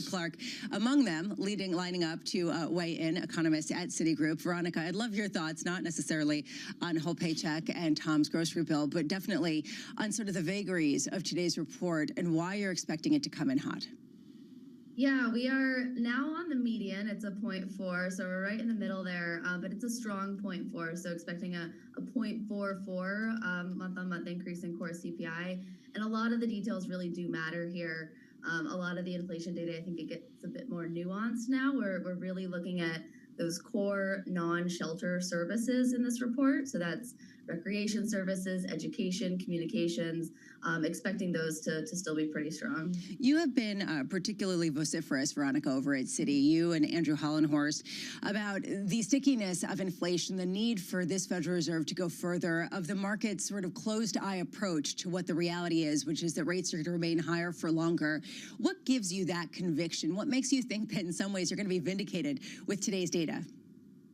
Clark, among them, lining up to weigh in, economist at Citigroup. Veronica, I'd love your thoughts, not necessarily on whole paycheck and Tom's grocery bill, but definitely on sort of the vagaries of today's report and why you're expecting it to come in hot. Yeah, we are now on the median. It's a 0.4, so we're right in the middle there, but it's a strong 0.4, so expecting a 0.44 month-on-month increase in core CPI. And a lot of the details really do matter here. A lot of the inflation data, I think it gets a bit more nuanced now. We're really looking at those core non-shelter services in this report. So that's recreation services, education, communications, expecting those to still be pretty strong. You have been particularly vociferous, Veronica, over at Citi, you and Andrew Hollenhorst, about the stickiness of inflation, the need for this Federal Reserve to go further, of the market's sort of closed-eye approach to what the reality is, which is that rates are going to remain higher for longer. What gives you that conviction? What makes you think that in some ways you're going to be vindicated with today's data?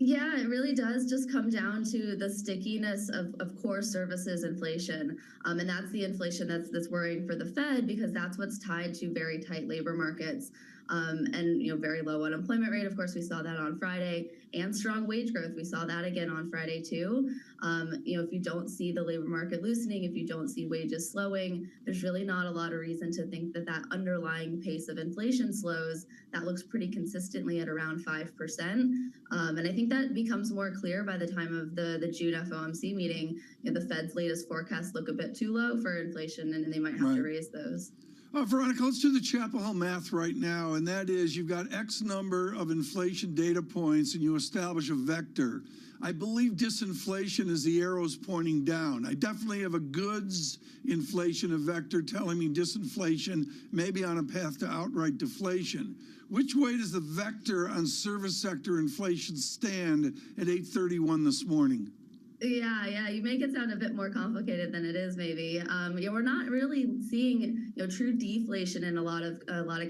Yeah, it really does just come down to the stickiness of core services inflation. And that's the inflation that's worrying for the Fed, because that's what's tied to very tight labor markets. And very low unemployment rate. Of course, we saw that on Friday, and strong wage growth. We saw that again on Friday too. If you don't see the labor market loosening, if you don't see wages slowing, there's really not a lot of reason to think that that underlying pace of inflation slows. That looks pretty consistently at around 5%. And I think that becomes more clear by the time of the June FOMC meeting. The Fed's latest forecasts look a bit too low for inflation, and they might have to raise those. Veronica, let's do the Chapel Hill math right now, and that is you've got X number of inflation data points and you establish a vector. I believe disinflation is the arrows pointing down. I definitely have a goods inflation, a vector telling me disinflation, maybe on a path to outright deflation. Which way does the vector on service sector inflation stand at 8:31 this morning? Yeah, you make it sound a bit more complicated than it is, maybe. We're not really seeing true deflation in a lot of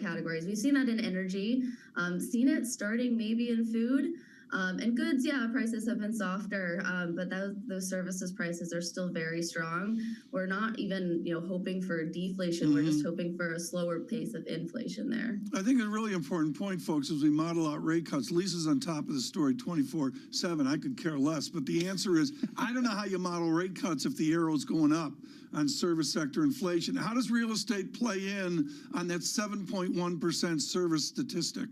categories. We've seen that in energy, seen it starting maybe in food. And goods, prices have been softer, but those services prices are still very strong. We're not even hoping for deflation. We're just hoping for a slower pace of inflation there. I think a really important point, folks, as we model out rate cuts. Lisa's on top of the story 24/7. I could care less, but the answer is I don't know how you model rate cuts if the arrow's going up on service sector inflation. How does real estate play in on that 7.1% service statistic?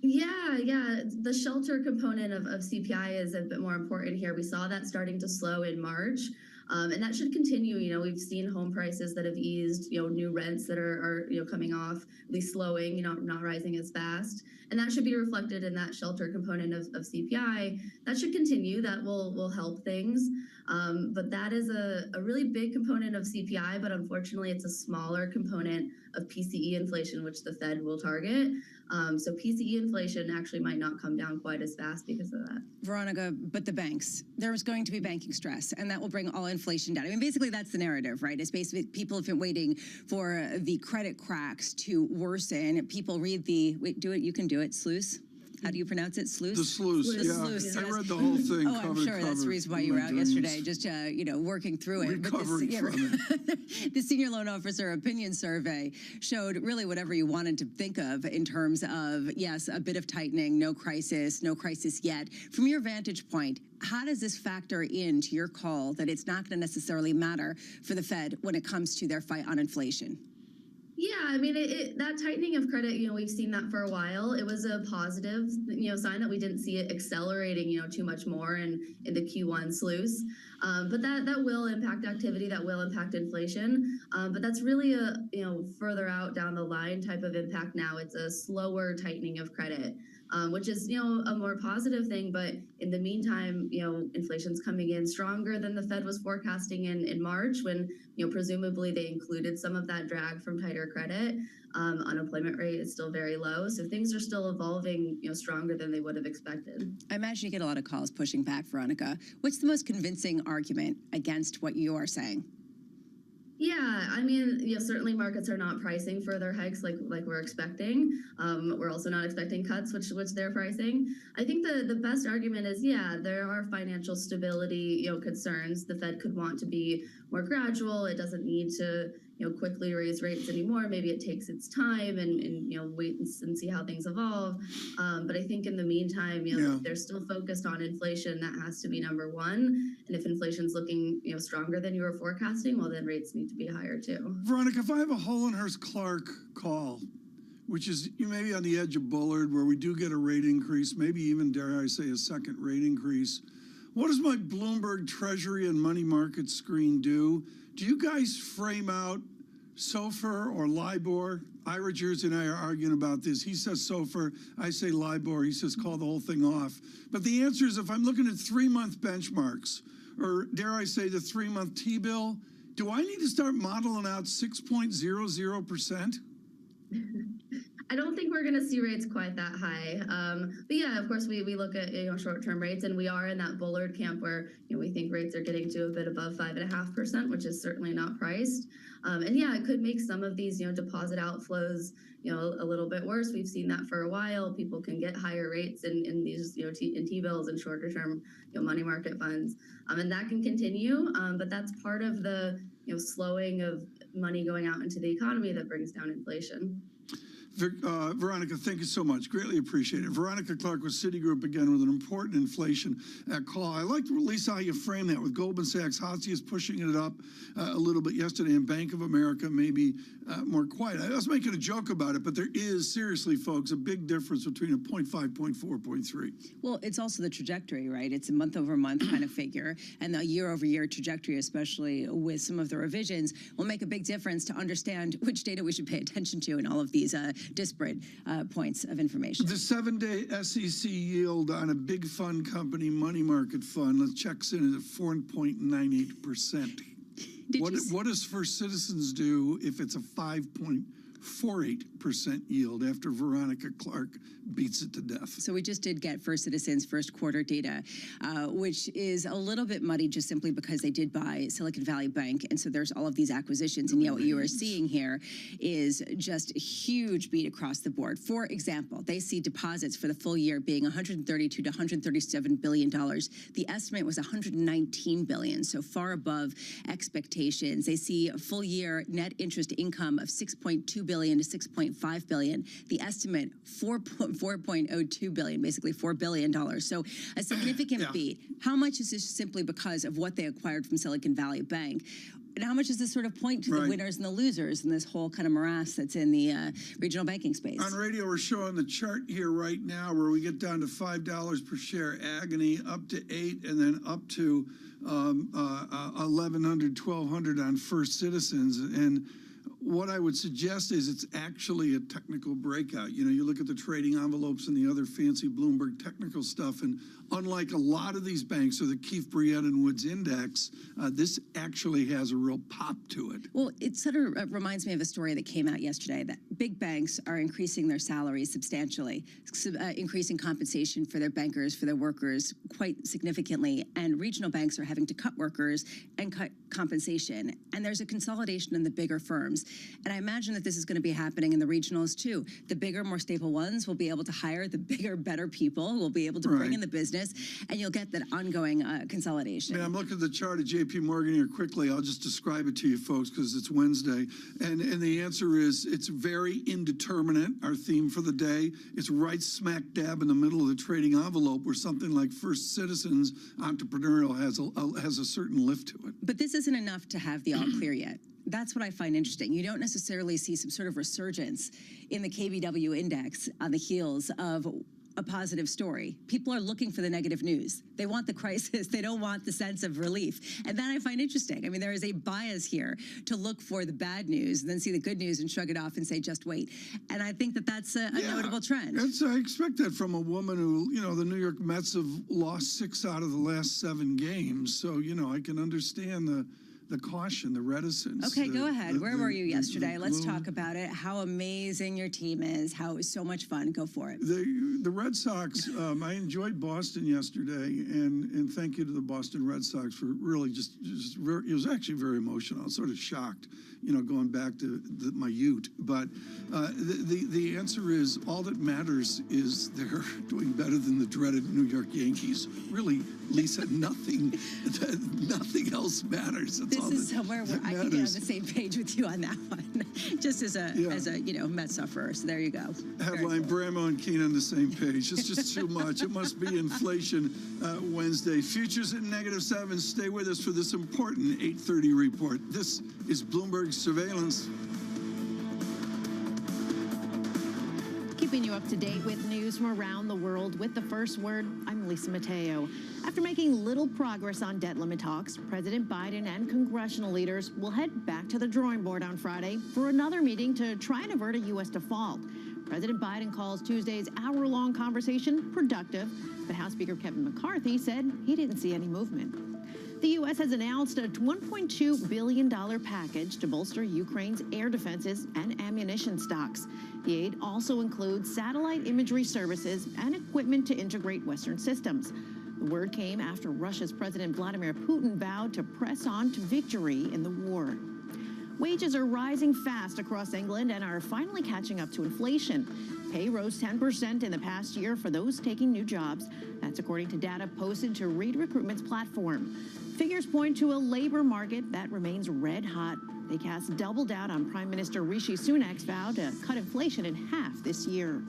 Yeah. The shelter component of CPI is a bit more important here. We saw that starting to slow in March. And that should continue. We've seen home prices that have eased, new rents that are coming off, at least slowing, not rising as fast. And that should be reflected in that shelter component of CPI. That should continue. That will help things. But that is a really big component of CPI, but unfortunately it's a smaller component of PCE inflation, which the Fed will target. So PCE inflation actually might not come down quite as fast because of that. Veronica, but the banks, there's going to be banking stress, and that will bring all inflation down. I mean, basically that's the narrative, right? It's basically people have been waiting for the credit cracks to worsen. People read you can do it, sluice. How do you pronounce it? Sluice? The sluice, yeah. Sluice, I read the whole thing. I'm sure that's the reason why you were out yesterday, just working through it. Recovering from it. The Senior Loan Officer Opinion Survey showed really whatever you wanted to think of in terms of, yes, a bit of tightening, no crisis yet. From your vantage point, how does this factor into your call that it's not going to necessarily matter for the Fed when it comes to their fight on inflation? Yeah, I mean, that tightening of credit, we've seen that for a while. It was a positive, sign that we didn't see it accelerating, too much more in the Q1 sluice. But that will impact activity, that will impact inflation. But that's really a, further out down the line type of impact now. It's a slower tightening of credit, which is, a more positive thing. But in the meantime, inflation's coming in stronger than the Fed was forecasting in March when, presumably they included some of that drag from tighter credit. Unemployment rate is still very low. So things are still evolving, stronger than they would have expected. I imagine you get a lot of calls pushing back, Veronica. What's the most convincing argument against what you are saying? Yeah, I mean, certainly markets are not pricing further hikes like we're expecting. We're also not expecting cuts, which they're pricing. I think the best argument is, there are financial stability, concerns. The Fed could want to be more gradual. It doesn't need to, quickly raise rates anymore. Maybe it takes its time and wait and see how things evolve. But I think in the meantime, they're still focused on inflation. That has to be number one. And if inflation's looking stronger than you were forecasting, well, then rates need to be higher too. Veronica, if I have a Hollenhurst-Clark call, which is maybe on the edge of Bullard, where we do get a rate increase, maybe even, dare I say, a second rate increase, what does my Bloomberg Treasury and money market screen do? Do you guys frame out SOFR or LIBOR? Ira Jersey and I are arguing about this. He says SOFR, I say LIBOR. He says call the whole thing off. But the answer is, if I'm looking at 3-month benchmarks, or dare I say the 3-month T-bill, do I need to start modeling out 6.00%? I don't think we're going to see rates quite that high. But yeah, of course, we look at short-term rates, and we are in that Bullard camp where we think rates are getting to a bit above 5.5%, which is certainly not priced. And yeah, it could make some of these deposit outflows a little bit worse. We've seen that for a while. People can get higher rates in these in T-bills and shorter-term money market funds, and that can continue. But that's part of the slowing of money going out into the economy that brings down inflation. Veronica, thank you so much. Greatly appreciate it. Veronica Clark with Citigroup again with an important inflation call. I liked, Lisa, how you frame that with Goldman Sachs. Hotzi is pushing it up a little bit yesterday, and Bank of America maybe more quiet. I was making a joke about it, but there is, seriously, folks, a big difference between a 0.5, 0.4, 0.3. Well, it's also the trajectory, right? It's a month-over-month kind of figure, and the year-over-year trajectory, especially with some of the revisions, will make a big difference to understand which data we should pay attention to in all of these disparate points of information. The 7-day SEC yield on a big fund company money market fund checks in at 4.98%. What does First Citizens do if it's a 5.48% yield after Veronica Clark beats it to death? So we just did get First Citizens first quarter data, which is a little bit muddy just simply because they did buy Silicon Valley Bank. And so there's all of these acquisitions. And yet what you are seeing here is just a huge beat across the board. For example, they see deposits for the full year being $132 to $137 billion. The estimate was $119 billion, so far above expectations. They see a full year net interest income of $6.2 billion to $6.5 billion. The estimate, $4.02 billion, basically $4 billion. So a significant beat. How much is this simply because of what they acquired from Silicon Valley Bank? And how much does this sort of point to the winners and the losers in this whole kind of morass that's in the regional banking space? On radio, we're showing the chart here right now where we get down to $5 per share agony, up to $8, and then up to $1,100, $1,200 on First Citizens. And what I would suggest is it's actually a technical breakout. You look at the trading envelopes and the other fancy Bloomberg technical stuff, and unlike a lot of these banks or the Keefe, Bruyette and Woods Index, this actually has a real pop to it. Well, it sort of reminds me of a story that came out yesterday that big banks are increasing their salaries substantially, increasing compensation for their bankers, for their workers quite significantly, and regional banks are having to cut workers and cut compensation. And there's a consolidation in the bigger firms. And I imagine that this is going to be happening in the regionals too. The bigger, more stable ones will be able to hire the bigger, better people who will be able to bring in the business, and you'll get that ongoing consolidation. I'm looking at the chart of JP Morgan here quickly. I'll just describe it to you folks because it's Wednesday. And the answer is it's very indeterminate, our theme for the day. It's right smack dab in the middle of the trading envelope where something like First Citizens entrepreneurial has a certain lift to it. But this isn't enough to have the all clear yet. That's what I find interesting. You don't necessarily see some sort of resurgence in the KBW index on the heels of a positive story. People are looking for the negative news. They want the crisis. They don't want the sense of relief. And that I find interesting. I mean, there is a bias here to look for the bad news and then see the good news and shrug it off and say, just wait. And I think that that's a notable trend. I expect that from a woman who, the New York Mets have lost 6 out of the last 7 games. So, I can understand the caution, the reticence. Okay, go ahead. Where were you yesterday? Let's talk about it. How amazing your team is. How it was so much fun. Go for it. The Red Sox, I enjoyed Boston yesterday, and thank you to the Boston Red Sox for really just very, it was actually very emotional. I was sort of shocked, going back to my youth. But the answer is all that matters is they're doing better than the dreaded New York Yankees. Really Lisa, nothing else matters. That's This all is that somewhere where I can get on matters. the same page with you on that one, just as a Met sufferer. So there you go. Headline: Bramo and Keene on the same page. It's just too much. It must be inflation Wednesday. Futures at -7. Stay with us for this important 8:30 report. This is Bloomberg Surveillance. Keeping you up to date with news from around the world with the first word, I'm Lisa Mateo. After making little progress on debt limit talks, President Biden and congressional leaders will head back to the drawing board on Friday for another meeting to try and avert a U.S. default. President Biden calls Tuesday's hour-long conversation productive, but House Speaker Kevin McCarthy said he didn't see any movement. The U.S. has announced a $1.2 billion package to bolster Ukraine's air defenses and ammunition stocks. The aid also includes satellite imagery services and equipment to integrate Western systems. The word came after Russia's President Vladimir Putin vowed to press on to victory in the war. Wages are rising fast across England and are finally catching up to inflation. Pay rose 10% in the past year for those taking new jobs. That's according to data posted to Reed Recruitment's platform. Figures point to a labor market that remains red hot. They cast double doubt on Prime Minister Rishi Sunak's vow to cut inflation in half this year.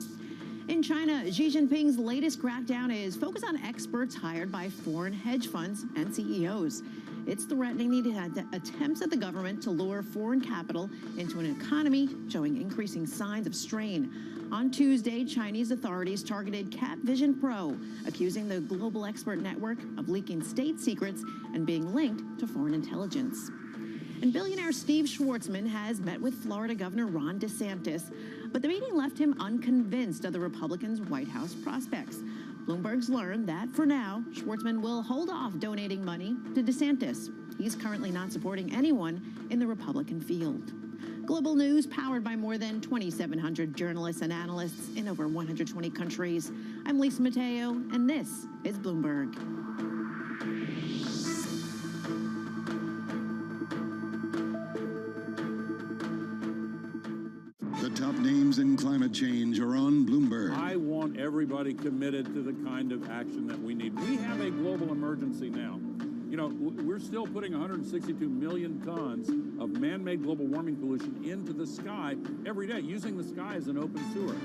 In China, Xi Jinping's latest crackdown is focused on experts hired by foreign hedge funds and CEOs. It's threatening the attempts of the government to lure foreign capital into an economy showing increasing signs of strain. On Tuesday, Chinese authorities targeted CapVision Pro, accusing the global expert network of leaking state secrets and being linked to foreign intelligence. And billionaire Steve Schwarzman has met with Florida Governor Ron DeSantis, but the meeting left him unconvinced of the Republicans' White House prospects. Bloomberg's learned that, for now, Schwarzman will hold off donating money to DeSantis. He's currently not supporting anyone in the Republican field. Global news powered by more than 2,700 journalists and analysts in over 120 countries. I'm Lisa Mateo, and this is Bloomberg. The top names in climate change are on Bloomberg. I want everybody committed to the kind of action that we need. We have a global emergency now. You know, we're still putting 162 million tons of man-made global warming pollution into the sky every day, using the sky as an open sewer.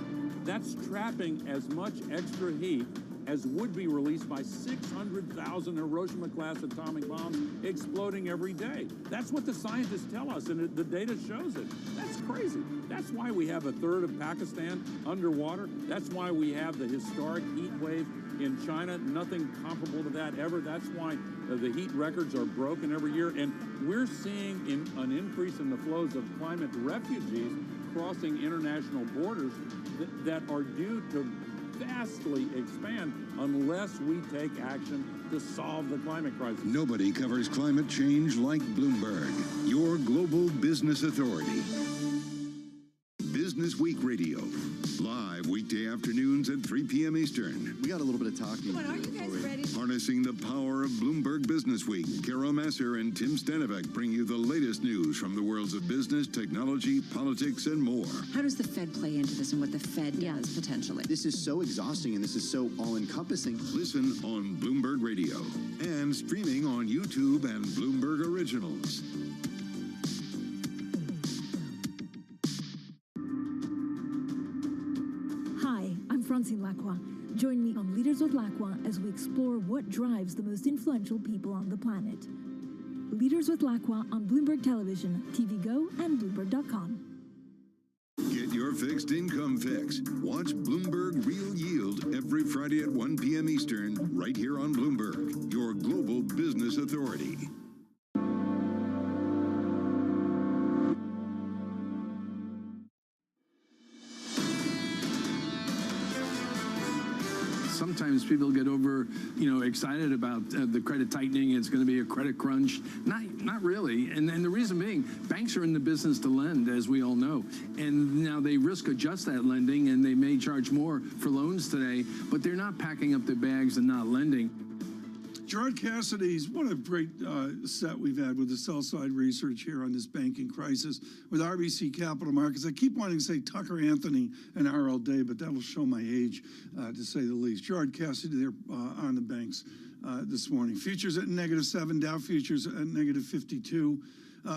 That's trapping as much extra heat as would be released by 600,000 Hiroshima-class atomic bombs exploding every day. That's what the scientists tell us, and the data shows it. That's crazy. That's why we have a third of Pakistan underwater. That's why we have the historic heat wave in China. Nothing comparable to that ever. That's why the heat records are broken every year. And we're seeing an increase in the flows of climate refugees crossing international borders that are due to vastly expand unless we take action to solve the climate crisis. Nobody covers climate change like Bloomberg, your global business authority. Business Week Radio, live weekday afternoons at 3 p.m. Eastern. We got a little bit of talking. Come on, are you guys ready? Harnessing the power of Bloomberg Business Week, Carol Masser and Tim Stanovic bring you the latest news from the worlds of business, technology, politics, and more. How does the Fed play into this and what the Fed does potentially? This is so exhausting and this is so all-encompassing. Listen on Bloomberg Radio and streaming on YouTube and Bloomberg Originals. Hi, I'm Francine Lacroix. Join me on Leaders with Lacroix as we explore what drives the most influential people on the planet. Leaders with Lacroix on Bloomberg Television, TV Go, and Bloomberg.com. Get your fixed income fix. Watch Bloomberg Real Yield every Friday at 1 p.m. Eastern, right here on Bloomberg, your global business authority. Sometimes people get excited about the credit tightening. It's going to be a credit crunch. Not really. And the reason being, banks are in the business to lend, as we all know. And now they risk adjust that lending, and they may charge more for loans today, but they're not packing up their bags and not lending. Gerard Cassidy's, what a great set we've had with the sell-side research here on this banking crisis with RBC Capital Markets. I keep wanting to say Tucker Anthony and R.L. Day, but that'll show my age, to say the least. Gerard Cassidy there on the banks this morning. Futures at -7, Dow futures at -52.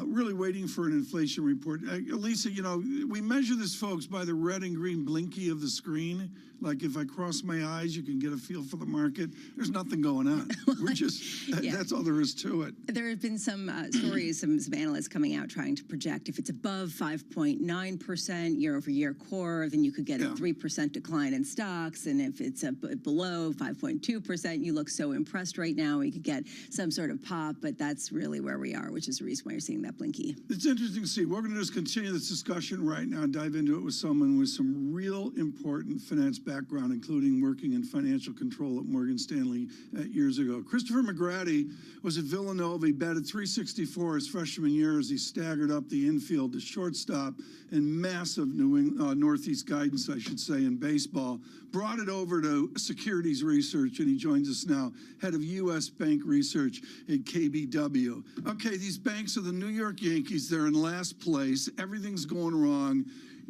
Really waiting for an inflation report. Lisa, you know, we measure this, folks, by the red and green blinky of the screen. Like if I cross my eyes, you can get a feel for the market. There's nothing going on. We're just, that's all there is to it. There have been some stories, some analysts coming out trying to project if it's above 5.9% year-over-year core, then you could get a 3% decline in stocks. And if it's below 5.2%, you look so impressed right now, we could get some sort of pop. But that's really where we are, which is the reason why you're seeing that blinky. It's interesting to see. We're going to just continue this discussion right now and dive into it with someone with some real important finance background, including working in financial control at Morgan Stanley years ago. Christopher McGrady was at Villanova. He batted .364 his freshman year as he staggered up the infield to shortstop and massive Northeast guidance, I should say, in baseball. Brought it over to securities research, and he joins us now, head of U.S. Bank Research at KBW. Okay, these banks are the New York Yankees. They're in last place. Everything's going wrong.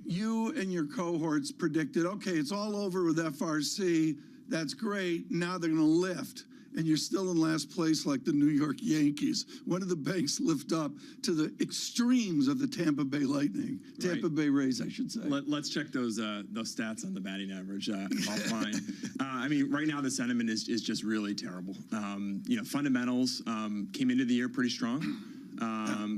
You and your cohorts predicted, okay, it's all over with FRC. That's great. Now they're going to lift. And you're still in last place like the New York Yankees. When did the banks lift up to the extremes of the Tampa Bay Lightning? Tampa Bay Rays, I should say. Let's check those stats on the batting average offline. I mean, right now the sentiment is just really terrible. You know, fundamentals came into the year pretty strong.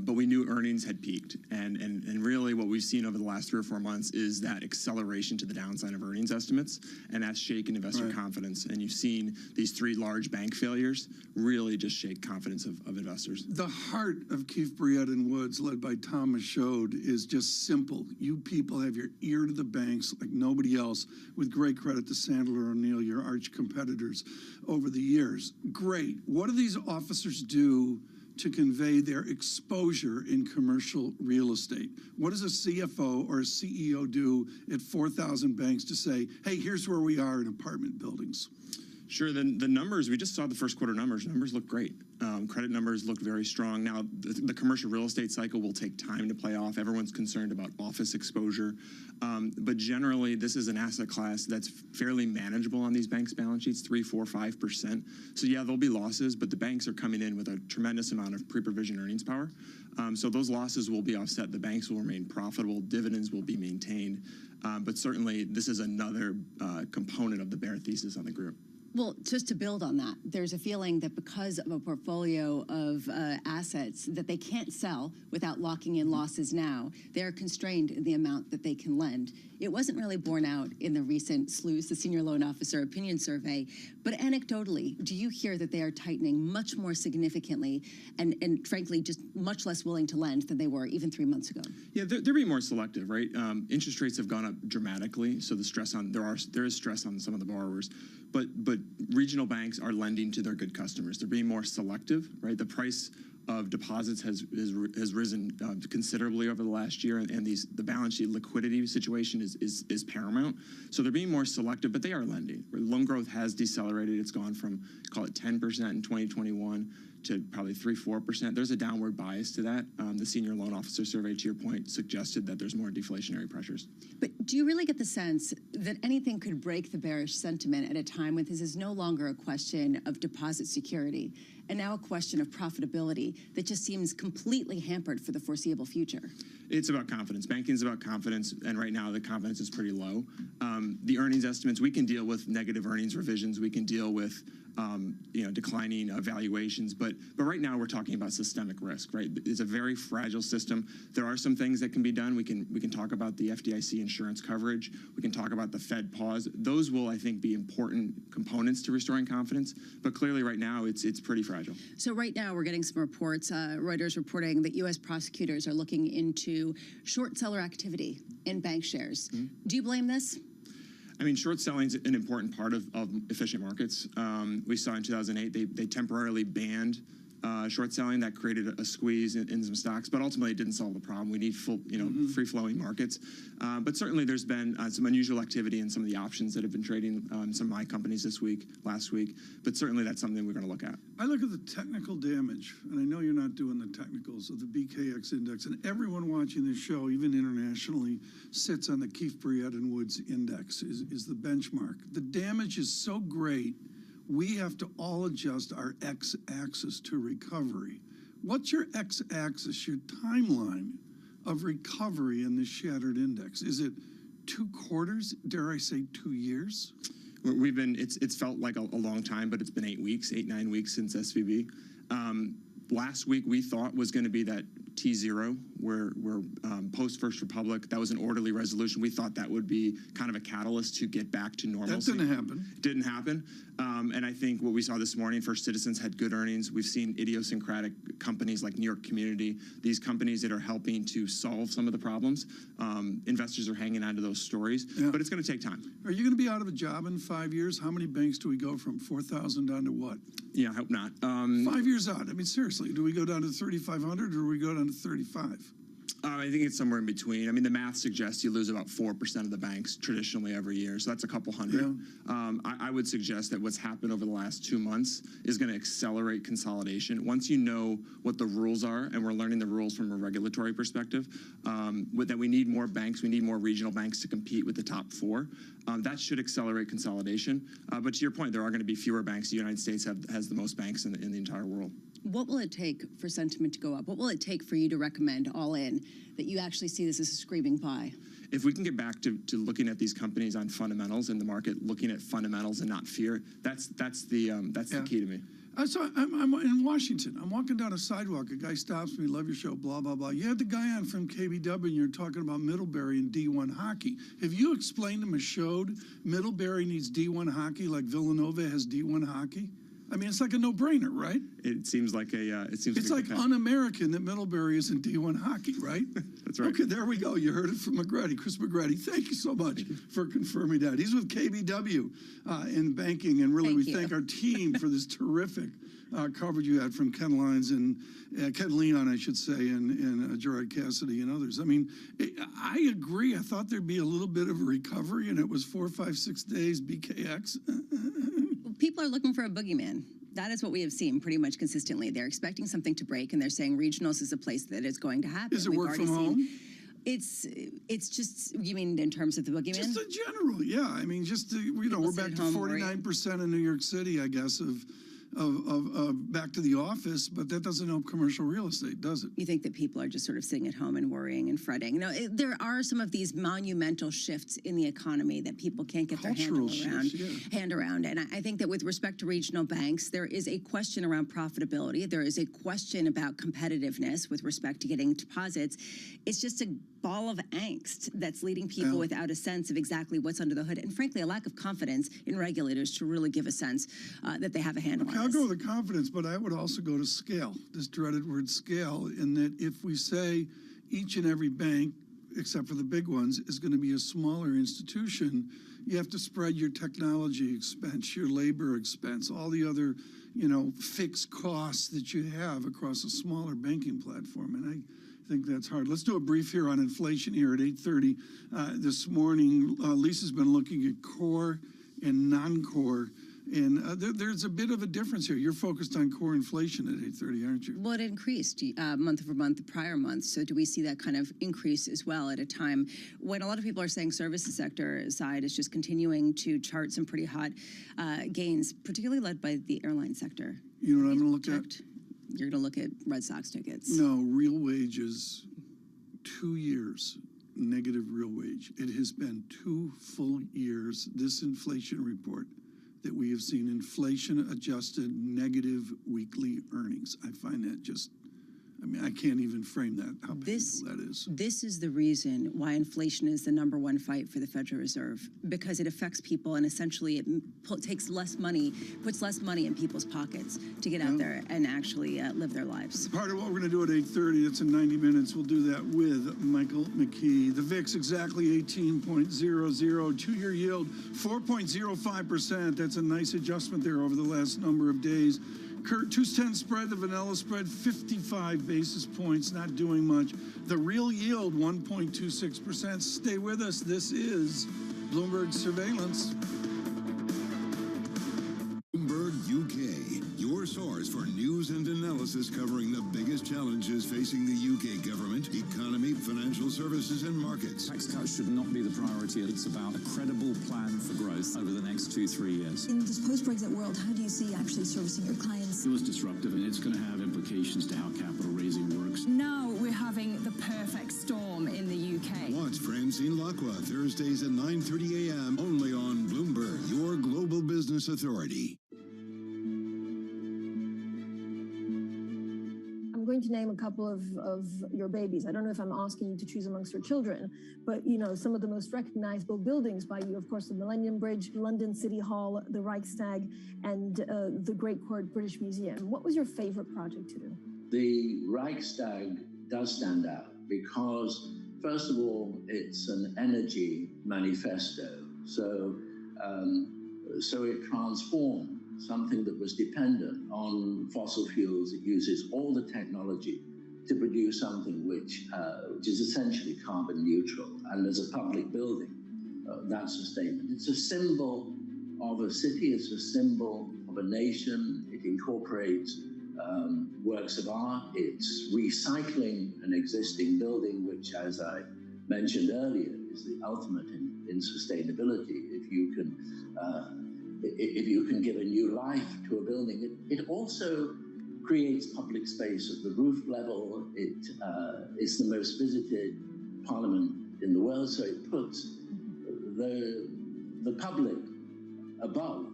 But we knew earnings had peaked. And really what we've seen over the last 3 or 4 months is that acceleration to the downside of earnings estimates, and that's shaken investor confidence. And you've seen these 3 large bank failures really just shake confidence of investors. The heart of Keefe, Bruyette & Woods, led by Thomas Schode, is just simple. You people have your ear to the banks like nobody else, with great credit to Sandler O'Neill, your arch competitors over the years. Great. What do these officers do to convey their exposure in commercial real estate? What does a CFO or a CEO do at 4,000 banks to say, hey, here's where we are in apartment buildings? Sure, the numbers, we just saw the first quarter numbers. Numbers look great. Credit numbers look very strong. Now, the commercial real estate cycle will take time to play off. Everyone's concerned about office exposure. But generally, this is an asset class that's fairly manageable on these banks' balance sheets, 3%, 4%, 5%. So yeah, there'll be losses, but the banks are coming in with a tremendous amount of pre-provision earnings power. So those losses will be offset. The banks will remain profitable. Dividends will be maintained. But certainly, this is another component of the bear thesis on the group. Well, just to build on that, there's a feeling that because of a portfolio of assets that they can't sell without locking in losses now, they're constrained in the amount that they can lend. It wasn't really borne out in the recent SLOOS, the Senior Loan Officer Opinion Survey, but anecdotally, do you hear that they are tightening much more significantly and frankly, just much less willing to lend than they were even 3 months ago? Yeah, they're being more selective, right? Interest rates have gone up dramatically, so the stress on there is stress on some of the borrowers. But regional banks are lending to their good customers. They're being more selective, right? The price of deposits has risen considerably over the last year, and the balance sheet liquidity situation is paramount. So they're being more selective, but they are lending. Loan growth has decelerated. It's gone from, call it 10% in 2021 to probably 3-4%. There's a downward bias to that. The Senior Loan Officer Survey, to your point, suggested that there's more deflationary pressures. But do you really get the sense that anything could break the bearish sentiment at a time when this is no longer a question of deposit security and now a question of profitability that just seems completely hampered for the foreseeable future? It's about confidence. Banking is about confidence, and right now the confidence is pretty low. The earnings estimates, we can deal with negative earnings revisions. We can deal with declining valuations, but right now we're talking about systemic risk, right? It's a very fragile system. There are some things that can be done. We can talk about the FDIC insurance coverage. We can talk about the Fed pause. Those will, I think, be important components to restoring confidence. But clearly, right now, it's pretty fragile. So right now, we're getting some reports. Reuters reporting that U.S. prosecutors are looking into short seller activity in bank shares. Mm-hmm. Do you blame this? I mean, short selling is an important part of efficient markets. We saw in 2008 they temporarily banned short selling. That created a squeeze in some stocks, but ultimately it didn't solve the problem. We need full, free-flowing markets. But certainly there's been some unusual activity in some of the options that have been trading some of my companies last week. But certainly that's something we're going to look at. I look at the technical damage, and I know you're not doing the technicals of the BKX index, and everyone watching this show, even internationally, sits on the Keefe, Bruyette & Woods index, is the benchmark. The damage is so great we have to all adjust our x-axis to recovery. What's your x-axis, your timeline of recovery in the shattered index? Is it 2 quarters? Dare I say 2 years? It's felt like a long time, but it's been 8 weeks, 9 weeks since SVB. Last week we thought was going to be that T0, where post First Republic, that was an orderly resolution. We thought that would be kind of a catalyst to get back to normalcy. That didn't happen. Didn't happen. And I think what we saw this morning, First Citizens had good earnings. We've seen idiosyncratic companies like New York Community, these companies that are helping to solve some of the problems. Investors are hanging on to those stories, but it's going to take time. Are you going to be out of a job in 5 years? How many banks do we go from 4,000 down to what? Yeah, I hope not. 5 years out. I mean, seriously, do we go down to 3,500 or do we go down to 35? I think it's somewhere in between. I mean, the math suggests you lose about 4% of the banks traditionally every year, so that's a couple hundred. Yeah. I would suggest that what's happened over the last 2 months is going to accelerate consolidation. Once you know what the rules are, and we're learning the rules from a regulatory perspective, that we need more banks, we need more regional banks to compete with the top 4. That should accelerate consolidation. But to your point, there are going to be fewer banks. The United States has the most banks in the entire world. What will it take for sentiment to go up? What will it take for you to recommend all in that you actually see this as a screaming buy? If we can get back to looking at these companies on fundamentals in the market, looking at fundamentals and not fear, that's the key to me. So I'm in Washington. I'm walking down a sidewalk. A guy stops me, love your show, blah, blah, blah. You had the guy on from KBW, and you're talking about Middlebury and D1 hockey. Have you explained to him or showed Middlebury needs D1 hockey like Villanova has D1 hockey? I mean, it's like a no-brainer, right? It seems like it's like un-American that Middlebury is in D1 hockey, right? That's right. Okay, there we go. You heard it from McGrady, Chris McGrady. Thank you so much for confirming that. He's with KBW in banking, and really thank our team for this terrific coverage you had from Ken Lyons and Ken Leon, I should say, and Gerard Cassidy and others. I mean, I agree. I thought there'd be a little bit of a recovery, and it was 4, 5, 6 days BKX. People are looking for a boogeyman. That is what we have seen pretty much consistently. They're expecting something to break, and they're saying regionals is a place that is going to happen. Is it work from home? It's just, you mean in terms of the boogeyman? Just in general, yeah. I mean, just, we're back to 49% in New York City, I guess, of back to the office, but that doesn't help commercial real estate, does it? You think that people are just sort of sitting at home and worrying and fretting? There are some of these monumental shifts in the economy that people can't get their hand around. And I think that with respect to regional banks, there is a question around profitability. There is a question about competitiveness with respect to getting deposits. It's just a ball of angst that's leading people without a sense of exactly what's under the hood, and frankly, a lack of confidence in regulators to really give a sense that they have a handle on I'll go with the confidence, but I would also go to scale, this dreaded word scale, in that if we say each and every bank, except for the big ones, is going to be a smaller institution, you have to spread your technology expense, your labor expense, all the other, fixed costs that you have across a smaller banking platform. And I think that's hard. Let's do a brief here on inflation here at 8:30 this morning. Lisa's been looking at core and non-core. And there's a bit of a difference here. You're focused on core inflation at 8:30, aren't you? Well, it increased month over month the prior month. So do we see that kind of increase as well at a time when a lot of people are saying services sector side is just continuing to chart some pretty hot gains, particularly led by the airline sector? You know what I'm going to look at? You're going to look at Red Sox tickets. No, real wages, 2 years. Negative real wage. It has been 2 full years, this inflation report, that we have seen inflation-adjusted negative weekly earnings. I find that just, I can't even frame that, how painful that is. This is the reason why inflation is the #1 fight for the Federal Reserve, because it affects people and essentially it takes less money, puts less money in people's pockets to get out there and actually live their lives. Part of what we're going to do at 8:30, it's in 90 minutes, we'll do that with Michael McKee. The VIX exactly 18.00, 2-year yield 4.05%. That's a nice adjustment there over the last number of days. 210 spread, the vanilla spread, 55 basis points, not doing much. The real yield, 1.26%. Stay with us. This is Bloomberg Surveillance. Bloomberg UK, your source for news and analysis. analysis covering the biggest challenges facing the UK government, economy, financial services and markets. Tax cuts should not be the priority. It's about a credible plan for growth over the next 2-3 years. In this post-Brexit world, how do you see actually servicing your clients? It was disruptive, and it's going to have implications to how capital raising works. Now we're having the perfect storm in the UK. Watch Francine Lacqua Thursdays at 9:30 a.m. only on Bloomberg, your global business authority. I'm going to name a couple of your babies. I don't know if I'm asking you to choose amongst your children, but some of the most recognizable buildings by you, of course, the Millennium Bridge, London City Hall, the Reichstag, and the Great Court British Museum. What was your favorite project to do? The Reichstag does stand out because, first of all, it's an energy manifesto. So it transformed something that was dependent on fossil fuels. It uses all the technology to produce something which is essentially carbon neutral. And as a public building, that's a statement. It's a symbol of a city. It's a symbol of a nation. It incorporates works of art. It's recycling an existing building, which, as I mentioned earlier, is the ultimate in sustainability. If you can give a new life to a building, it also creates public space at the roof level. It is the most visited parliament in the world, so it puts the public above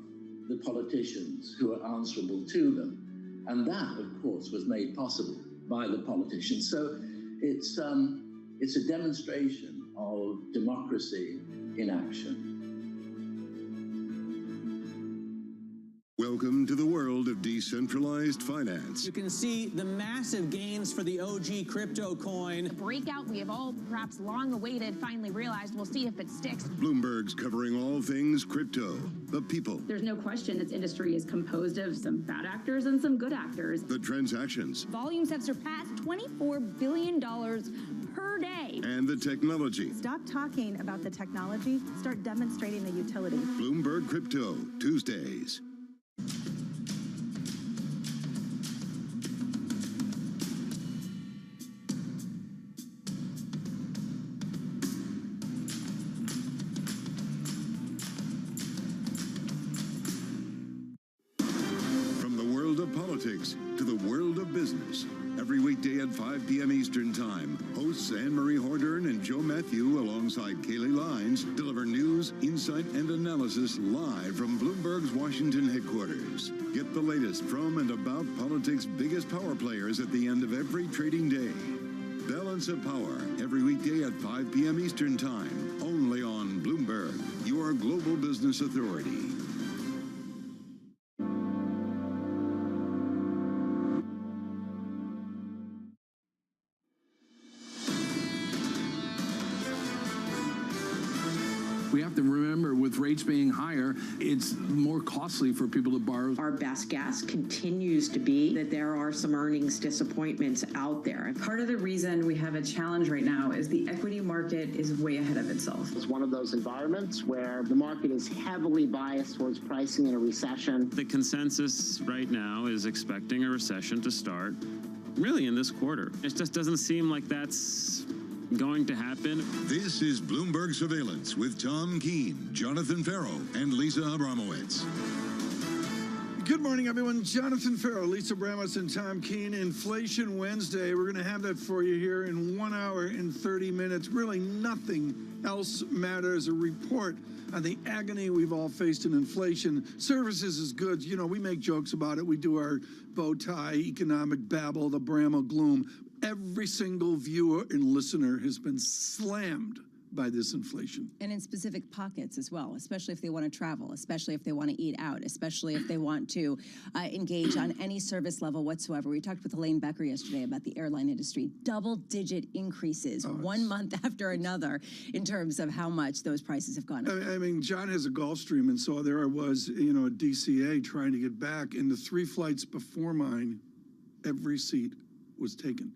the politicians who are answerable to them. And that, of course, was made possible by the politicians. So it's a demonstration of democracy in action. Welcome to the world of decentralized finance. You can see the massive gains for the OG crypto coin. The breakout we have all perhaps long awaited finally realized. We'll see if it sticks. Bloomberg's covering all things crypto, the people. There's no question this industry is composed of some bad actors and some good actors. The transactions. Volumes have surpassed $24 billion per day. And the technology. Stop talking about the technology. Start demonstrating the utility. Bloomberg Crypto, Tuesdays. From the world of politics to the world of business. Every weekday at 5 p.m. Eastern Time, hosts Anne-Marie Hordern and Joe Matthew alongside Kaylee Lines deliver news, insight, and analysis live from Bloomberg's Washington headquarters. Get the latest from and about politics' biggest power players at the end of every trading day. Balance of Power, every weekday at 5 p.m. Eastern Time, only on Bloomberg, your global business authority. We have to remember, with rates being higher, it's more costly for people to borrow. Our best guess continues to be that there are some earnings disappointments out there. Part of the reason we have a challenge right now is the equity market is way ahead of itself. It's one of those environments where the market is heavily biased towards pricing in a recession. The consensus right now is expecting a recession to start really in this quarter. It just doesn't seem like that's going to happen. This is Bloomberg Surveillance with Tom Keene, Jonathan Farrow, and Lisa Abramowitz. Good morning, everyone. Jonathan Farrow, Lisa Abramowitz, and Tom Keene. Inflation Wednesday. We're going to have that for you here in 1 hour and 30 minutes. Really nothing else matters. A report on the agony we've all faced in inflation. Services is goods. You know, we make jokes about it. We do our bow tie, economic babble, the Bramah gloom. Every single viewer and listener has been slammed by this inflation. And in specific pockets as well, especially if they want to travel, especially if they want to eat out, especially if they want to engage on any service level whatsoever. We talked with Elaine Becker yesterday about the airline industry. Double-digit increases 1 month after another in terms of how much those prices have gone up. I mean, John has a Gulfstream, and so there I was, you know, at DCA trying to get back, and the 3 flights before mine, every seat was taken.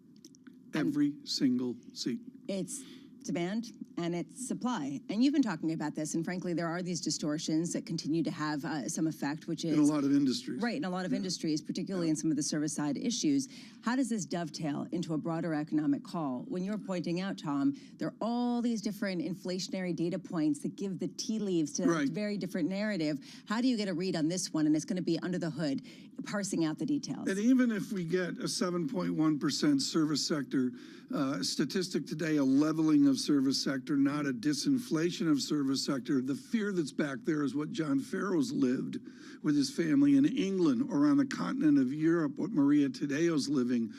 Every single seat. It's demand and it's supply. And you've been talking about this, and frankly, there are these distortions that continue to have some effect, which is... In a lot of industries. Right, in a lot of industries, particularly in some of the service side issues. How does this dovetail into a broader economic call? When you're pointing out, Tom, there are all these different inflationary data points that give the tea leaves to a very different narrative. How do you get a read on this one? And it's going to be under the hood, parsing out the details. And even if we get a 7.1% service sector statistic today, a leveling of service sector, not a disinflation of service sector, the fear that's back there is what John Farrow's lived with his family in England or on the continent of Europe, what Maria Tadeo's living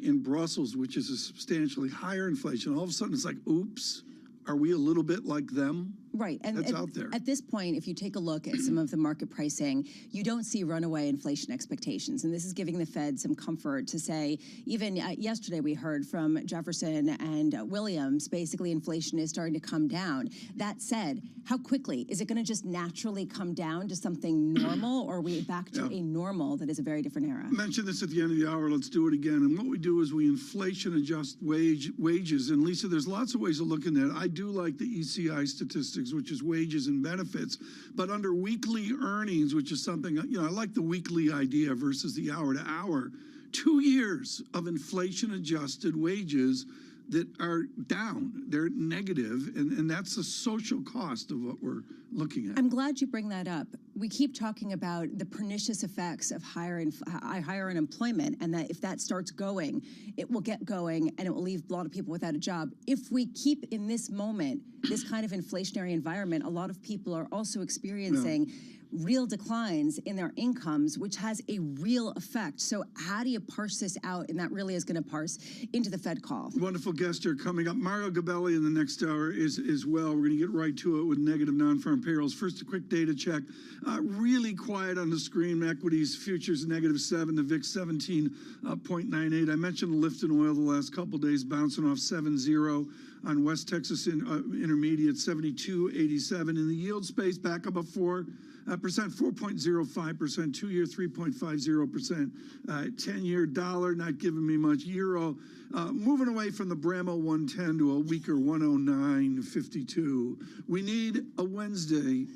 in Brussels, which is a substantially higher inflation. All of a sudden, it's like, oops, are we a little bit like them? Right, and that's out there. At this point, if you take a look at some of the market pricing, you don't see runaway inflation expectations, and this is giving the Fed some comfort to say, even yesterday we heard from Jefferson and Williams, basically inflation is starting to come down. That said, how quickly? Is it going to just naturally come down to something normal, or are we back to a normal that is a very different era? I mentioned this at the end of the hour, let's do it again. And what we do is we inflation adjust wages, and Lisa, there's lots of ways of looking at it. I do like the ECI statistics, which is wages and benefits, but under weekly earnings, which is something, I like the weekly idea versus the hour to hour. 2 years of inflation adjusted wages that are down, they're negative, and that's the social cost of what we're looking at. I'm glad you bring that up. We keep talking about the pernicious effects of higher unemployment, and that if that starts going, it will get going and it will leave a lot of people without a job. If we keep in this moment, this kind of inflationary environment, a lot of people are also experiencing real declines in their incomes, which has a real effect. So how do you parse this out? And that really is going to parse into the Fed call. Wonderful guest here coming up. Mario Gabelli in the next hour is as well. We're going to get right to it with negative non-farm payrolls. First, a quick data check. Really quiet on the screen. Equities futures -7, the VIX 17.98. I mentioned the lift in oil the last couple of days, bouncing off 7.0 on West Texas Intermediate 72.87. In the yield space, back up a 4%, 4.05%, 2-year 3.50%, 10-year dollar not giving me much, euro moving away from the Bramo 110 to a weaker 109.52. We need a Wednesday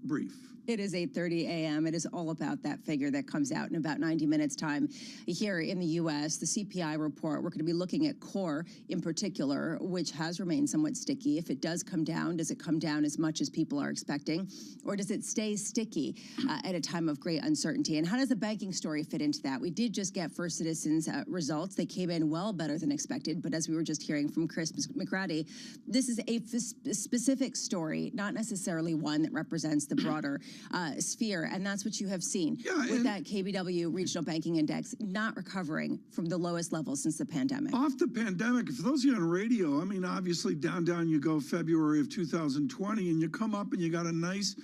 brief. It is 8:30 a.m. It is all about that figure that comes out in about 90 minutes time. Here in the U.S., the CPI report, we're going to be looking at core in particular, which has remained somewhat sticky. If it does come down, does it come down as much as people are expecting? Or does it stay sticky at a time of great uncertainty? And how does the banking story fit into that? We did just get First Citizens results. They came in well better than expected. But as we were just hearing from Chris McGrady, this is a specific story, not necessarily one that represents the broader sphere, and that's what you have seen with that KBW Regional Banking Index not recovering from the lowest level since the pandemic. Off the pandemic, for those of you on radio, I mean, obviously down you go February of 2020, and you come up and you got a nice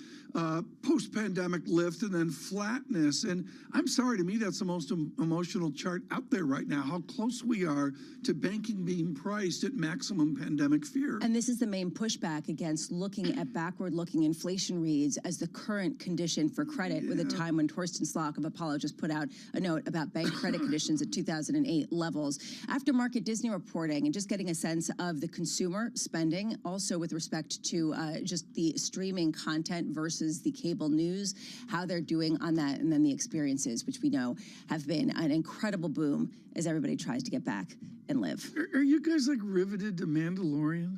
post-pandemic lift and then flatness. And I'm sorry, to me, that's the most emotional chart out there right now, how close we are to banking being priced at maximum pandemic fear. And this is the main pushback against looking at backward-looking inflation reads as the current condition for credit, with a time when Torsten Slok of Apollo just put out a note about bank credit conditions at 2008 levels. Aftermarket Disney reporting and just getting a sense of the consumer spending, also with respect to just the streaming content versus the cable news, how they're doing on that, and then the experiences, which we know have been an incredible boom as everybody tries to get back and live. Are you guys like riveted to Mandalorian?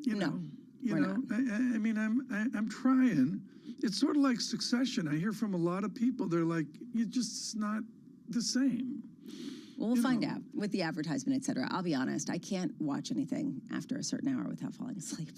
No, we're not. I mean, I'm trying. It's sort of like Succession. I hear from a lot of people, they're like, it's just not the same. Well, we'll find out with the advertisement, et cetera. I'll be honest, I can't watch anything after a certain hour without falling asleep.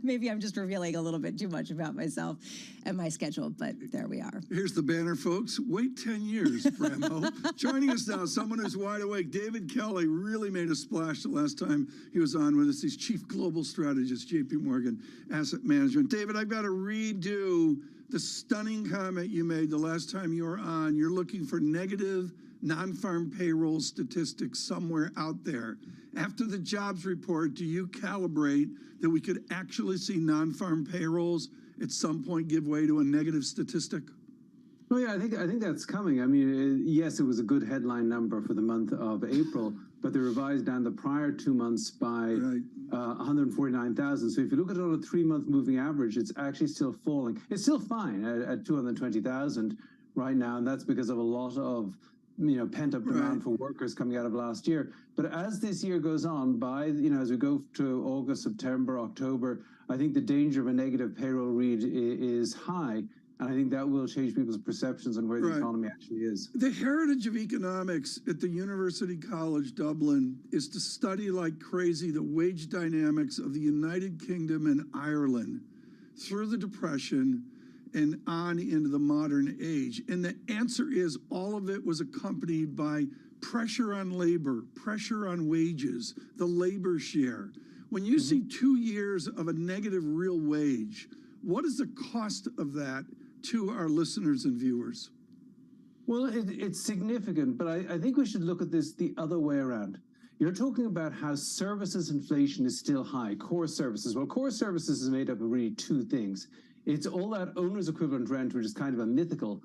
Maybe I'm just revealing a little bit too much about myself and my schedule, but there we are. Here's the banner, folks. Wait 10 years, Bramo. Joining us now, someone who's wide awake. David Kelly really made a splash the last time he was on with us. He's Chief Global Strategist, JP Morgan Asset Management. David, I've got to redo the stunning comment you made the last time you were on. You're looking for negative non-farm payroll statistics somewhere out there. After the jobs report, do you calibrate that we could actually see non-farm payrolls at some point give way to a negative statistic? Oh yeah, I think that's coming. I mean, yes, it was a good headline number for the month of April, but they revised down the prior 2 months by 149,000. So if you look at it on a 3-month moving average, it's actually still falling. It's still fine at 220,000 right now, and that's because of a lot of pent-up demand for workers coming out of last year. But as this year goes on, as we go to August, September, October, I think the danger of a negative payroll read is high. And I think that will change people's perceptions on where the economy actually is. The heritage of economics at the University College Dublin is to study like crazy the wage dynamics of the United Kingdom and Ireland through the Depression and on into the modern age. And the answer is all of it was accompanied by pressure on labor, pressure on wages, the labor share. When you see 2 years of a negative real wage, what is the cost of that to our listeners and viewers? Well, it's significant, but I think we should look at this the other way around. You're talking about how services inflation is still high, core services. Well, core services is made up of really two things. It's all that owner's equivalent rent, which is kind of a mythical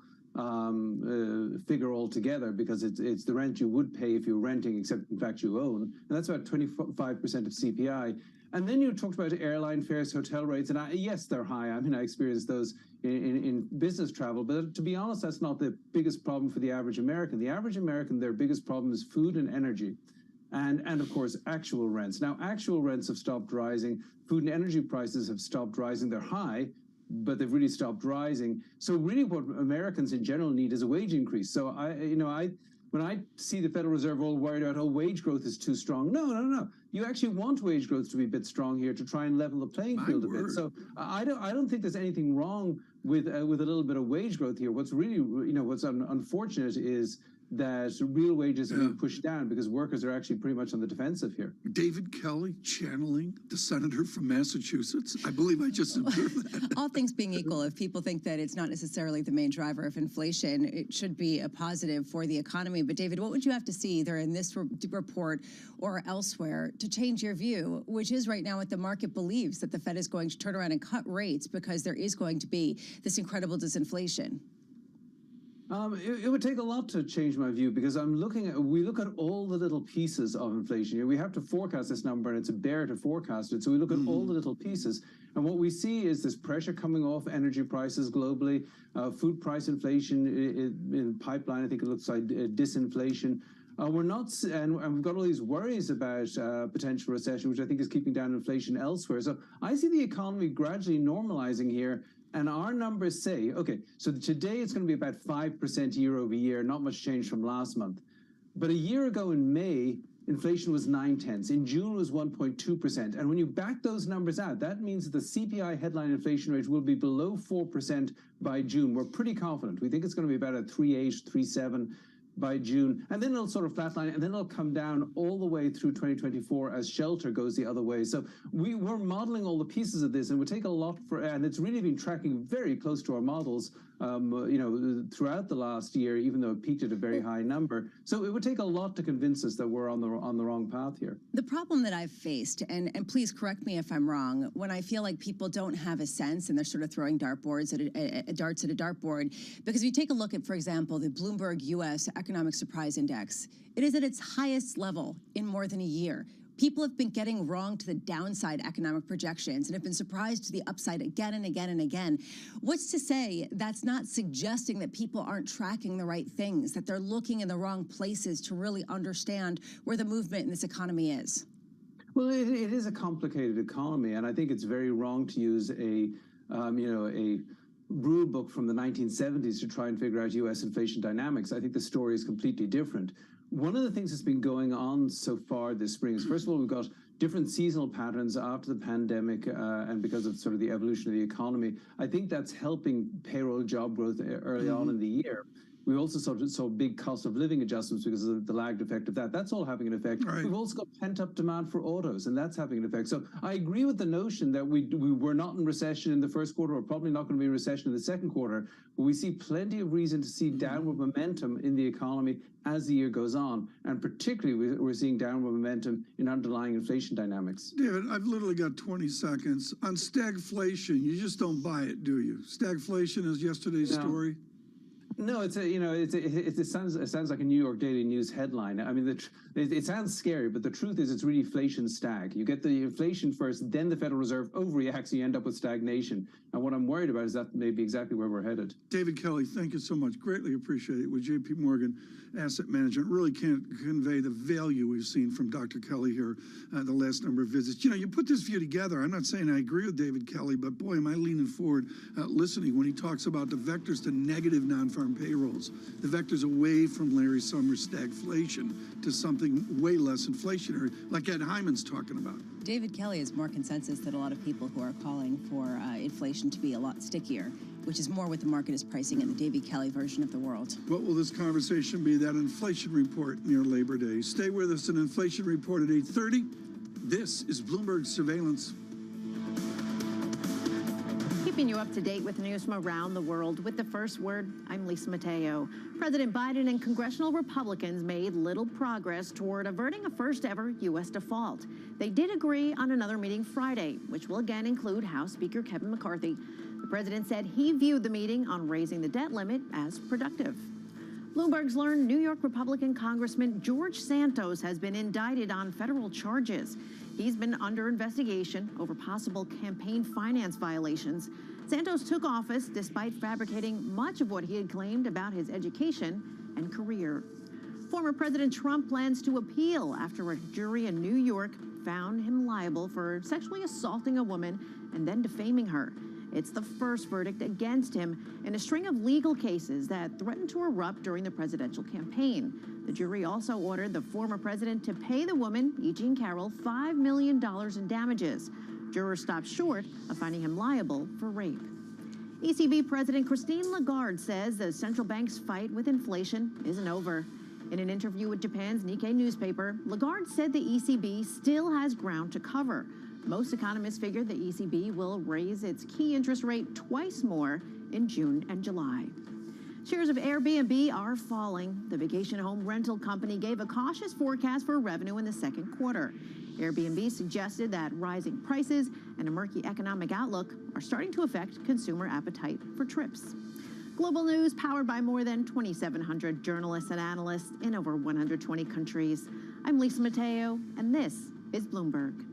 figure altogether, because it's the rent you would pay if you were renting, except in fact you own. And that's about 25% of CPI. And then you talked about airline fares, hotel rates, and yes, they're high. I mean, I experienced those in business travel, but to be honest, that's not the biggest problem for the average American. The average American, their biggest problem is food and energy. And of course, actual rents. Now, actual rents have stopped rising. Food and energy prices have stopped rising. They're high, but they've really stopped rising. So really what Americans in general need is a wage increase. So when I see the Federal Reserve all worried about, wage growth is too strong. No. You actually want wage growth to be a bit strong here to try and level the playing field a bit. So I don't think there's anything wrong with a little bit of wage growth here. What's really, what's unfortunate is that real wages are being pushed down because workers are actually pretty much on the defensive here. David Kelly channeling the senator from Massachusetts. I believe I just observed that. All things being equal, if people think that it's not necessarily the main driver of inflation, it should be a positive for the economy. But David, what would you have to see either in this report or elsewhere to change your view, which is right now what the market believes, that the Fed is going to turn around and cut rates because there is going to be this incredible disinflation? It would take a lot to change my view, because we look at all the little pieces of inflation. We have to forecast this number, and it's a bear to forecast it. So we look at all the little pieces, and what we see is this pressure coming off energy prices globally, food price inflation in pipeline. I think it looks like disinflation. We're not, and we've got all these worries about potential recession, which I think is keeping down inflation elsewhere. So I see the economy gradually normalizing here. And our numbers say, okay, so today it's going to be about 5% year over year, not much change from last month. But a year ago in May, inflation was 0.9. In June, it was 1.2%. And when you back those numbers out, that means that the CPI headline inflation rate will be below 4% by June. We're pretty confident. We think it's going to be about a 3.8, 3.7 by June, and then it'll sort of flatline, and then it'll come down all the way through 2024 as shelter goes the other way. So we're modeling all the pieces of this, and it would take a lot and it's really been tracking very close to our models, throughout the last year, even though it peaked at a very high number. So it would take a lot to convince us that we're on the wrong path here. The problem that I've faced, and please correct me if I'm wrong, when I feel like people don't have a sense and they're sort of throwing darts at a dartboard, because if you take a look at, for example, the Bloomberg U.S. Economic Surprise Index, it is at its highest level in more than a year. People have been getting wrong to the downside economic projections and have been surprised to the upside again and again and again. What's to say that's not suggesting that people aren't tracking the right things, that they're looking in the wrong places to really understand where the movement in this economy is? Well, it is a complicated economy, and I think it's very wrong to use a rule book from the 1970s to try and figure out U.S. inflation dynamics. I think the story is completely different. One of the things that's been going on so far this spring is, first of all, we've got different seasonal patterns after the pandemic, and because of sort of the evolution of the economy. I think that's helping payroll job growth early on in the year. We also saw big cost of living adjustments because of the lagged effect of that. That's all having an effect. Right. We've also got pent-up demand for autos, and that's having an effect. So I agree with the notion that we were not in recession in the first quarter. We're probably not going to be in recession in the second quarter. But we see plenty of reason to see downward momentum in the economy as the year goes on. And particularly, we're seeing downward momentum in underlying inflation dynamics. David, I've literally got 20 seconds. On stagflation, you just don't buy it, do you? Stagflation is yesterday's story. No, it sounds like a New York Daily News headline. I mean, it sounds scary, but the truth is it's really inflation stag. You get the inflation first, then the Federal Reserve overreacts, and you end up with stagnation. And what I'm worried about is that may be exactly where we're headed. David Kelly, thank you so much. Greatly appreciate it. With J.P. Morgan Asset Management, really can't convey the value we've seen from Dr. Kelly here the last number of visits. You know, you put this view together. I'm not saying I agree with David Kelly, but boy, am I leaning forward listening when he talks about the vectors to negative non-farm payrolls, the vectors away from Larry Summers' stagflation to something way less inflationary, like Ed Hyman's talking about. David Kelly is more consensus than a lot of people who are calling for inflation to be a lot stickier, which is more what the market is pricing in the David Kelly version of the world. What will this conversation be? That inflation report near Labor Day. Stay with us. An inflation report at 8:30. This is Bloomberg Surveillance. Keeping you up to date with news from around the world with the first word, I'm Lisa Mateo. President Biden and congressional Republicans made little progress toward averting a first-ever U.S. default. They did agree on another meeting Friday, which will again include House Speaker Kevin McCarthy. The president said he viewed the meeting on raising the debt limit as productive. Bloomberg's learned New York Republican Congressman George Santos has been indicted on federal charges. He's been under investigation over possible campaign finance violations. Santos took office despite fabricating much of what he had claimed about his education and career. Former President Trump plans to appeal after a jury in New York found him liable for sexually assaulting a woman and then defaming her. It's the first verdict against him in a string of legal cases that threatened to erupt during the presidential campaign. The jury also ordered the former president to pay the woman, E. Jean Carroll, $5 million in damages. Jurors stopped short of finding him liable for rape. ECB President Christine Lagarde says the central bank's fight with inflation isn't over. In an interview with Japan's Nikkei newspaper, Lagarde said the ECB still has ground to cover. Most economists figure the ECB will raise its key interest rate twice more in June and July. Shares of Airbnb are falling. The vacation home rental company gave a cautious forecast for revenue in the second quarter. Airbnb suggested that rising prices and a murky economic outlook are starting to affect consumer appetite for trips. Global news powered by more than 2,700 journalists and analysts in over 120 countries. I'm Lisa Mateo, and this is Bloomberg.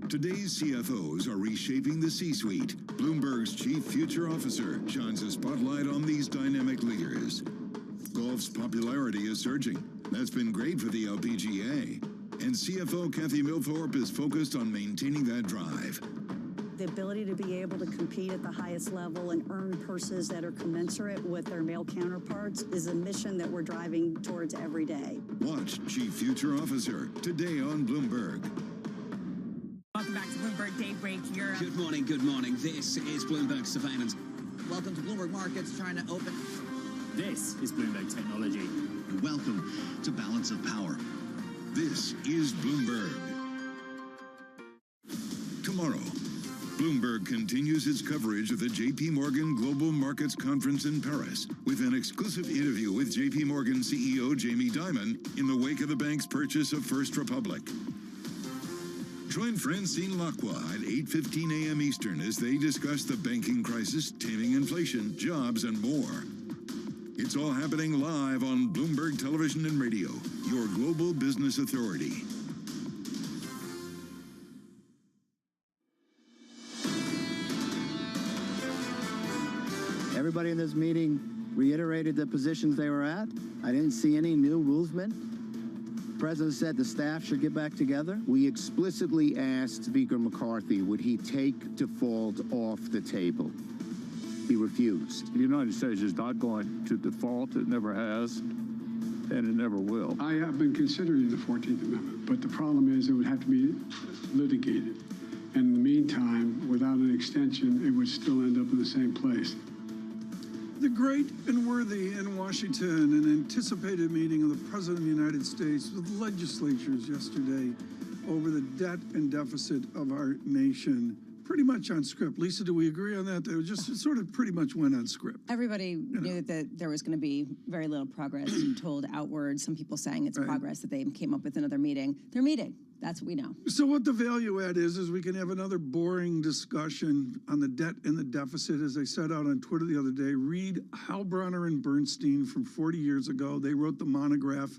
Today's CFOs are reshaping the C-suite. Bloomberg's chief future officer shines a spotlight on these dynamic leaders. Golf's popularity is surging. That's been great for the LPGA. And CFO Kathy Milthorpe is focused on maintaining that drive. The ability to be able to compete at the highest level and earn purses that are commensurate with their male counterparts is a mission that we're driving towards every day. Watch Chief Future Officer today on Bloomberg. Welcome back to Bloomberg Daybreak Europe. Good morning, good morning. This is Bloomberg Surveillance. Welcome to Bloomberg Markets, trying to open. This is Bloomberg Technology. And welcome to Balance of Power. This is Bloomberg. Tomorrow, Bloomberg continues its coverage of the J.P. Morgan Global Markets Conference in Paris with an exclusive interview with J.P. Morgan CEO Jamie Dimon in the wake of the bank's purchase of First Republic. Join Francine Lacqua at 8:15 a.m. Eastern as they discuss the banking crisis, taming inflation, jobs, and more. It's all happening live on Bloomberg Television and Radio, your global business authority. Everybody in this meeting reiterated the positions they were at. I didn't see any new movement. The President said the staff should get back together. We explicitly asked Speaker McCarthy, would he take default off the table? He refused. The United States is not going to default. It never has, and it never will. I have been considering the 14th Amendment, but the problem is it would have to be litigated. And in the meantime, without an extension, it would still end up in the same place. The great and worthy in Washington, an anticipated meeting of the President of the United States with legislatures yesterday over the debt and deficit of our nation. Pretty much on script. Lisa, do we agree on that? They just sort of pretty much went on script. Everybody knew that there was going to be very little progress told outward. Some people saying it's progress that they came up with another meeting. They're meeting. That's what we know. So what the value add is we can have another boring discussion on the debt and the deficit. As I said out on Twitter the other day, read Heilbronner and Bernstein from 40 years ago. They wrote the monograph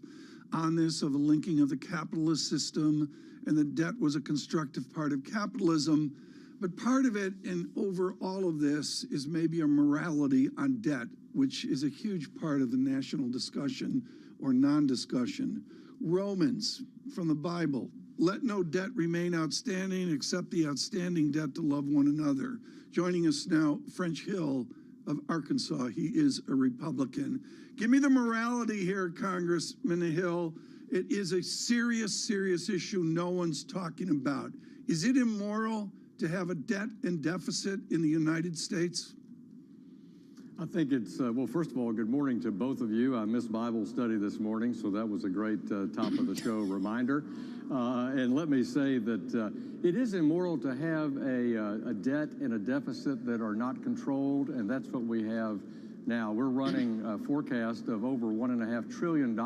on this of the linking of the capitalist system, and the debt was a constructive part of capitalism. But part of it, and over all of this, is maybe a morality on debt, which is a huge part of the national discussion or non-discussion. Romans, from the Bible, let no debt remain outstanding except the outstanding debt to love one another. Joining us now, French Hill of Arkansas. He is a Republican. Give me the morality here, Congressman Hill. It is a serious, serious issue no one's talking about. Is it immoral to have a debt and deficit in the United States? I think it's, well, first of all, good morning to both of you. I missed Bible study this morning, so that was a great top of the show reminder. And let me say that it is immoral to have a debt and a deficit that are not controlled, and that's what we have now. We're running a forecast of over $1.5 trillion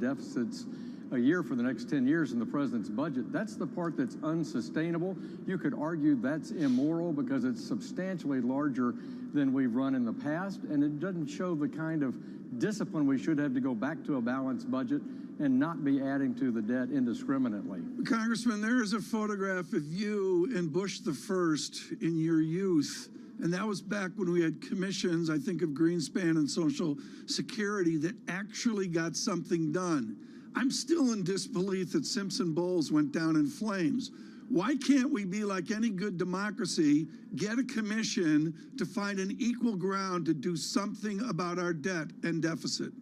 deficits a year for the next 10 years in the president's budget. That's the part that's unsustainable. You could argue that's immoral because it's substantially larger than we've run in the past, and it doesn't show the kind of discipline we should have to go back to a balanced budget and not be adding to the debt indiscriminately. Congressman, there is a photograph of you and Bush the First in your youth, and that was back when we had commissions, I think of Greenspan and Social Security, that actually got something done. I'm still in disbelief that Simpson Bowles went down in flames. Why can't we be like any good democracy, get a commission to find an equal ground to do something about our debt and deficit?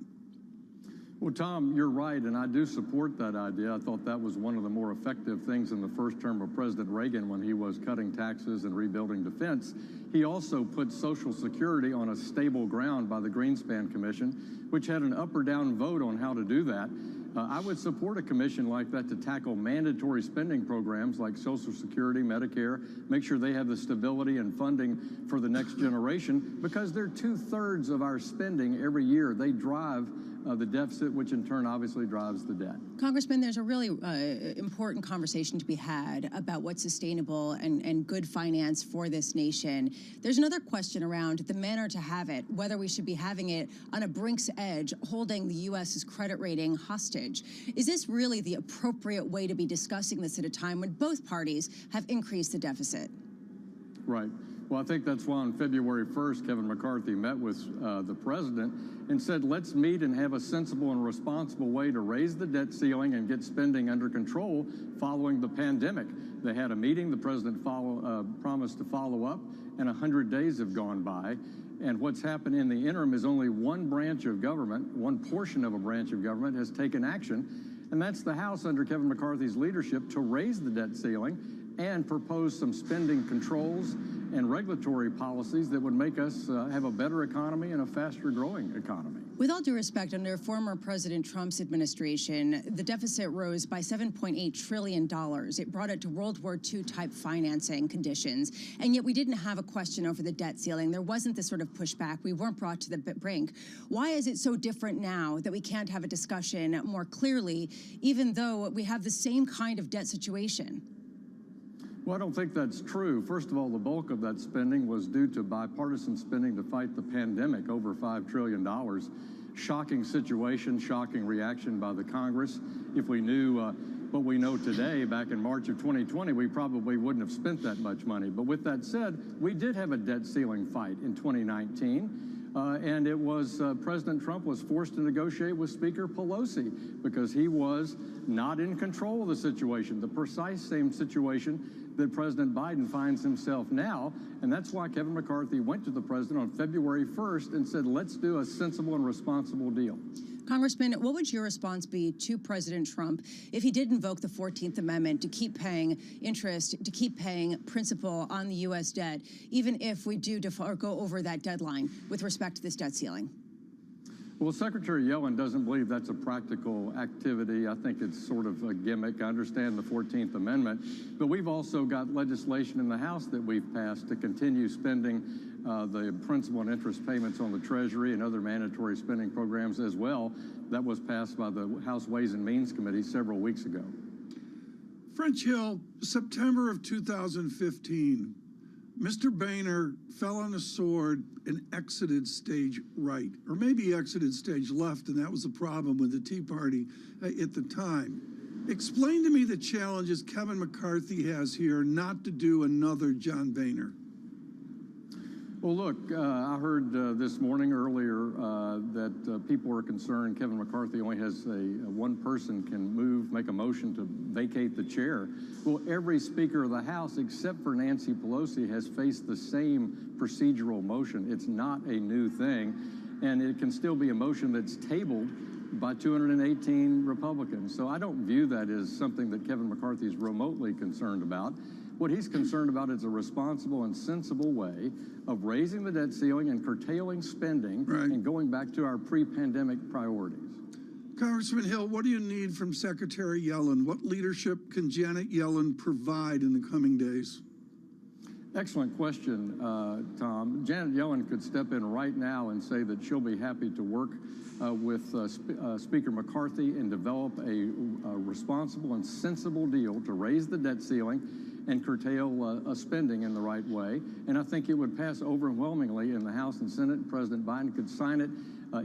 Well, Tom, you're right, and I do support that idea. I thought that was one of the more effective things in the first term of President Reagan when he was cutting taxes and rebuilding defense. He also put Social Security on a stable ground by the Greenspan Commission, which had an up or down vote on how to do that. I would support a commission like that to tackle mandatory spending programs like Social Security, Medicare, make sure they have the stability and funding for the next generation, because they're 2/3 of our spending every year. They drive the deficit, which in turn obviously drives the debt. Congressman, there's a really important conversation to be had about what's sustainable and good finance for this nation. There's another question around the manner to have it, whether we should be having it on a brink's edge, holding the U.S.'s credit rating hostage. Is this really the appropriate way to be discussing this at a time when both parties have increased the deficit? Right. Well, I think that's why on February 1st, Kevin McCarthy met with the president and said, let's meet and have a sensible and responsible way to raise the debt ceiling and get spending under control following the pandemic. They had a meeting. The president promised to follow up, and 100 days have gone by. And what's happened in the interim is only one branch of government, one portion of a branch of government has taken action, and that's the House under Kevin McCarthy's leadership to raise the debt ceiling and propose some spending controls and regulatory policies that would make us have a better economy and a faster growing economy. With all due respect, under former President Trump's administration, the deficit rose by $7.8 trillion. It brought it to World War II type financing conditions. And yet we didn't have a question over the debt ceiling. There wasn't this sort of pushback. We weren't brought to the brink. Why is it so different now that we can't have a discussion more clearly, even though we have the same kind of debt situation? Well, I don't think that's true. First of all, the bulk of that spending was due to bipartisan spending to fight the pandemic, over $5 trillion. Shocking situation, shocking reaction by the Congress. If we knew what we know today, back in March of 2020, we probably wouldn't have spent that much money. But with that said, we did have a debt ceiling fight in 2019. And it was President Trump was forced to negotiate with Speaker Pelosi because he was not in control of the situation, the precise same situation that President Biden finds himself now. And that's why Kevin McCarthy went to the president on February 1st and said, let's do a sensible and responsible deal. Congressman, what would your response be to President Trump if he did invoke the 14th Amendment to keep paying interest, to keep paying principal on the U.S. debt, even if we do go over that deadline with respect to this debt ceiling? Well, Secretary Yellen doesn't believe that's a practical activity. I think it's sort of a gimmick. I understand the 14th Amendment, but we've also got legislation in the House that we've passed to continue spending the principal and interest payments on the Treasury and other mandatory spending programs as well. That was passed by the House Ways and Means Committee several weeks ago. French Hill, September of 2015, Mr. Boehner fell on a sword and exited stage right, or maybe exited stage left, and that was the problem with the Tea Party at the time. Explain to me the challenges Kevin McCarthy has here not to do another John Boehner. Well, look, I heard this morning earlier that people are concerned Kevin McCarthy only has one person can make a motion to vacate the chair. Well, every Speaker of the House, except for Nancy Pelosi, has faced the same procedural motion. It's not a new thing, and it can still be a motion that's tabled by 218 Republicans. So I don't view that as something that Kevin McCarthy is remotely concerned about. What he's concerned about is a responsible and sensible way of raising the debt ceiling and curtailing spending and going back to our pre-pandemic priorities. Congressman Hill, what do you need from Secretary Yellen? What leadership can Janet Yellen provide in the coming days? Excellent question, Tom. Janet Yellen could step in right now and say that she'll be happy to work with Speaker McCarthy and develop a responsible and sensible deal to raise the debt ceiling and curtail spending in the right way. And I think it would pass overwhelmingly in the House and Senate. President Biden could sign it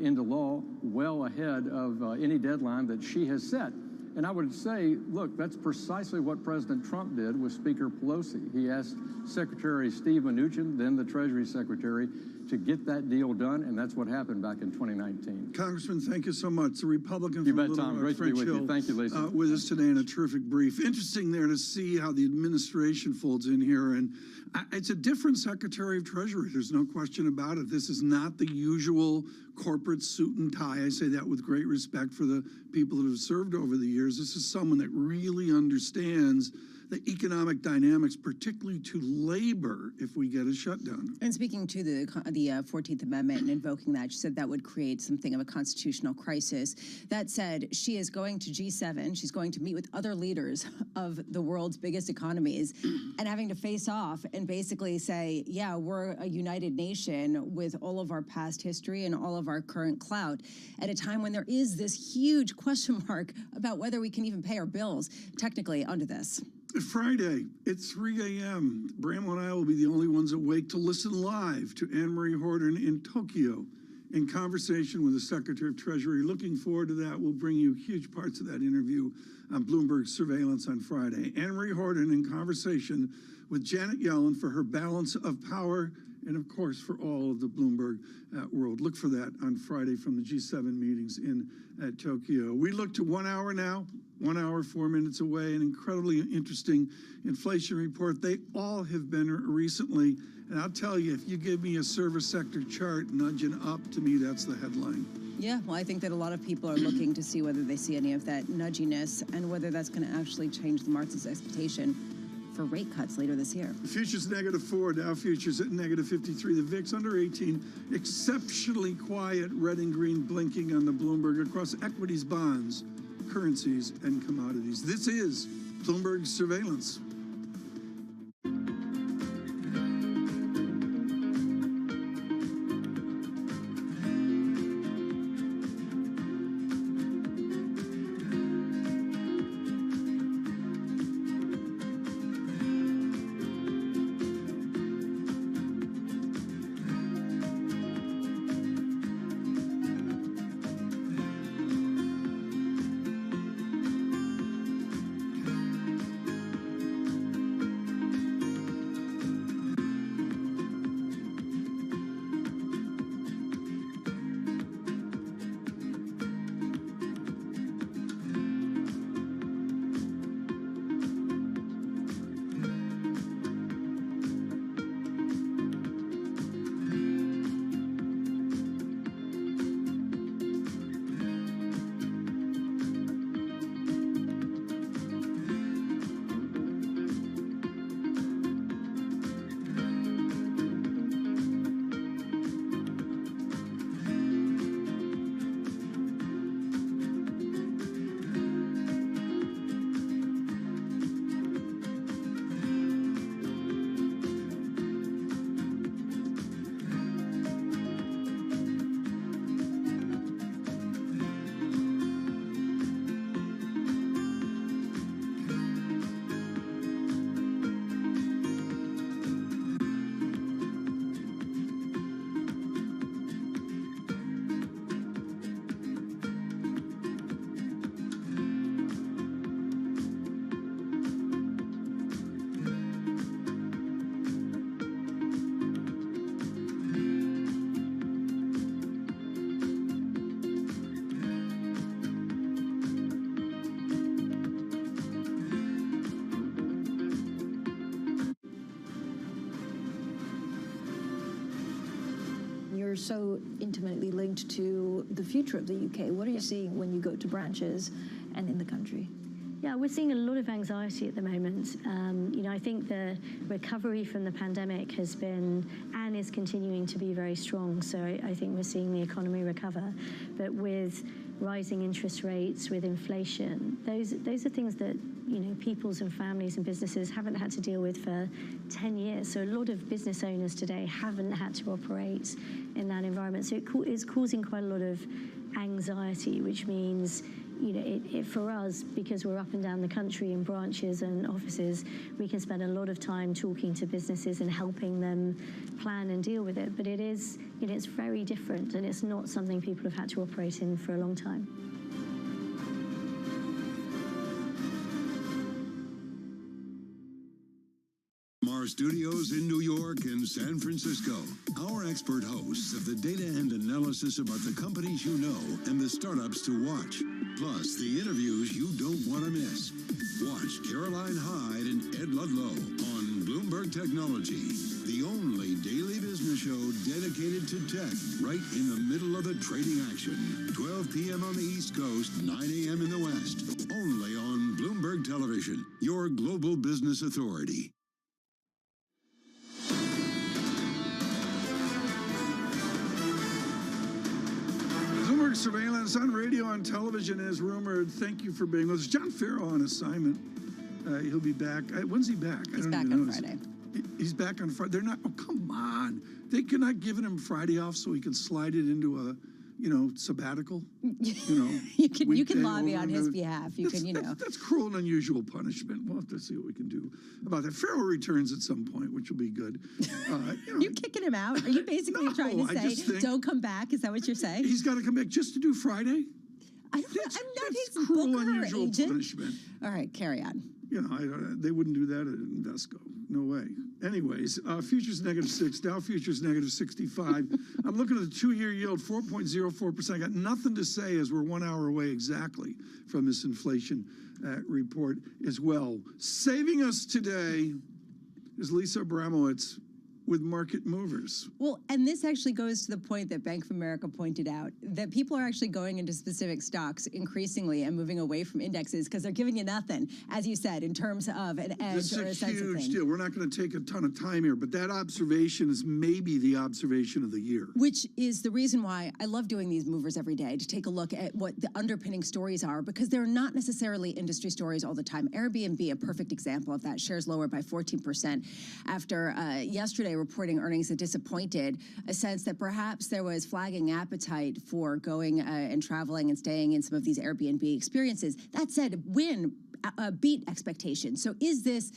into law well ahead of any deadline that she has set. And I would say, look, that's precisely what President Trump did with Speaker Pelosi. He asked Secretary Steve Mnuchin, then the Treasury Secretary, to get that deal done, and that's what happened back in 2019. Congressman, thank you so much. The Republican from Little Rock, Great French Hill, you. Thank you, Lisa. With us today in a terrific brief. Interesting there to see how the administration folds in here, and it's a different Secretary of Treasury. There's no question about it. This is not the usual corporate suit and tie. I say that with great respect for the people that have served over the years. This is someone that really understands the economic dynamics, particularly to labor, if we get a shutdown. And speaking to the 14th Amendment and invoking that, she said that would create something of a constitutional crisis. That said, she is going to G7. She's going to meet with other leaders of the world's biggest economies and having to face off and basically say, yeah, we're a united nation with all of our past history and all of our current clout at a time when there is this huge question mark about whether we can even pay our bills technically under this. Friday at 3 a.m., Bramwell and I will be the only ones awake to listen live to Anne-Marie Horton in Tokyo in conversation with the Secretary of Treasury. Looking forward to that. We'll bring you huge parts of that interview on Bloomberg Surveillance on Friday. Anne-Marie Horton in conversation with Janet Yellen for her balance of power and, of course, for all of the Bloomberg world. Look for that on Friday from the G7 meetings in Tokyo. We look to 1 hour now. 1 hour, 4 minutes away, an incredibly interesting inflation report. They all have been recently, and I'll tell you, if you give me a service sector chart nudging up, to me, that's the headline. Yeah, well, I think that a lot of people are looking to see whether they see any of that nudginess and whether that's going to actually change the market's expectation for rate cuts later this year. The futures -4, Dow futures at -53. The VIX under 18. Exceptionally quiet red and green blinking on the Bloomberg across equities, bonds, currencies, and commodities. This is Bloomberg Surveillance. So intimately linked to the future of the UK. What are you seeing when you go to branches and in the country? Yeah, we're seeing a lot of anxiety at the moment. I think the recovery from the pandemic has been and is continuing to be very strong. So I think we're seeing the economy recover. But with rising interest rates, with inflation, those are things that peoples and families and businesses haven't had to deal with for 10 years. So a lot of business owners today haven't had to operate in that environment. So it's causing quite a lot of anxiety, which means for us, because we're up and down the country in branches and offices, we can spend a lot of time talking to businesses and helping them plan and deal with it. But it's very different, and it's not something people have had to operate in for a long time. Our studios in New York and San Francisco, our expert hosts of the data and analysis about the companies you know and the startups to watch, plus the interviews you don't want to miss. Watch Caroline Hyde and Ed Ludlow on Bloomberg Technology, the only daily business show dedicated to tech, right in the middle of the trading action. 12 p.m. on the East Coast, 9 a.m. in the West, only on Bloomberg Television, your global business authority. Bloomberg Surveillance on radio and television as rumored. Thank you for being with us. John Farrell on assignment. He'll be back. When's he back? He's back on Friday. He's back on Friday. They're not. Oh, come on. They could not give him Friday off so he could slide it into a, sabbatical. You can lobby on his behalf. That's cruel and unusual punishment. We'll have to see what we can do about that. Farrell returns at some point, which will be good. You're kicking him out. Are you basically trying to say, don't come back? Is that what you're saying? He's got to come back just to do Friday? I'm not his cruel, booker or unusual agent. Punishment. All right, carry on. They wouldn't do that at Invesco. No way. Anyways, futures -6, Dow futures -65. I'm looking at the 2-year yield, 4.04%. I got nothing to say as we're 1 hour away exactly from this inflation report as well. Saving us today is Lisa Abramowitz with market movers. Well, and this actually goes to the point that Bank of America pointed out, that people are actually going into specific stocks increasingly and moving away from indexes because they're giving you nothing, as you said, in terms of an edge or a sense of thing. It's a huge deal. We're not going to take a ton of time here, but that observation is maybe the observation of the year. Which is the reason why I love doing these movers every day, to take a look at what the underpinning stories are, because they're not necessarily industry stories all the time. Airbnb, a perfect example of that, shares lower by 14% after yesterday reporting earnings that disappointed, a sense that perhaps there was flagging appetite for going and traveling and staying in some of these Airbnb experiences. That said, Wynn beat expectations. So is this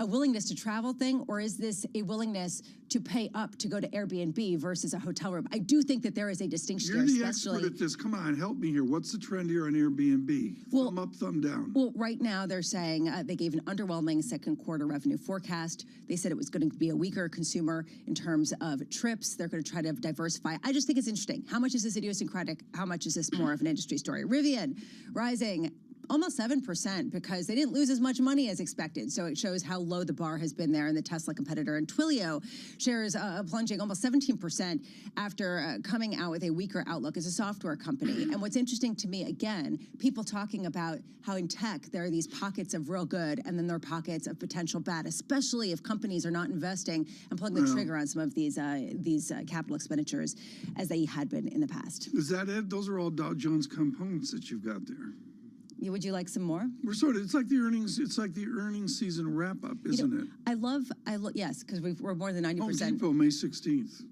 a willingness to travel thing, or is this a willingness to pay up to go to Airbnb versus a hotel room? I do think that there is a distinction You're there, the expert at this. Come on, help me here. What's the trend here on Airbnb? Thumb up, thumb down. Well, right now they're saying they gave an underwhelming second quarter revenue forecast. They said it was going to be a weaker consumer in terms of trips. They're going to try to diversify. I just think it's interesting. How much is this idiosyncratic? How much is this more of an industry story? Rivian rising almost 7% because they didn't lose as much money as expected. So it shows how low the bar has been there in the Tesla competitor. And Twilio shares plunging almost 17% after coming out with a weaker outlook as a software company. And what's interesting to me, again, people talking about how in tech there are these pockets of real good and then there are pockets of potential bad, especially if companies are not investing and pulling the trigger on some of these capital expenditures as they had been in the past. Is that it? Those are all Dow Jones components that you've got there. Would you like some more? We're sort of, it's like the earnings season wrap up, isn't it? Yes, because we're more than 90%. Home Depot, May 16th.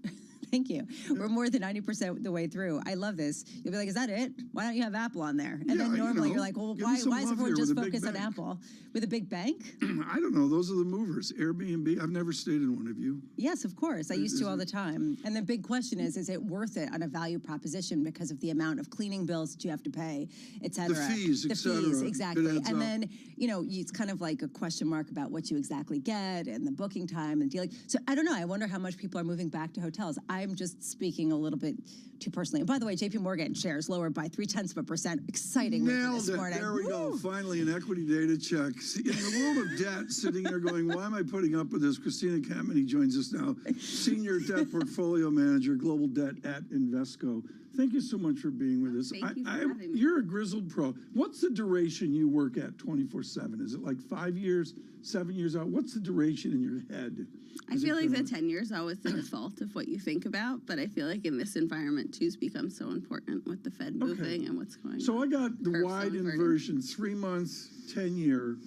Thank you. We're more than 90% the way through. I love this. You'll be like, is that it? Why don't you have Apple on there? And then normally you're like, well, why is everyone just focused on Apple? With a big bank? I don't know. Those are the movers. Airbnb, I've never stayed in one. Have you? Yes, of course. I used to all the time. And the big question is it worth it on a value proposition because of the amount of cleaning bills that you have to pay, et cetera? The fees, et cetera. The fees, exactly. And then, it's kind of like a question mark about what you exactly get and the booking time and dealing. So I don't know. I wonder how much people are moving back to hotels. I'm just speaking a little bit too personally. And by the way, JP Morgan shares lower by 0.3%. Exciting this morning. There we go. Finally, an equity data check. In the world of debt, sitting there going, why am I putting up with this? Christina Kameny joins us now, Senior Debt Portfolio Manager, Global Debt at Invesco. Thank you so much for being with us. Thank you for having me. You're a grizzled pro. What's the duration you work at 24/7? Is it like 5 years, 7 years out? What's the duration in your head? I feel like the 10 years is always the default of what you think about, but I feel like in this environment, two's become so important with the Fed moving and what's going on. So I got the wide inversion, 3 months, 10-year,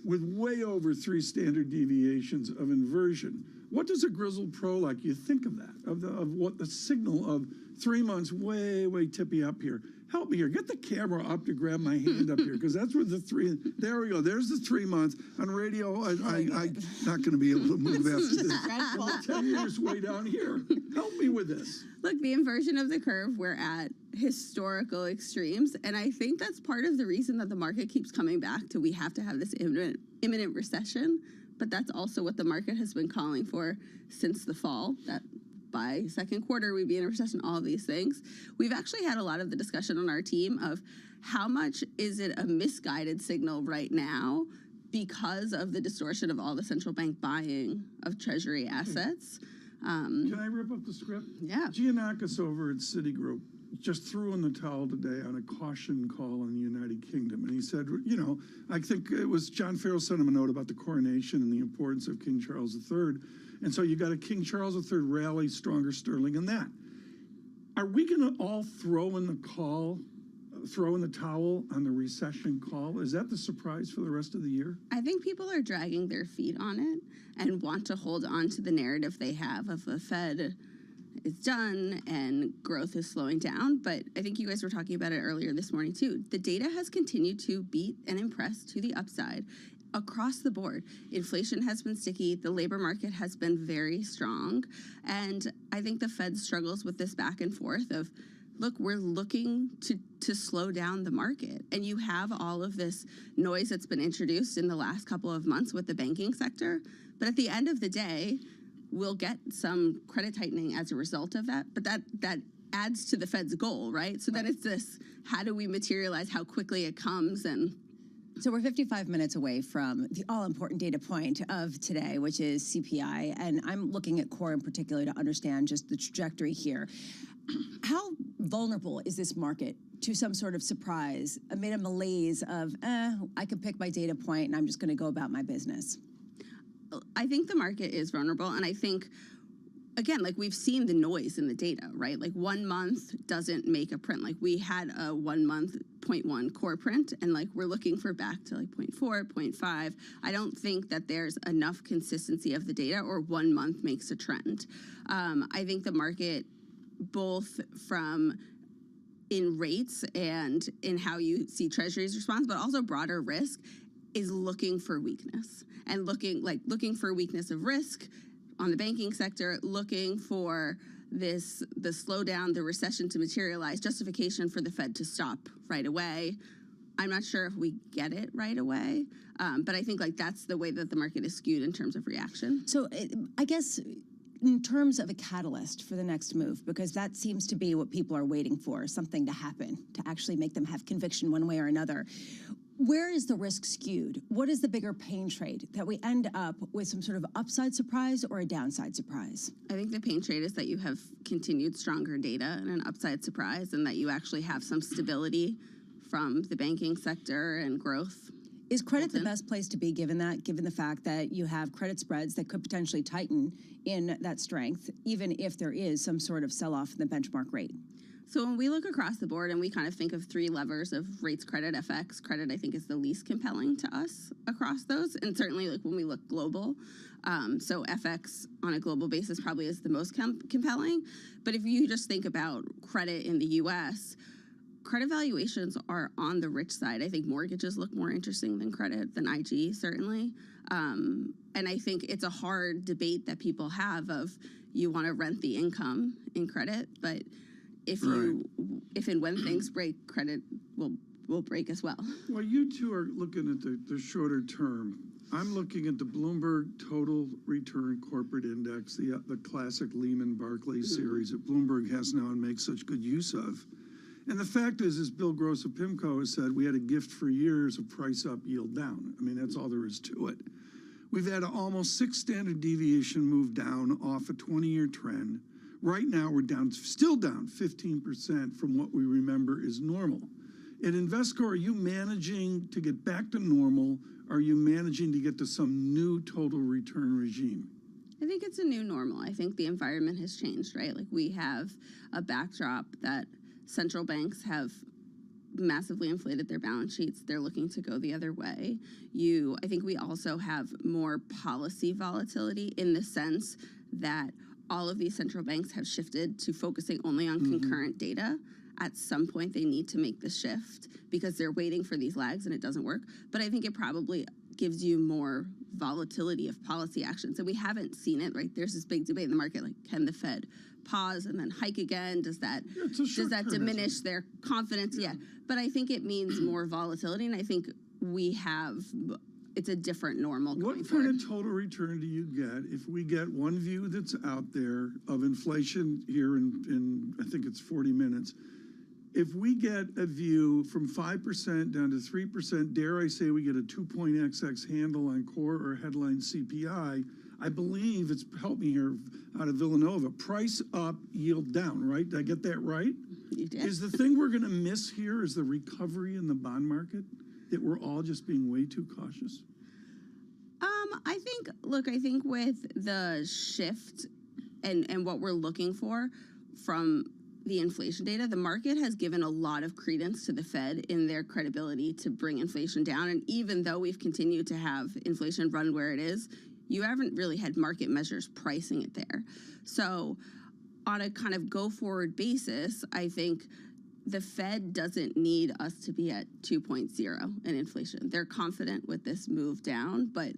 with way over 3 standard deviations of inversion. What does a grizzled pro like you think of that, of what the signal of 3 months way tippy up here? Help me here. Get the camera up to grab my hand up here, because that's where the 3. There we go. There's the 3 months on radio. I'm not going to be able to move after this. And 10 years way down here. Help me with this. Look, the inversion of the curve, we're at historical extremes, and I think that's part of the reason that the market keeps coming back to we have to have this imminent recession. But that's also what the market has been calling for since the fall, that by second quarter we'd be in a recession, all of these things. We've actually had a lot of the discussion on our team of how much is it a misguided signal right now because of the distortion of all the central bank buying of treasury assets. Can I rip up the script? Yeah. Giannakis over at Citigroup just threw in the towel today on a caution call in the United Kingdom. And he said, I think it was John Farrell sent him a note about the coronation and the importance of King Charles III. And so you got a King Charles III rally, stronger sterling in that. Are we going to all throw in the towel on the recession call? Is that the surprise for the rest of the year? I think people are dragging their feet on it and want to hold on to the narrative they have of the Fed is done and growth is slowing down. But I think you guys were talking about it earlier this morning too. The data has continued to beat and impress to the upside across the board. Inflation has been sticky. The labor market has been very strong. And I think the Fed struggles with this back and forth of, look, we're looking to slow down the market. And you have all of this noise that's been introduced in the last couple of months with the banking sector. But at the end of the day, we'll get some credit tightening as a result of that. But that adds to the Fed's goal, right? So then it's this, how do we materialize how quickly it comes? And So we're 55 minutes away from the all-important data point of today, which is CPI, and I'm looking at core in particular to understand just the trajectory here. How vulnerable is this market to some sort of surprise amid a malaise of, I can pick my data point and I'm just going to go about my business? I think the market is vulnerable, and I think, again, like we've seen the noise in the data, right? Like 1 month doesn't make a print. Like we had a 1 month 0.1 core print, and like we're looking for back to like 0.4, 0.5. I don't think that there's enough consistency of the data, or 1 month makes a trend. I think the market, both from in rates and in how you see treasuries respond, but also broader risk, is looking for weakness, and looking for weakness of risk on the banking sector, looking for the slowdown, the recession to materialize, justification for the Fed to stop right away. I'm not sure if we get it right away, but I think like that's the way that the market is skewed in terms of reaction. So I guess in terms of a catalyst for the next move, because that seems to be what people are waiting for, something to happen to actually make them have conviction one way or another. Where is the risk skewed? What is the bigger pain trade, that we end up with some sort of upside surprise or a downside surprise? I think the pain trade is that you have continued stronger data and an upside surprise, and that you actually have some stability from the banking sector and growth. Is credit the best place to be given the fact that you have credit spreads that could potentially tighten in that strength, even if there is some sort of sell-off in the benchmark rate? So when we look across the board and we kind of think of three levers of rates, credit, FX, credit I think is the least compelling to us across those. And certainly like when we look global, so FX on a global basis probably is the most compelling. But if you just think about credit in the US, credit valuations are on the rich side. I think mortgages look more interesting than credit, than IG certainly. And I think it's a hard debate that people have of you want to rent the income in credit, but if and when things break, credit will break as well. Well, you two are looking at the shorter term. I'm looking at the Bloomberg Total Return Corporate Index, the classic Lehman Barclays series that Bloomberg has now and makes such good use of. And the fact is, as Bill Gross of PIMCO has said, we had a gift for years of price up, yield down. I mean, that's all there is to it. We've had an almost 6 standard deviation move down off a 20-year trend. Right now, we're still down 15% from what we remember is normal. At Invesco, are you managing to get back to normal? Are you managing to get to some new total return regime? I think it's a new normal. I think the environment has changed, right? Like we have a backdrop that central banks have massively inflated their balance sheets. They're looking to go the other way. I think we also have more policy volatility in the sense that all of these central banks have shifted to focusing only on concurrent data. At some point, they need to make the shift because they're waiting for these lags and it doesn't work. But I think it probably gives you more volatility of policy actions. And we haven't seen it, right? There's this big debate in the market, like, can the Fed pause and then hike again? Does that diminish their confidence? Yeah. But I think it means more volatility. And I think it's a different normal going forward. What kind of total return do you get if we get one view that's out there of inflation here in I think it's 40 minutes? If we get a view from 5% down to 3%, dare I say we get a 2.XX handle on core or headline CPI, I believe it's, help me here, out of Villanova, price up, yield down, right? Did I get that right? You did. Is the thing we're going to miss here is the recovery in the bond market? That we're all just being way too cautious? I think with the shift and what we're looking for from the inflation data, the market has given a lot of credence to the Fed in their credibility to bring inflation down. And even though we've continued to have inflation run where it is, you haven't really had market measures pricing it there. So on a kind of go-forward basis, I think the Fed doesn't need us to be at 2.0 in inflation. They're confident with this move down, but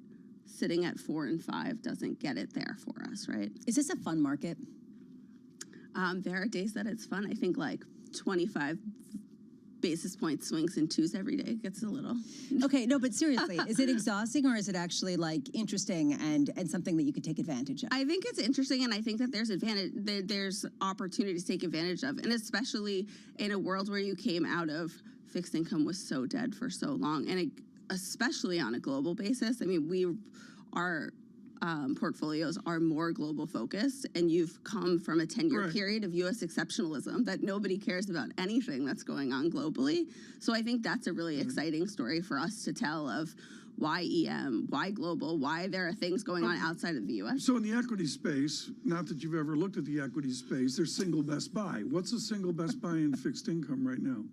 sitting at 4 and 5 doesn't get it there for us, right? Is this a fun market? There are days that it's fun. I think like 25 basis point swings in twos every day gets a little. Okay, no, but seriously, is it exhausting or is it actually like interesting and something that you could take advantage of? I think it's interesting, and I think that there's opportunity to take advantage of, and especially in a world where you came out of fixed income was so dead for so long, and especially on a global basis. I mean, our portfolios are more global focused, and you've come from a 10-year period of U.S. exceptionalism that nobody cares about anything that's going on globally. So I think that's a really exciting story for us to tell of why EM, why global, why there are things going on outside of the U.S. So in the equity space, not that you've ever looked at the equity space, there's single best buy. What's the single best buy in fixed income right now?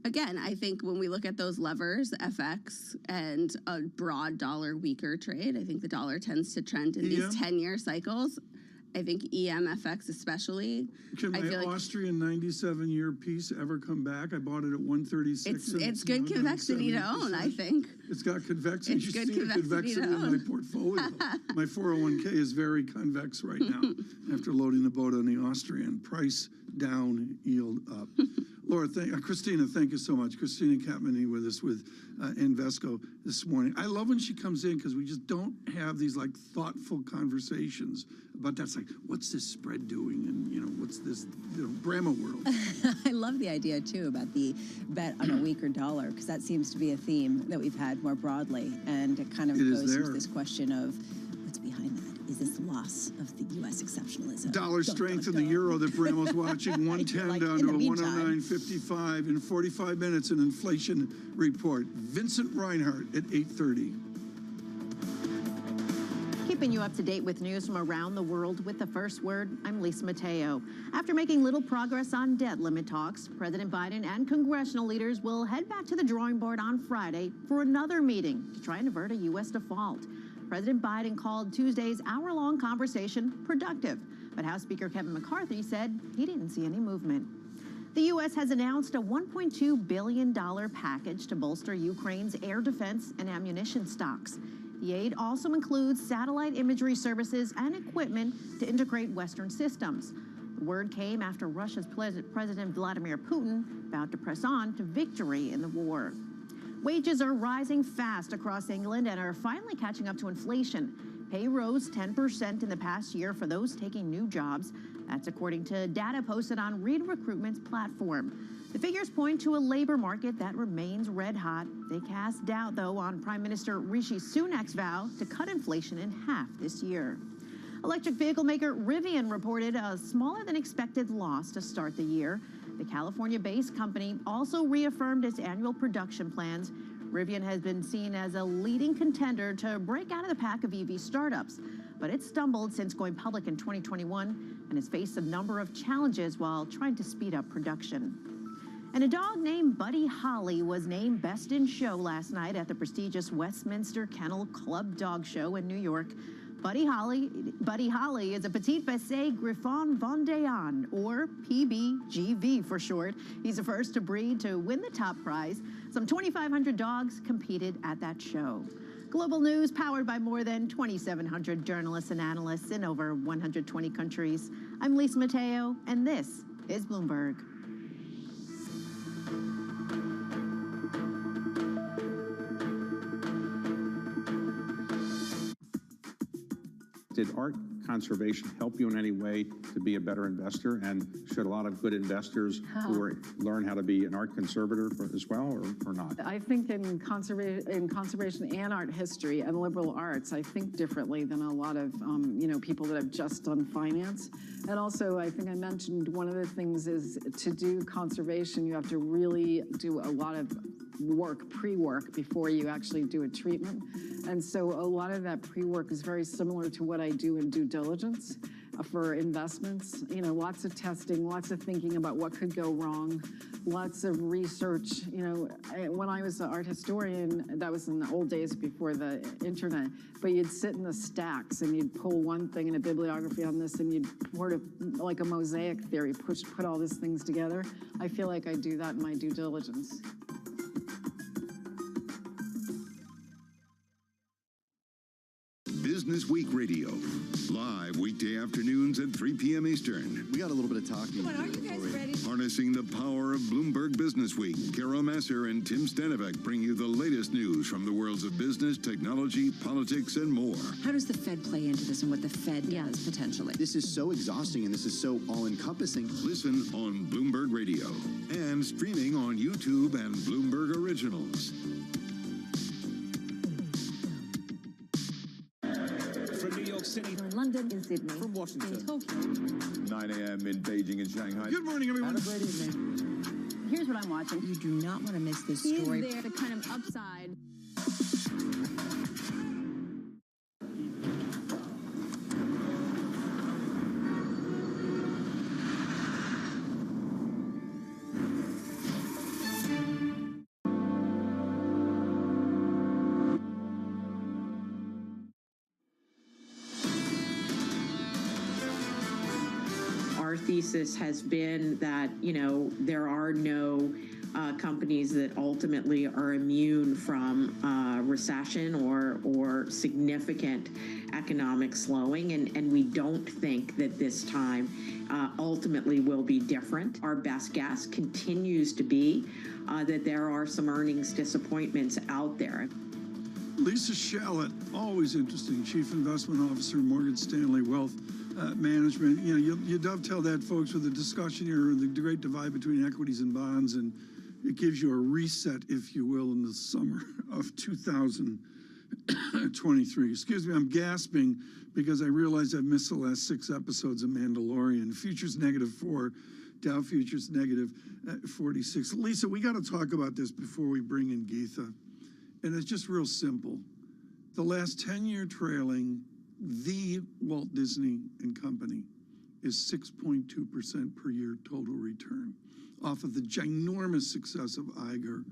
Again, I think when we look at those levers, FX and a broad dollar weaker trade, I think the dollar tends to trend in these 10-year cycles. I think EMFX especially. Can my Austrian 97-year piece ever come back? I bought it at 136. It's good convexity to own, I think. It's got convexity. It's good convexity in my portfolio. My 401k is very convex right now after loading the boat on the Austrian. Price down, yield up. Laura, Christina, thank you so much. Christina Kapmany with us with Invesco this morning. I love when she comes in because we just don't have these like thoughtful conversations about that's like, what's this spread doing? And, what's this, Brahma world? I love the idea, too, about the bet on a weaker dollar, because that seems to be a theme that we've had more broadly. And it kind of goes to this question of what's behind that. Is this loss of the U.S. exceptionalism? Dollar strength in the euro that Bramo's watching, 110 down to a 109.55 in 45 minutes, an inflation report. Vincent Reinhart at 8:30. Keeping you up to date with news from around the world with the first word, I'm Lisa Mateo. After making little progress on debt limit talks, President Biden and congressional leaders will head back to the drawing board on Friday for another meeting to try and avert a U.S. default. President Biden called Tuesday's hour-long conversation productive, but House Speaker Kevin McCarthy said he didn't see any movement. The U.S. has announced a $1.2 billion package to bolster Ukraine's air defense and ammunition stocks. The aid also includes satellite imagery services and equipment to integrate Western systems. The word came after Russia's President Vladimir Putin vowed to press on to victory in the war. Wages are rising fast across England and are finally catching up to inflation. Pay rose 10% in the past year for those taking new jobs. That's according to data posted on Reed Recruitment's platform. The figures point to a labor market that remains red hot. They cast doubt, though, on Prime Minister Rishi Sunak's vow to cut inflation in half this year. Electric vehicle maker Rivian reported a smaller than expected loss to start the year. The California-based company also reaffirmed its annual production plans. Rivian has been seen as a leading contender to break out of the pack of EV startups, but it's stumbled since going public in 2021 and has faced a number of challenges while trying to speed up production. And a dog named Buddy Holly was named Best in Show last night at the prestigious Westminster Kennel Club Dog Show in New York. Buddy Holly is a Petit Bessé Griffon Vendéen, or PBGV for short. He's the first to breed to win the top prize. Some 2,500 dogs competed at that show. Global news powered by more than 2,700 journalists and analysts in over 120 countries. I'm Lisa Mateo, and this is Bloomberg. Did art conservation help you in any way to be a better investor? And should a lot of good investors learn how to be an art conservator as well, or not? I think in conservation and art history and liberal arts, I think differently than a lot of people that have just done finance. And also, I think I mentioned one of the things is to do conservation, you have to really do a lot of work, pre-work, before you actually do a treatment. And so a lot of that pre-work is very similar to what I do in due diligence for investments. Lots of testing, lots of thinking about what could go wrong, lots of research. When I was an art historian, that was in the old days before the internet, but you'd sit in the stacks and you'd pull one thing in a bibliography on this and you'd sort of like a mosaic theory, put all these things together. I feel like I do that in my due diligence. Business Week Radio, live live weekday afternoons at 3 p.m. Eastern. We got a little bit of talking. Come on, are you guys ready? Harnessing the power of Bloomberg Business Week, Carol Masser and Tim Stanovic bring you the latest news from the worlds of business, technology, politics, and more. How does the Fed play into this and what the Fed does potentially? This is so exhausting and this is so all-encompassing. Listen on Bloomberg Radio and streaming on YouTube and Bloomberg Originals. From New York City, In London, in Sydney, from Washington, in Tokyo. 9 a.m. in Beijing and Shanghai. Good morning, everyone. Have a great evening. Here's what I'm watching. You do not want to miss this Is story. there the kind of upside? Our thesis has been that, there are no companies that ultimately are immune from recession or significant economic slowing, and we don't think that this time ultimately will be different. Our best guess continues to be that there are some earnings disappointments out there. Lisa Shallett, always interesting, Chief Investment Officer, Morgan Stanley Wealth Management. You dovetail that, folks, with the discussion here, the great divide between equities and bonds, and it gives you a reset, if you will, in the summer of 2023. Excuse me, I'm gasping because I realize I've missed the last 6 episodes of Mandalorian. Futures -4, Dow Futures -46. Lisa, we got to talk about this before we bring in Geetha. And it's just real simple. The last 10-year trailing, the Walt Disney and Company is 6.2% per year total return off of the ginormous success of Iger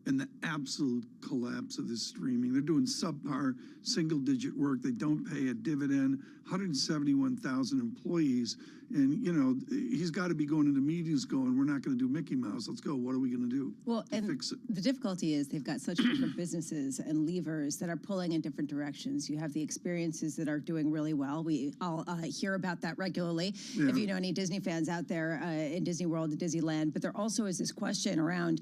and the absolute collapse of this streaming. They're doing subpar single-digit work. They don't pay a dividend, 171,000 employees. And, he's got to be going into meetings going, we're not going to do Mickey Mouse. Let's go. What are we going to do? Well, and fix it? The difficulty is they've got such different businesses and levers that are pulling in different directions. You have the experiences that are doing really well. We all hear about that regularly. Yeah. If you know any Disney fans out there in Disney World, Disneyland. But there also is this question around,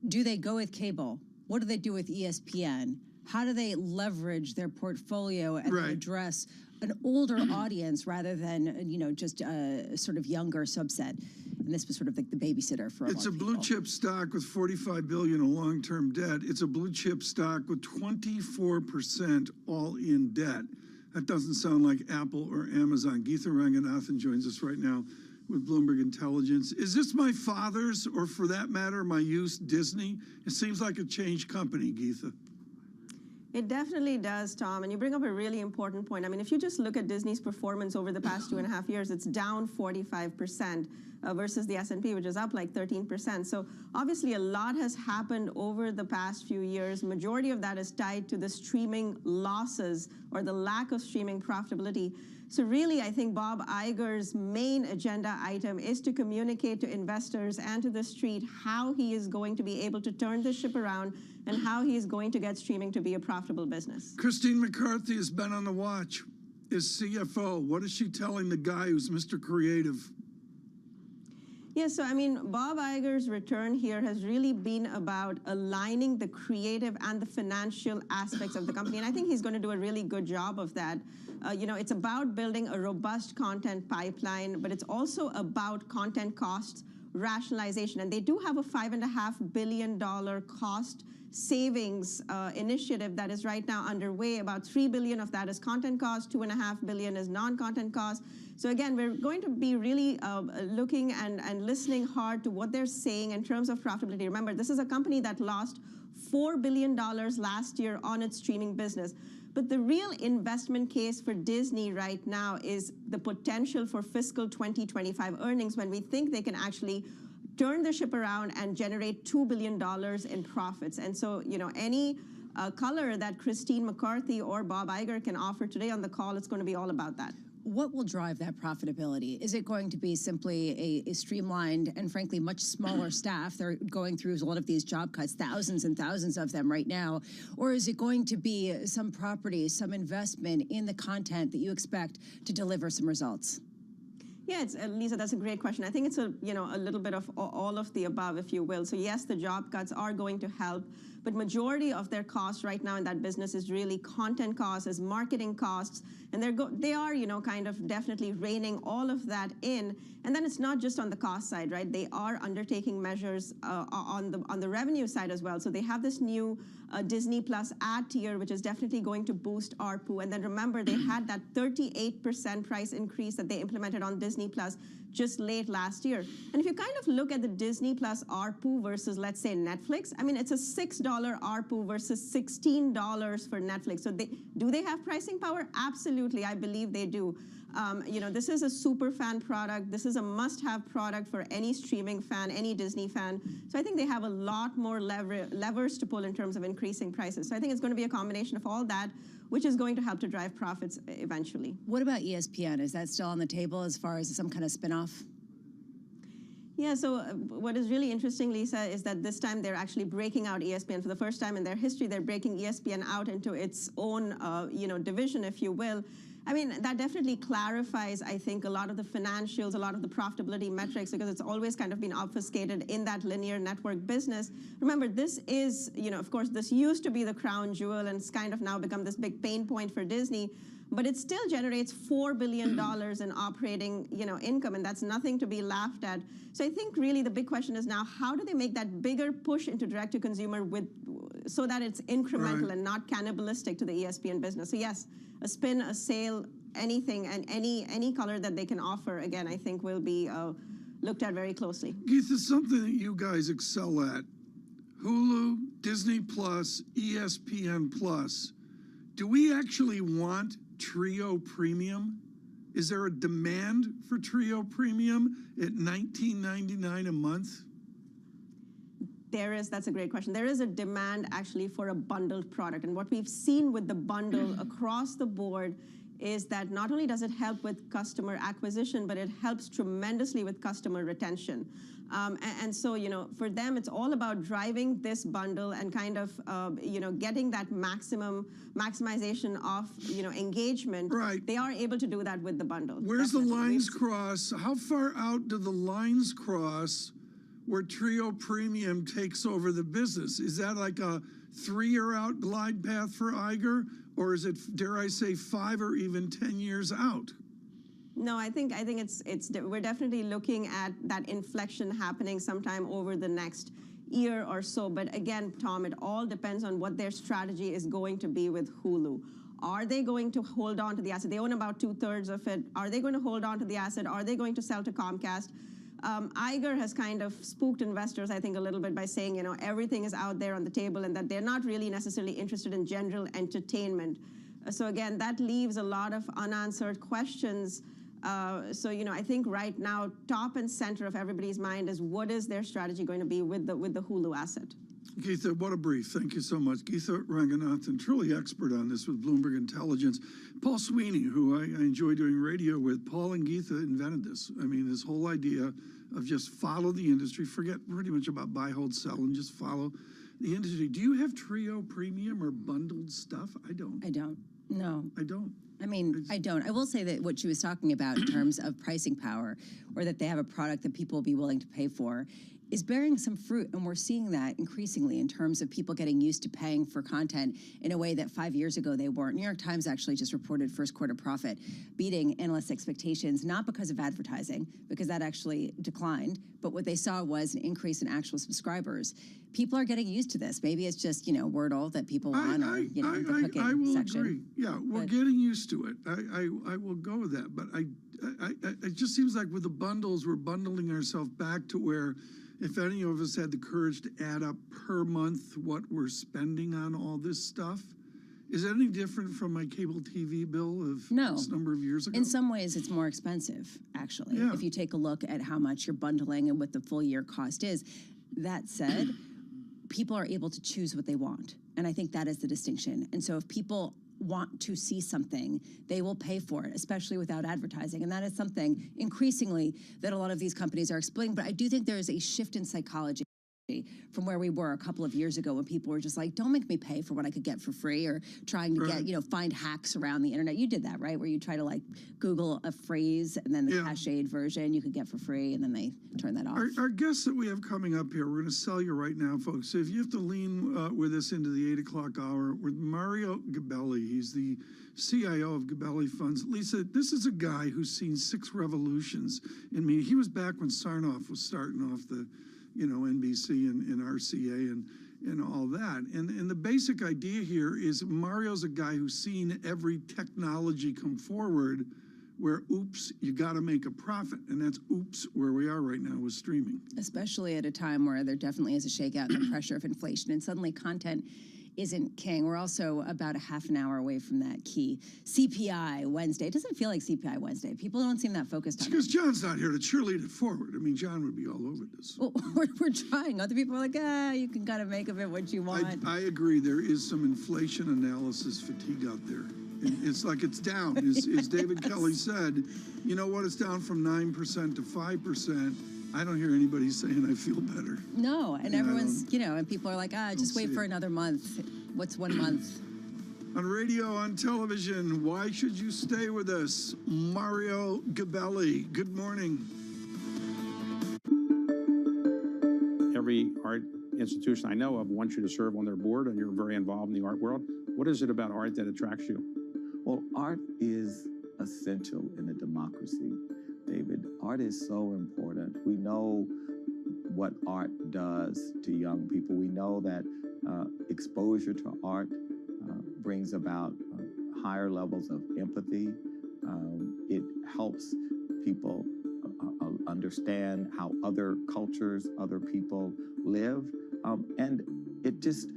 do they go with cable? What do they do with ESPN? How do they leverage their portfolio and address an older audience rather than, just a sort of younger subset? And this was sort of like the babysitter for a lot of people. Blue chip stock with $45 billion in long-term debt. It's a blue chip stock with 24% all-in debt. That doesn't sound like Apple or Amazon. Geetha Ranganathan joins us right now with Bloomberg Intelligence. Is this my father's, or for that matter, my youth's Disney? It seems like a changed company, Geetha. It definitely does, Tom. And you bring up a really important point. I mean, if you just look at Disney's performance over the past 2.5 years, it's down 45% versus the S&P, which is up like 13%. So obviously a lot has happened over the past few years. Majority of that is tied to the streaming losses or the lack of streaming profitability. So really, I think Bob Iger's main agenda item is to communicate to investors and to the street how he is going to be able to turn the ship around and how he is going to get streaming to be a profitable business. Christine McCarthy has been on the watch as CFO. What is she telling the guy who's Mr. Creative? Yeah, so I mean, Bob Iger's return here has really been about aligning the creative and the financial aspects of the company. And I think he's going to do a really good job of that. It's about building a robust content pipeline, but it's also about content costs rationalization. And they do have a $5.5 billion cost savings initiative that is right now underway. About $3 billion of that is content cost, $2.5 billion is non-content cost. So again, we're going to be really looking and listening hard to what they're saying in terms of profitability. Remember, this is a company that lost $4 billion last year on its streaming business. But the real investment case for Disney right now is the potential for fiscal 2025 earnings when we think they can actually turn the ship around and generate $2 billion in profits. And so, any color that Christine McCarthy or Bob Iger can offer today on the call, it's going to be all about that. What will drive that profitability? Is it going to be simply a streamlined and frankly much smaller staff? They're going through a lot of these job cuts, thousands and thousands of them right now. Or is it going to be some property, some investment in the content that you expect to deliver some results? Yeah, Lisa, that's a great question. I think it's a little bit of all of the above, if you will. So yes, the job cuts are going to help, but majority of their costs right now in that business is really content costs, is marketing costs, and they are kind of definitely reining all of that in. And then it's not just on the cost side, right? They are undertaking measures on the revenue side as well. So they have this new Disney Plus ad tier, which is definitely going to boost ARPU. And then remember, they had that 38% price increase that they implemented on Disney Plus just late last year. And if you kind of look at the Disney Plus ARPU versus, let's say, Netflix, I mean, it's a $6 ARPU versus $16 for Netflix. So do they have pricing power? Absolutely, I believe they do. This is a super fan product. This is a must-have product for any streaming fan, any Disney fan. So I think they have a lot more levers to pull in terms of increasing prices. So I think it's going to be a combination of all that, which is going to help to drive profits eventually. What about ESPN? Is that still on the table as far as some kind of spinoff? Yeah, so what is really interesting, Lisa, is that this time they're actually breaking out ESPN. For the first time in their history, they're breaking ESPN out into its own, division, if you will. I mean, that definitely clarifies, I think, a lot of the financials, a lot of the profitability metrics, because it's always kind of been obfuscated in that linear network business. Remember, this is, of course, this used to be the crown jewel, and it's kind of now become this big pain point for Disney. But it still generates $4 billion in operating, income, and that's nothing to be laughed at. So I think really the big question is now, how do they make that bigger push into direct-to-consumer so that it's incremental and not cannibalistic to the ESPN business? So yes, a spin, a sale, anything, and any color that they can offer, again, I think will be looked at very closely. Geetha, something that you guys excel at, Hulu, Disney Plus, ESPN Plus. Do we actually want Trio Premium? Is there a demand for Trio Premium at $19.99 a month? That's a great question. There is a demand actually for a bundled product. And what we've seen with the bundle across the board is that not only does it help with customer acquisition, but it helps tremendously with customer retention. And so, for them, it's all about driving this bundle and kind of, getting that maximization of, engagement. Right. They are able to do that with the bundle. Where's the lines cross? How far out do the lines cross where Trio Premium takes over the business? Is that like a 3-year out glide path for Iger? Or is it, dare I say, 5 or even 10 years out? No, I think we're definitely looking at that inflection happening sometime over the next year or so. But again, Tom, it all depends on what their strategy is going to be with Hulu. Are they going to hold on to the asset? They own about 2/3 of it. Are they going to hold on to the asset? Are they going to sell to Comcast? Iger has kind of spooked investors, I think, a little bit by saying, everything is out there on the table and that they're not really necessarily interested in general entertainment. So again, that leaves a lot of unanswered questions. I think right now, top and center of everybody's mind is what is their strategy going to be with the Hulu asset? Geetha, what a brief. Thank you so much. Geetha Ranganathan, truly expert on this with Bloomberg Intelligence. Paul Sweeney, who I enjoy doing radio with, Paul and Geetha invented this. I mean, this whole idea of just follow the industry, forget pretty much about buy, hold, sell, and just follow the industry. Do you have Trio Premium or bundled stuff? I don't. I don't. No. I don't. I mean, I don't. I will say that what she was talking about in terms of pricing power, or that they have a product that people will be willing to pay for, is bearing some fruit, and we're seeing that increasingly in terms of people getting used to paying for content in a way that 5 years ago they weren't. New York Times actually just reported first quarter profit beating analysts' expectations, not because of advertising, because that actually declined, but what they saw was an increase in actual subscribers. People are getting used to this. Maybe it's just, Wordle that people want, or, the cooking I will section. agree. Yeah, we're getting used to it. I will go with that. But it just seems like with the bundles, we're bundling ourselves back to where if any of us had the courage to add up per month what we're spending on all this stuff, is that any different from my cable TV bill of this number of years ago? In some ways, it's more expensive, actually, if you take a look at how much you're bundling and what the full year cost is. That said, people are able to choose what they want. And I think that is the distinction. And so if people want to see something, they will pay for it, especially without advertising. And that is something increasingly that a lot of these companies are exploiting. But I do think there is a shift in psychology from where we were a couple of years ago when people were just like, don't make me pay for what I could get for free, or trying to get, find hacks around the internet. You did that, right? Where you try to like Google a phrase and then the cached version you could get for free, and then they turn that off. Our guests that we have coming up here, we're going to sell you right now, folks. So if you have to lean with us into the 8 o'clock hour with Mario Gabelli. He's the CIO of Gabelli Funds. Lisa, this is a guy who's seen 6 revolutions in media. He was back when Sarnoff was starting off the NBC and RCA and all that. And the basic idea here is Mario's a guy who's seen every technology come forward where, oops, you got to make a profit. And that's, oops, where we are right now with streaming. Especially at a time where there definitely is a shakeout and the pressure of inflation, and suddenly content isn't king. We're also about a half an hour away from that key CPI Wednesday. It doesn't feel like CPI Wednesday. People don't seem that focused on it. Because John's not here to cheerlead it forward. I mean, John would be all over this. Well, we're trying. Other people are like, you can kind of make of it what you want. I agree. There is some inflation analysis fatigue out there. It's like it's down. As David Kelly said, you know what? It's down from 9% to 5%. I don't hear anybody saying I feel better. No, and everyone's, and people are like, just wait for another month. What's 1 month? On radio, on television, why should you stay with us? Mario Gabelli, good morning. Every art institution I know of wants you to serve on their board, and you're very involved in the art world. What is it about art that attracts you? Well, art is essential in a democracy, David. Art is so important. We know what art does to young people. We know that exposure to art brings about higher levels of empathy. It helps people understand how other cultures, other people live. And it just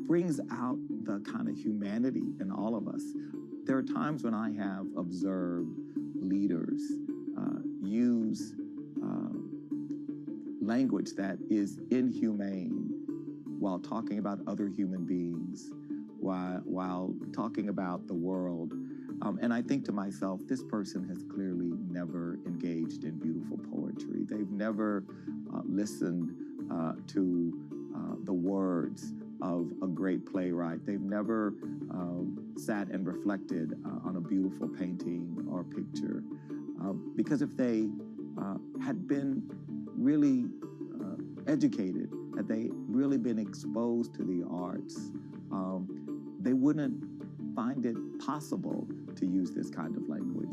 brings out the kind of humanity in all of us. There are times when I have observed leaders use language that is inhumane while talking about other human beings, while talking about the world. And I think to myself, this person has clearly never engaged in beautiful poetry. They've never listened to the words of a great playwright. They've never sat and reflected on a beautiful painting or picture. Because if they had been really educated, had they really been exposed to the arts, they wouldn't find it possible to use this kind of language.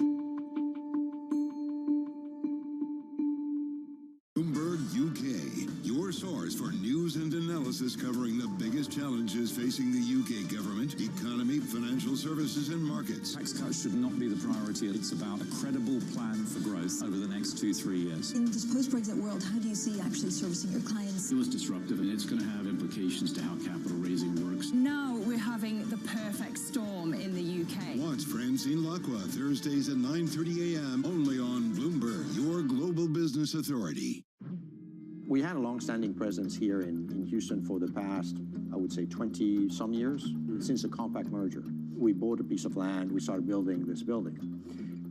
Bloomberg UK, your source for news and analysis covering the biggest challenges facing the UK government, economy, financial services, and markets. Tax cuts should not be the priority. It's about a credible plan for growth over the next 2-3 years. In this post-Brexit world, how do you see actually servicing your clients? It was disruptive, and it's going to have implications to how capital raising works. Now we're having the perfect storm in the UK. Watch Francine Lacqua Thursdays at 9:30 a.m. only on Bloomberg, your global business authority. We had a long-standing presence here in Houston for the past, I would say, 20-some years, since the Compact merger. We bought a piece of land, we started building this building.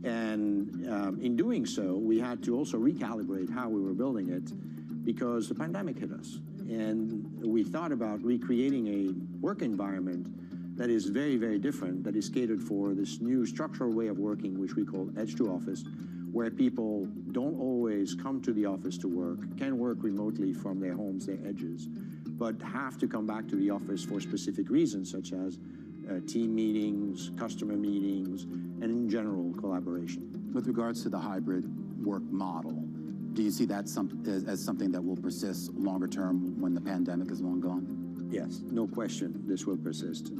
And in doing so, we had to also recalibrate how we were building it because the pandemic hit us. And we thought about recreating a work environment that is very, very different, that is catered for this new structural way of working, which we call edge to office, where people don't always come to the office to work, can work remotely from their homes, their edges, but have to come back to the office for specific reasons, such as team meetings, customer meetings, and in general, collaboration. With regards to the hybrid work model, do you see that as something that will persist longer term when the pandemic is long gone? Yes, no question, this will persist.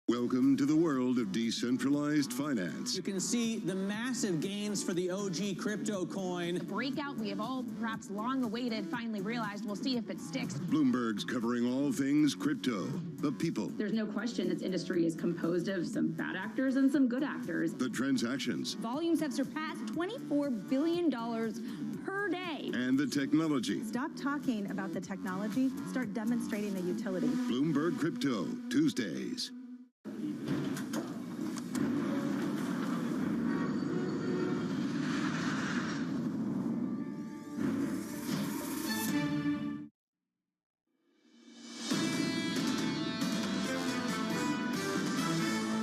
Welcome to the world of decentralized finance. You can see the massive gains for the OG crypto coin. The breakout we have all perhaps long awaited finally realized. We'll see if it sticks. Bloomberg's covering all things crypto, the people, There's no question this industry is composed of some bad actors and some good actors. the transactions, Volumes have surpassed $24 billion per day. And the technology. Stop talking about the technology, start demonstrating the utility. Bloomberg Crypto, Tuesdays.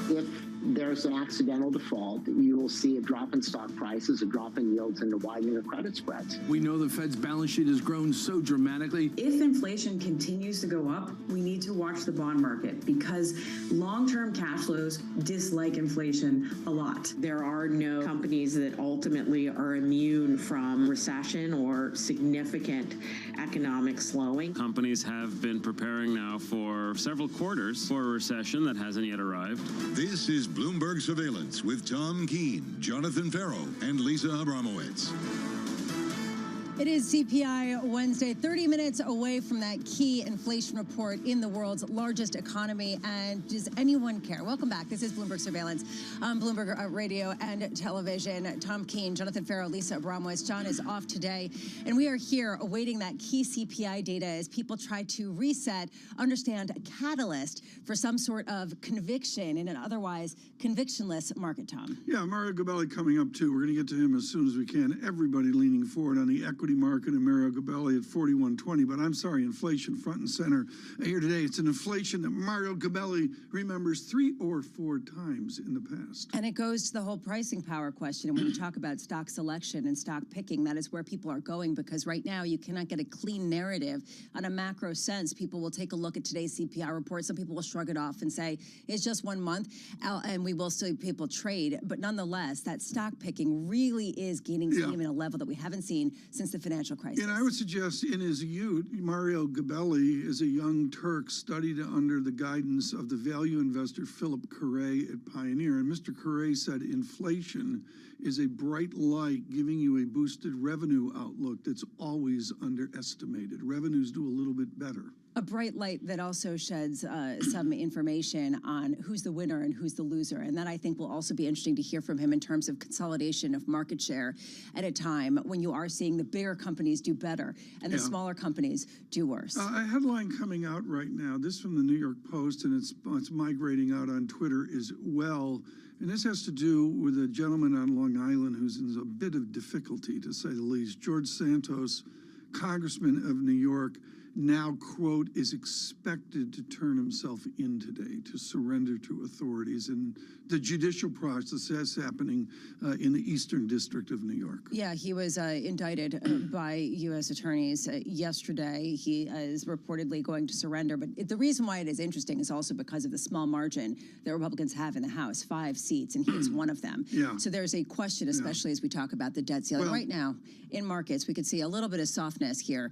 If there's an accidental default, you will see a drop in stock prices, a drop in yields, and a widening of credit spreads. We know the Fed's balance sheet has grown so dramatically. If inflation continues to go up, we need to watch the bond market because long-term cash flows dislike inflation a lot. There are no companies that ultimately are immune from recession or significant economic slowing. Companies have been preparing now for several quarters for a recession that hasn't yet arrived. This is Bloomberg Surveillance with Tom Keene, Jonathan Farrow, and Lisa Abramowitz. It is CPI Wednesday, 30 minutes away from that key inflation report in the world's largest economy. And does anyone care? Welcome back. This is Bloomberg Surveillance on Bloomberg Radio and Television. Tom Keene, Jonathan Farrow, Lisa Abramowitz. John is off today. And we are here awaiting that key CPI data as people try to reset, understand a catalyst for some sort of conviction in an otherwise convictionless market, Tom. Yeah, Mario Gabelli coming up too. We're going to get to him as soon as we can. Everybody leaning forward on the equity market and Mario Gabelli at 41.20. But I'm sorry, inflation front and center here today. It's an inflation that Mario Gabelli remembers 3 or 4 times in the past. And it goes to the whole pricing power question. And when you talk about stock selection and stock picking, that is where people are going, because right now you cannot get a clean narrative on a macro sense. People will take a look at today's CPI report. Some people will shrug it off and say it's just 1 month and we will see people trade. But nonetheless, that stock picking really is gaining steam at a level that we haven't seen since the financial crisis. And I would suggest in his youth, Mario Gabelli, as a young Turk, studied under the guidance of the value investor Philip Carret at Pioneer. And Mr. Carret said inflation is a bright light giving you a boosted revenue outlook that's always underestimated. Revenues do a little bit better. A bright light that also sheds some information on who's the winner and who's the loser. And that, I think, will also be interesting to hear from him in terms of consolidation of market share at a time when you are seeing the bigger companies do better and the smaller companies do worse. A headline coming out right now, this from the New York Post, and it's migrating out on Twitter as well. And this has to do with a gentleman on Long Island who's in a bit of difficulty, to say the least. George Santos, congressman of New York, now, quote, is expected to turn himself in today to surrender to authorities. And the judicial process is happening in the Eastern District of New York. Yeah, he was indicted by U.S. attorneys yesterday. He is reportedly going to surrender. But the reason why it is interesting is also because of the small margin that Republicans have in the House, 5 seats, and he is one of them. Yeah. So there's a question, especially as we talk about the debt ceiling. Right now, in markets, we could see a little bit of softness here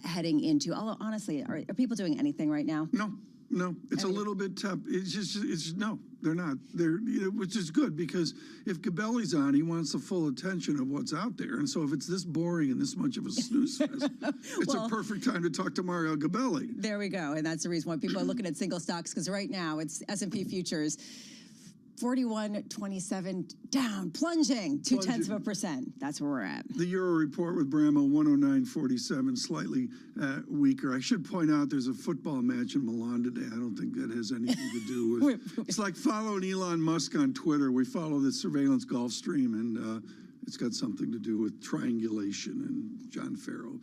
heading into, although honestly, are people doing anything right now? No, it's a little bit tough. No, they're not. Which is good, because if Gabelli's on, he wants the full attention of what's out there. And so if it's this boring and this much of a snooze fest, it's a perfect time to talk to Mario Gabelli. There we go. And that's the reason why people are looking at single stocks, because right now it's S&P futures 41.27 down, plunging 0.2%. That's where we're at. The Euro report with Bramo 109.47, slightly weaker. I should point out there's a football match in Milan today. I don't think that has anything to do with. It's like following Elon Musk on Twitter. We follow the surveillance Gulf Stream, and it's got something to do with triangulation and John Farrow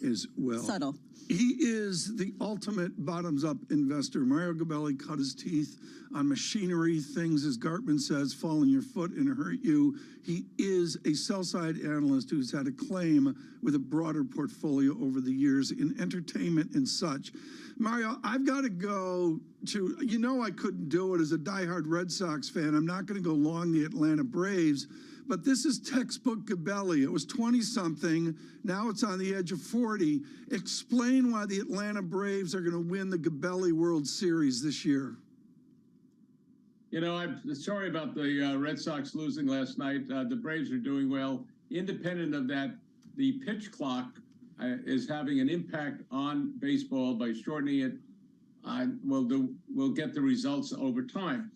as well. Subtle. He is the ultimate bottoms-up investor. Mario Gabelli cut his teeth on machinery, things, as Gartman says, fall on your foot and hurt you. He is a sell-side analyst who's had a claim with a broader portfolio over the years in entertainment and such. Mario, I've got to go to, I couldn't do it as a diehard Red Sox fan. I'm not going to go long the Atlanta Braves. But this is textbook Gabelli. It was 20-something. Now it's on the edge of 40. Explain why the Atlanta Braves are going to win the Gabelli World Series this year. I'm sorry about the Red Sox losing last night. The Braves are doing well. Independent of that, the pitch clock is having an impact on baseball by shortening it. We'll get the results over time.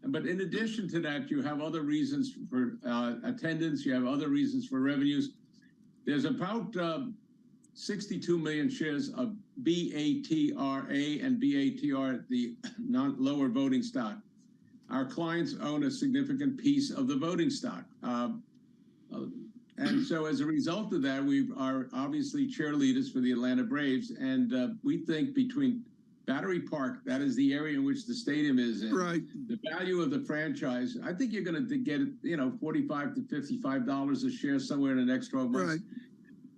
But in addition to that, you have other reasons for attendance. You have other reasons for revenues. There's about 62 million shares of BATRA and BATR, the lower voting stock. Our clients own a significant piece of the voting stock. And so as a result of that, we are obviously cheerleaders for the Atlanta Braves. And we think between Battery Park, that is the area in which the stadium is in, right, the value of the franchise, I think you're going to get, $45 to $55 a share somewhere in the next 12 months. Right.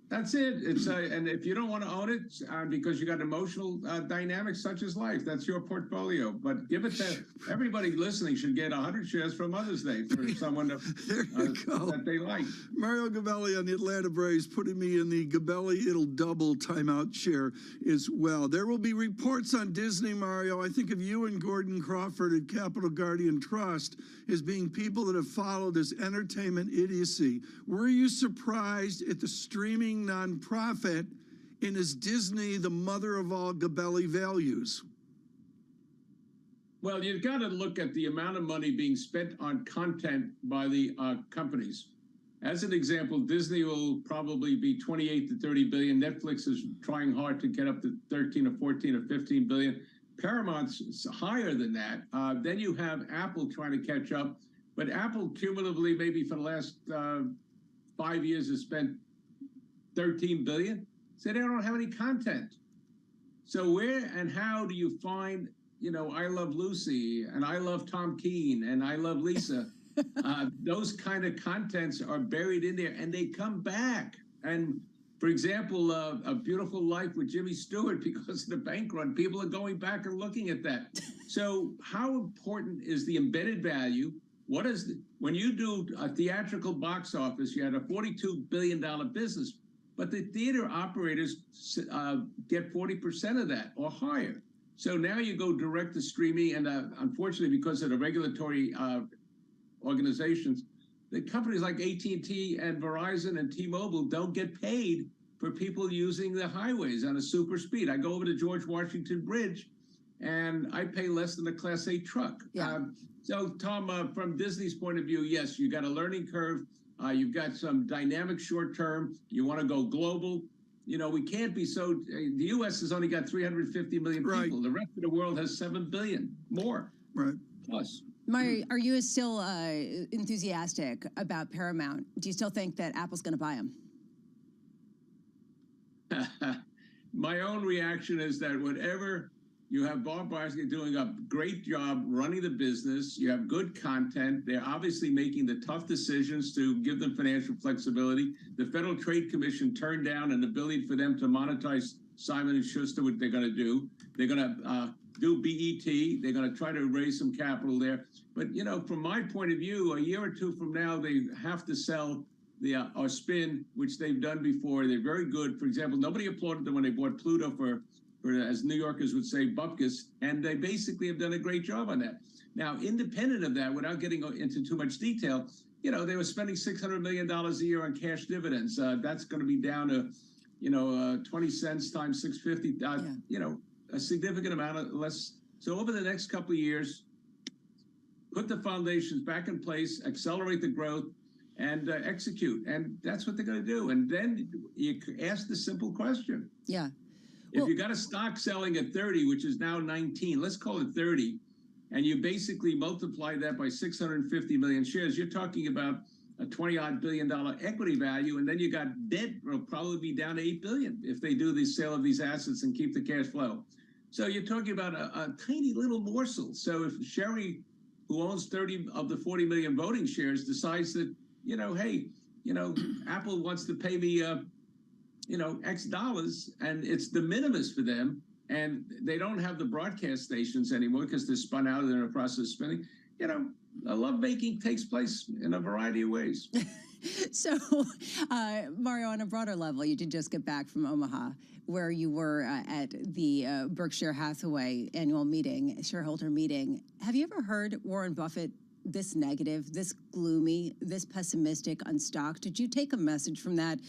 That's it. It's and if you don't want to own it because you got emotional dynamics such as life, that's your portfolio. But give it to everybody listening should get 100 shares for Mother's Day for someone that they like. Mario Gabelli on the Atlanta Braves putting me in the Gabelli It'll Double timeout share as well. There will be reports on Disney, Mario. I think of you and Gordon Crawford at Capital Guardian Trust as being people that have followed this entertainment idiocy. Were you surprised at the streaming nonprofit, and is Disney the mother of all Gabelli values? Well, you've got to look at the amount of money being spent on content by the companies. As an example, Disney will probably be 28 to 30 billion. Netflix is trying hard to get up to 13 or 14 or 15 billion. Paramount's higher than that. Then you have Apple trying to catch up. But Apple cumulatively, maybe for the last 5 years, has spent 13 billion. So they don't have any content. So where and how do you find, I Love Lucy and I Love Tom Keene and I Love Lisa? Those kind of contents are buried in there and they come back. And for example, A Beautiful Life with Jimmy Stewart, because of the bank run, people are going back and looking at that. So how important is the embedded value? When you do a theatrical box office, you had a $42 billion business, but the theater operators get 40% of that or higher. So now you go direct to streaming, and unfortunately, because of the regulatory organizations, the companies like AT&T and Verizon and T-Mobile don't get paid for people using the highways on a super speed. I go over to George Washington Bridge, and I pay less than a Class 8 truck. Yeah. So, Tom, from Disney's point of view, yes, you got a learning curve. You've got some dynamic short term. You want to go global. We can't be so. The U.S. has only got 350 million people. Right. The rest of the world has 7 billion more. Right. Plus. Mari, are you still enthusiastic about Paramount? Do you still think that Apple's going to buy them? My own reaction is that whatever you have, Bob Barski doing a great job running the business. You have good content. They're obviously making the tough decisions to give them financial flexibility. The Federal Trade Commission turned down an ability for them to monetize Simon & Schuster, what they're going to do. They're going to do BET. They're going to try to raise some capital there. But, from my point of view, a year or two from now, they have to sell or spin, which they've done before. They're very good. For example, nobody applauded them when they bought Pluto for as New Yorkers would say, bupkis, and they basically have done a great job on that. Now, independent of that, without getting into too much detail, they were spending $600 million a year on cash dividends. That's going to be down to, 20 cents times 650, a significant amount of less. So over the next couple of years, put the foundations back in place, accelerate the growth, and execute. And that's what they're going to do. And then you ask the simple question. Yeah. If you got a stock selling at 30, which is now 19, let's call it 30, and you basically multiply that by 650 million shares, you're talking about a $20-odd billion equity value, and then you got debt will probably be down to $8 billion if they do the sale of these assets and keep the cash flow. So you're talking about a tiny little morsel. So if Sherry, who owns 30 of the 40 million voting shares, decides that, hey, Apple wants to pay me X dollars, and it's de minimis for them, and they don't have the broadcast stations anymore because they're spun out and they're in the process of spinning. Lovemaking takes place in a variety of ways. So, Mario, on a broader level, you did just get back from Omaha, where you were at the Berkshire Hathaway annual meeting, shareholder meeting. Have you ever heard Warren Buffett this negative, this gloomy, this pessimistic on stock? Did you take a message from that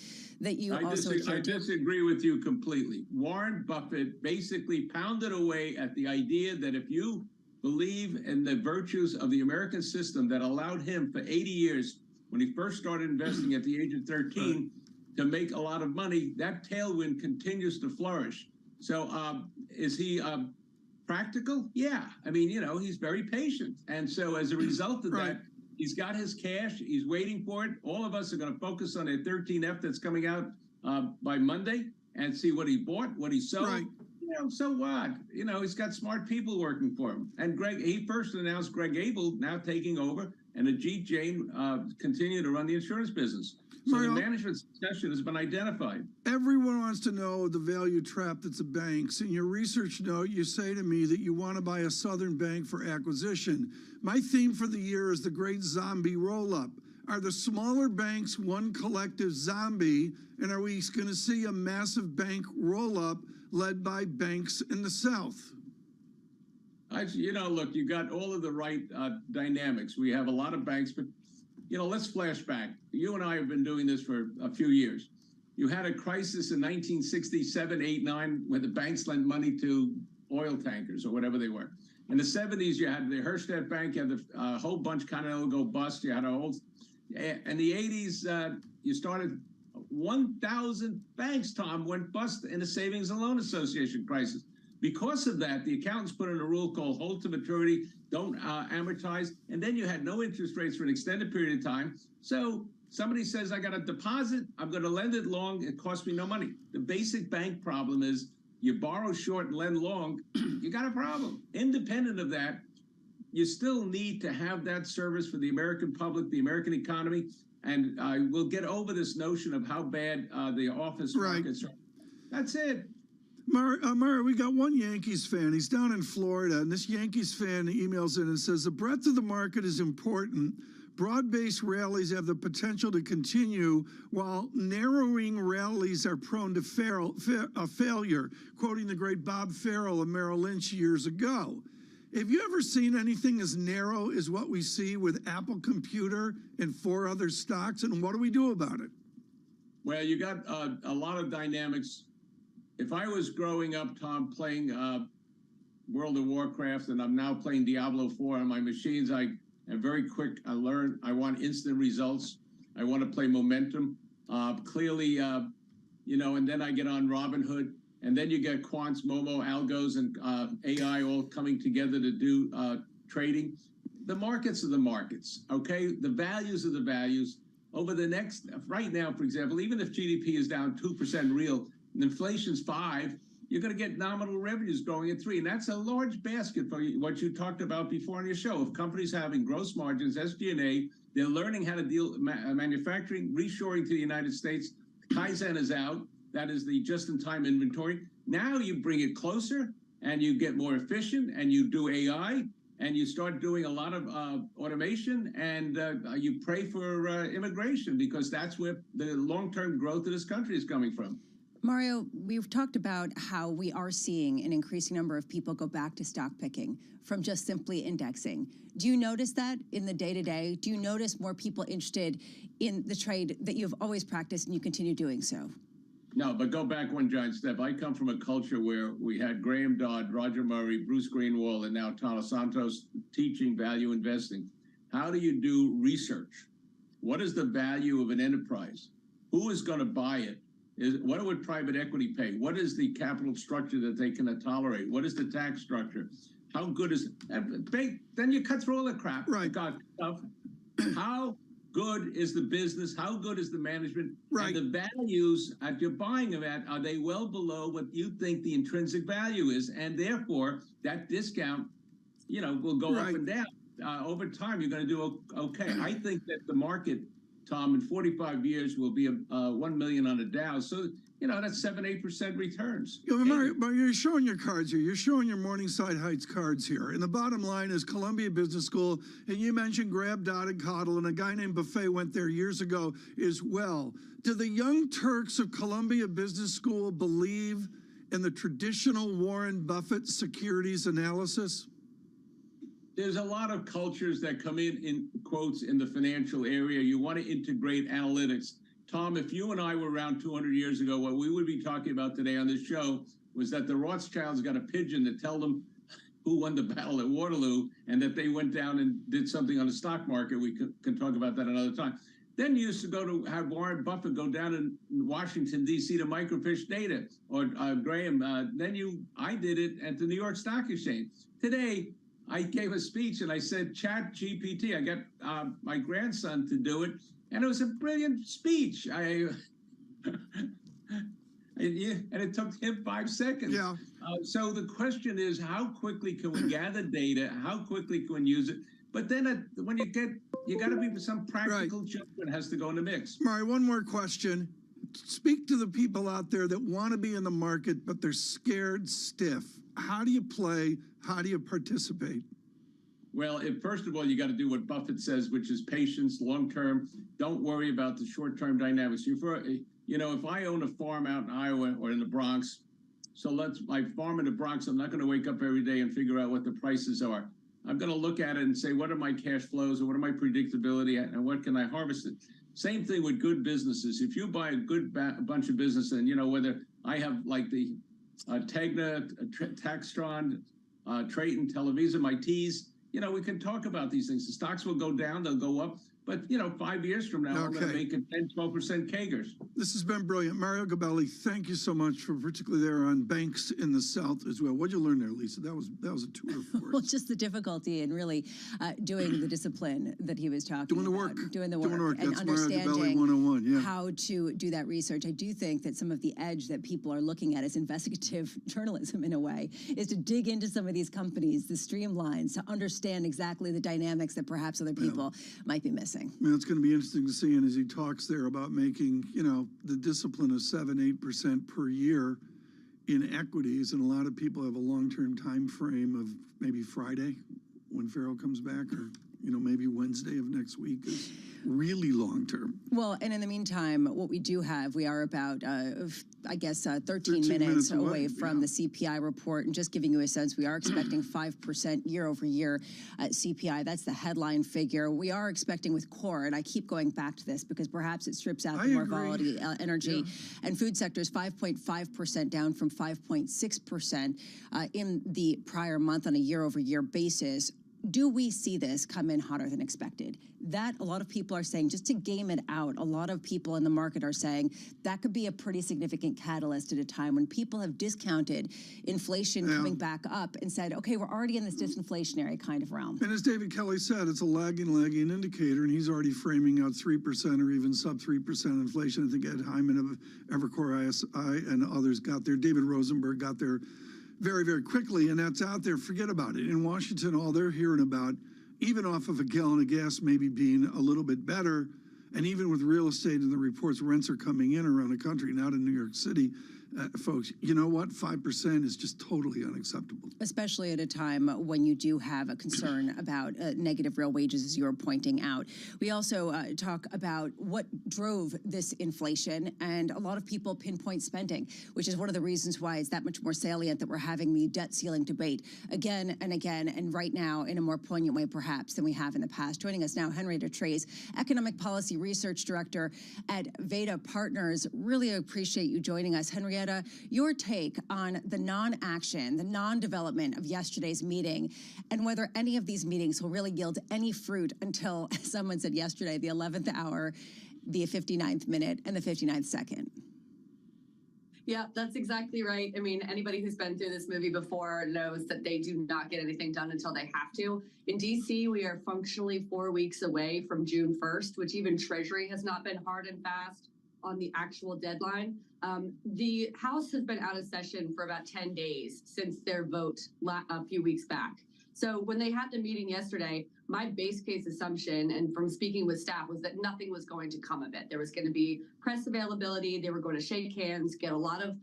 you also adhere to? I disagree with you completely. Warren Buffett basically pounded away at the idea that if you believe in the virtues of the American system that allowed him for 80 years, when he first started investing at the age of 13, to make a lot of money, that tailwind continues to flourish. So is he practical? Yeah. I mean, he's very patient. And so as a result of that, he's got his cash. He's waiting for it. All of us are going to focus on a 13F that's coming out by Monday and see what he bought, what he sold. Right. So what? He's got smart people working for him. And he first announced Greg Abel now taking over, and Ajit Jain continue to run the insurance business. So Mario, the management succession has been identified. Everyone wants to know the value trap that's the banks. In your research note, you say to me that you want to buy a Southern bank for acquisition. My theme for the year is the great zombie roll-up. Are the smaller banks one collective zombie, and are we going to see a massive bank roll-up led by banks in the South? Look, you got all of the right dynamics. We have a lot of banks, but let's flash back. You and I have been doing this for a few years. You had a crisis in 1967, 8, 9, where the banks lent money to oil tankers or whatever they were. In the 70s, you had the Herstatt Bank, you had the whole bunch kind of go bust. You had a whole, in the 80s, you started 1,000 banks, Tom, went bust in the Savings and Loan Association crisis. Because of that, the accountants put in a rule called hold to maturity, don't amortize, and then you had no interest rates for an extended period of time. So somebody says, I got a deposit, I'm going to lend it long, it costs me no money. The basic bank problem is you borrow short and lend long, you got a problem. Independent of that, you still need to have that service for the American public, the American economy, and we'll get over this notion of how bad the office markets are. That's it. Mario, we got one Yankees fan. He's down in Florida, and this Yankees fan emails in and says, the breadth of the market is important. Broad-based rallies have the potential to continue, while narrowing rallies are prone to failure, quoting the great Bob Farrell of Merrill Lynch years ago. Have you ever seen anything as narrow as what we see with Apple Computer and 4 other stocks, and what do we do about it? Well, you got a lot of dynamics. If I was growing up, Tom, playing World of Warcraft, and I'm now playing Diablo 4 on my machines, I am very quick. I learn. I want instant results. I want to play momentum. Clearly, and then I get on Robinhood, and then you get quants, Momo, algos, and AI all coming together to do trading. The markets are the markets, okay? The values are the values. Over the next, right now, for example, even if GDP is down 2% real, and inflation's 5%, you're going to get nominal revenues growing at 3%. And that's a large basket for what you talked about before on your show. Of companies having gross margins, SG&A, they're learning how to deal manufacturing, reshoring to the United States. Kaizen is out. That is the just-in-time inventory. Now you bring it closer, and you get more efficient, and you do AI, and you start doing a lot of automation, and you pray for immigration, because that's where the long-term growth of this country is coming from. Mario, we've talked about how we are seeing an increasing number of people go back to stock picking from just simply indexing. Do you notice that in the day-to-day? Do you notice more people interested in the trade that you've always practiced and you continue doing so? No, but go back one giant step. I come from a culture where we had Graham Dodd, Roger Murray, Bruce Greenwald, and now Tala Santos teaching value investing. How do you do research? What is the value of an enterprise? Who is going to buy it? What would private equity pay? What is the capital structure that they can tolerate? What is the tax structure? How good is it? Then you cut through all the crap. Right. How good is the business? How good is the management? Right. And the values that you're buying them at, are they well below what you think the intrinsic value is? And therefore, that discount, will go up and down. Over time, you're going to do okay. I think that the market, Tom, in 45 years will be 1 million on a Dow. So, that's 7-8% returns. Mario, you're showing your cards here. You're showing your Morningside Heights cards here. And the bottom line is Columbia Business School, and you mentioned Grab, Dodd, and Coddle, and a guy named Buffet went there years ago as well. Do the young Turks of Columbia Business School believe in the traditional Warren Buffett securities analysis? There's a lot of cultures that come in quotes, in the financial area. You want to integrate analytics. Tom, if you and I were around 200 years ago, what we would be talking about today on this show was that the Rothschilds got a pigeon to tell them who won the battle at Waterloo, and that they went down and did something on the stock market. We can talk about that another time. Then you used to go to have Warren Buffett go down in Washington, D.C. to microfiche data, or Graham. I did it at the New York Stock Exchange. Today, I gave a speech and I said, Chat GPT. I got my grandson to do it, and it was a brilliant speech. And it took him 5 seconds. Yeah. So the question is, how quickly can we gather data? How quickly can we use it? But then when you got to be some practical judgment has to go in the mix. Murray, one more question. Speak to the people out there that want to be in the market, but they're scared stiff. How do you play? How do you participate? Well, first of all, you got to do what Buffett says, which is patience, long term. Don't worry about the short term dynamics. If I own a farm out in Iowa or in the Bronx, my farm in the Bronx, I'm not going to wake up every day and figure out what the prices are. I'm going to look at it and say, what are my cash flows, or what are my predictability, and what can I harvest it? Same thing with good businesses. If you buy a good bunch of business, and whether I have like the Tegna, Taxtron, Trayton, Televisa, my T's, we can talk about these things. The stocks will go down, they'll go up. But, 5 years from now, I'm going to make it 10, 12% CAGRs. This has been brilliant. Mario Gabelli, thank you so much for particularly there on banks in the South as well. What did you learn there, Lisa? That was a tour for us. Well, just the difficulty in really doing the discipline that he was talking about. Doing the work. And That's understanding Mario Gabelli 101, yeah. how to do that research. I do think that some of the edge that people are looking at is investigative journalism in a way, is to dig into some of these companies, the streamlines, to understand exactly the dynamics that perhaps other people might be missing. I mean, it's going to be interesting to see, and as he talks there about making, the discipline of 7-8% per year in equities, and a lot of people have a long-term time frame of maybe Friday when Farrell comes back, or maybe Wednesday of next week is really long-term. Well, and in the meantime, what we do have, we are about, 13 minutes away from the CPI report. And just giving you a sense, we are expecting 5% year-over-year CPI. That's the headline figure. We are expecting with core, and I keep going back to this because perhaps it strips out the more volatile energy and food sectors, 5.5% down from 5.6% in the prior month on a year-over-year basis. Do we see this come in hotter than expected? That a lot of people are saying, just to game it out, a lot of people in the market are saying that could be a pretty significant catalyst at a time when people have discounted inflation coming back up and said, okay, we're already in this disinflationary kind of realm. And as David Kelly said, it's a lagging indicator, and he's already framing out 3% or even sub 3% inflation. I think Ed Hyman of Evercore ISI and others got there. David Rosenberg got there very, very quickly, and that's out there. Forget about it. In Washington, all they're hearing about, even off of a gallon of gas maybe being a little bit better, and even with real estate and the reports, rents are coming in around the country, not in New York City. Folks, you know what? 5% is just totally unacceptable. Especially at a time when you do have a concern about negative real wages, as you were pointing out. We also talk about what drove this inflation, and a lot of people pinpoint spending, which is one of the reasons why it's that much more salient that we're having the debt ceiling debate again and again, and right now in a more poignant way perhaps than we have in the past. Joining us now, Henrietta Trace, Economic Policy Research Director at Veda Partners. Really appreciate you joining us. Henrietta, your take on the non-action, the non-development of yesterday's meeting, and whether any of these meetings will really yield any fruit until, as someone said yesterday, the 11th hour, the 59th minute, and the 59th second. Yeah, that's exactly right. I mean, anybody who's been through this movie before knows that they do not get anything done until they have to. In D.C., we are functionally 4 weeks away from June 1st, which even Treasury has not been hard and fast on the actual deadline. The House has been out of session for about 10 days since their vote a few weeks back. So when they had the meeting yesterday, my base case assumption, and from speaking with staff, was that nothing was going to come of it. There was going to be press availability. They were going to shake hands, get a lot of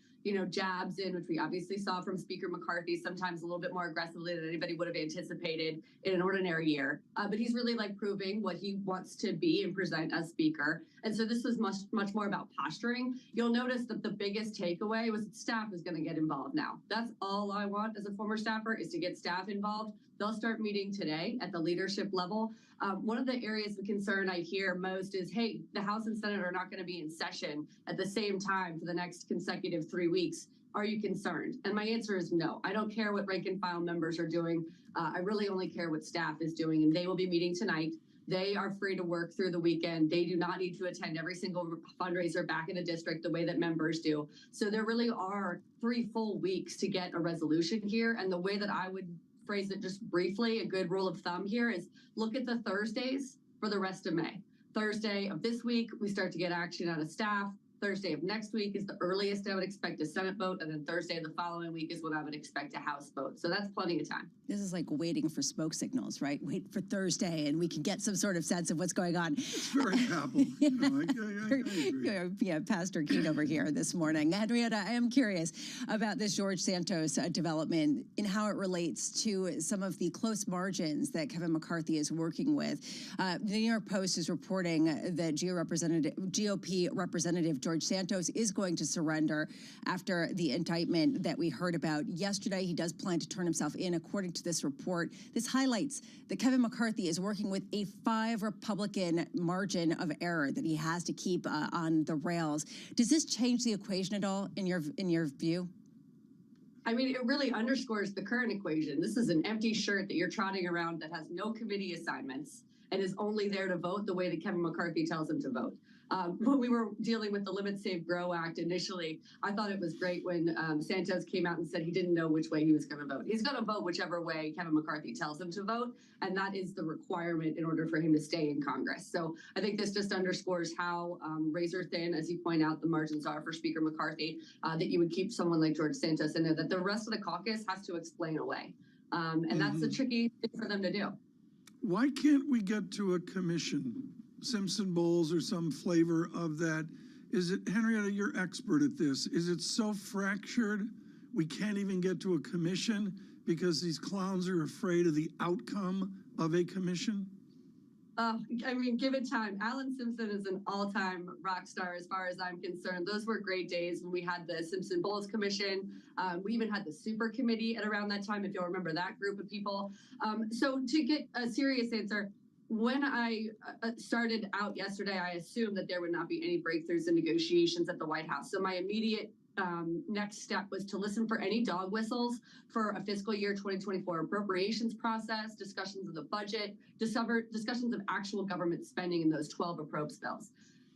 jabs in, which we obviously saw from Speaker McCarthy, sometimes a little bit more aggressively than anybody would have anticipated in an ordinary year. But he's really proving what he wants to be and present as Speaker. And so this was much more about posturing. You'll notice that the biggest takeaway was that staff is going to get involved now. That's all I want as a former staffer, is to get staff involved. They'll start meeting today at the leadership level. One of the areas of concern I hear most is, hey, the House and Senate are not going to be in session at the same time for the next consecutive 3 weeks. Are you concerned? And my answer is no. I don't care what rank and file members are doing. I really only care what staff is doing, and they will be meeting tonight. They are free to work through the weekend. They do not need to attend every single fundraiser back in the district the way that members do. So there really are 3 full weeks to get a resolution here. And the way that I would phrase it just briefly, a good rule of thumb here is look at the Thursdays for the rest of May. Thursday of this week, we start to get action out of staff. Thursday of next week is the earliest I would expect a Senate vote, and then Thursday of the following week is when I would expect a House vote. So that's plenty of time. This is like waiting for smoke signals, right? Wait for Thursday, and we can get some sort of sense of what's going on. It's very Apple. You know, I agree. Yeah, Pastor Keene over here this morning. Henrietta, I am curious about this George Santos development and how it relates to some of the close margins that Kevin McCarthy is working with. The New York Post is reporting that GOP Representative George Santos is going to surrender after the indictment that we heard about yesterday. He does plan to turn himself in, according to this report. This highlights that Kevin McCarthy is working with a 5 Republican margin of error that he has to keep on the rails. Does this change the equation at all in your view? I mean, it really underscores the current equation. This is an empty shirt that you're trotting around that has no committee assignments and is only there to vote the way that Kevin McCarthy tells him to vote. When we were dealing with the Limit, Save, Grow Act initially, I thought it was great when Santos came out and said he didn't know which way he was going to vote. He's going to vote whichever way Kevin McCarthy tells him to vote, and that is the requirement in order for him to stay in Congress. So I think this just underscores how razor thin, as you point out, the margins are for Speaker McCarthy, that you would keep someone like George Santos in there, that the rest of the caucus has to explain away. And that's a tricky thing for them to do. Why can't we get to a commission? Simpson Bowles or some flavor of that. Is it, Henrietta, you're expert at this. Is it so fractured we can't even get to a commission because these clowns are afraid of the outcome of a commission? I mean, give it time. Alan Simpson is an all-time rock star as far as I'm concerned. Those were great days when we had the Simpson Bowles Commission. We even had the Super Committee at around that time, if you'll remember that group of people. So to get a serious answer, when I started out yesterday, I assumed that there would not be any breakthroughs in negotiations at the White House. So my immediate next step was to listen for any dog whistles for a fiscal year 2024 appropriations process, discussions of the budget, discussions of actual government spending in those 12 approps bills.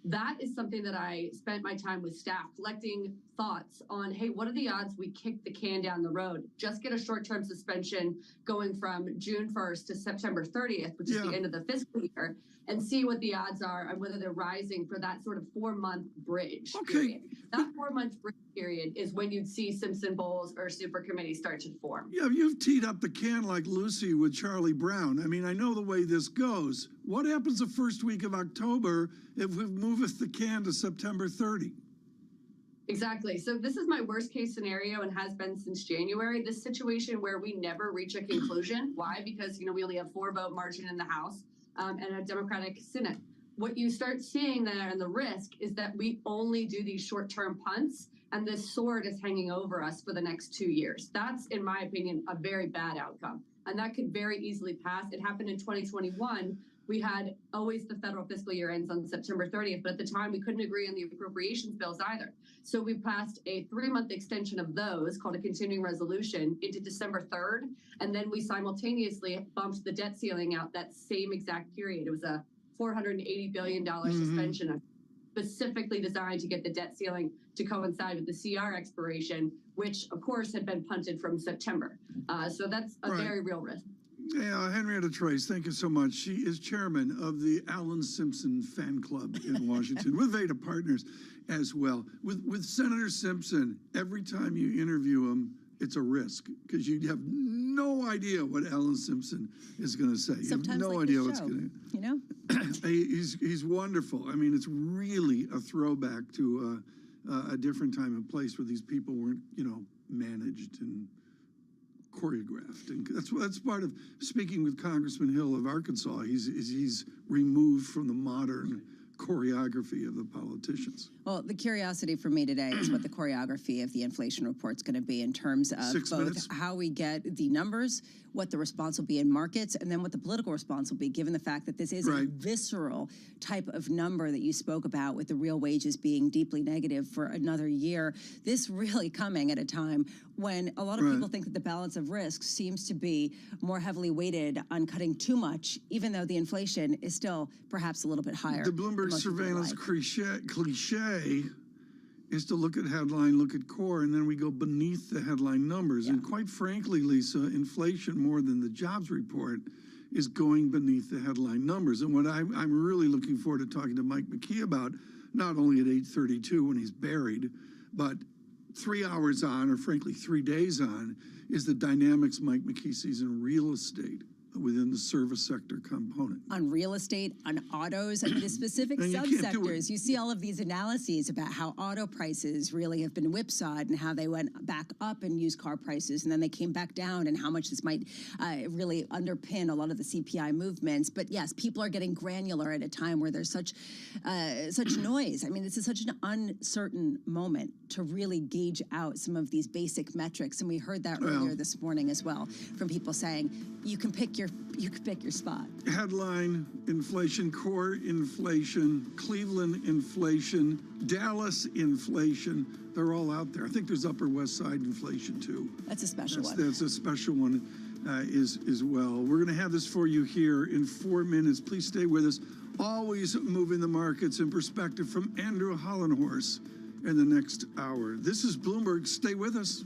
That is something that I spent my time with staff collecting thoughts on, hey, what are the odds we kick the can down the road, just get a short-term suspension going from June 1st to September 30th, which is the end of the fiscal year, and see what the odds are and whether they're rising for that sort of 4-month bridge period. That 4-month bridge period is when you'd see Simpson Bowles or Super Committee start to form. Yeah, you've teed up the can like Lucy with Charlie Brown. I mean, I know the way this goes. What happens the first week of October if we moveth the can to September 30? Exactly. So this is my worst case scenario and has been since January. This situation where we never reach a conclusion. Why? Because, we only have 4-vote margin in the House and a Democratic Senate. What you start seeing there and the risk is that we only do these short-term punts and this sword is hanging over us for the next 2 years. That's, in my opinion, a very bad outcome. And that could very easily pass. It happened in 2021. We had always the federal fiscal year ends on September 30th, but at the time we couldn't agree on the appropriations bills either. So we passed a 3-month extension of those called a continuing resolution into December 3rd. And then we simultaneously bumped the debt ceiling out that same exact period. It was a $480 billion suspension specifically designed to get the debt ceiling to coincide with the CR expiration, which of course had been punted from September. So that's a very real risk. Yeah, Henrietta Trace, thank you so much. She is chairman of the Alan Simpson fan club in Washington with Veda Partners as well. With Senator Simpson, every time you interview him, it's a risk because you have no idea what Alan Simpson is going to say. Sometimes you have no like idea this what's show, going to. He's wonderful. I mean, it's really a throwback to a different time and place where these people weren't, managed and choreographed, and that's part of speaking with Congressman Hill of Arkansas. He's removed from the modern choreography of the politicians. Well, the curiosity for me today is what the choreography of the inflation report's going to be in terms of both how we get the numbers, what the response will be in markets, and then what the political response will be, given the fact that this is a visceral type of number that you spoke about, with the real wages being deeply negative for another year. This really coming at a time when a lot of people think that the balance of risk seems to be more heavily weighted on cutting too much, even though the inflation is still perhaps a little bit higher. The Bloomberg surveillance cliche is to look at headline, look at core, and then we go beneath the headline numbers. And quite frankly, Lisa, inflation more than the jobs report is going beneath the headline numbers. And what I'm really looking forward to talking to Mike McKee about, not only at 8:32 when he's buried, but 3 hours on, or frankly 3 days on, is the dynamics Mike McKee sees in real estate within the service sector component. On real estate, on autos, I mean, the specific subsectors, you see all of these analyses about how auto prices really have been whipsawed and how they went back up in used car prices and then they came back down, and how much this might really underpin a lot of the CPI movements. But yes, people are getting granular at a time where there's such noise. I mean, this is such an uncertain moment to really gauge out some of these basic metrics. And we heard that earlier this morning as well from people saying you can pick your spot. Headline inflation, core inflation, Cleveland inflation, Dallas inflation. They're all out there. I think there's Upper West Side inflation too. That's a special one. That's a special one as well. We're going to have this for you here in 4 minutes. Please stay with us. Always moving the markets in perspective from Andrew Hollenhorst in the next hour. This is Bloomberg. Stay with us.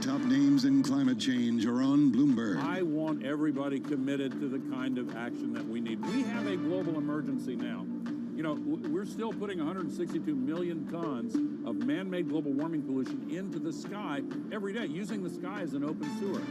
Top names in climate change are on Bloomberg. I want everybody committed to the kind of action that we need. We have a global emergency now. You know, we're still putting 162 million tons of man-made global warming pollution into the sky every day, using the sky as an open sewer.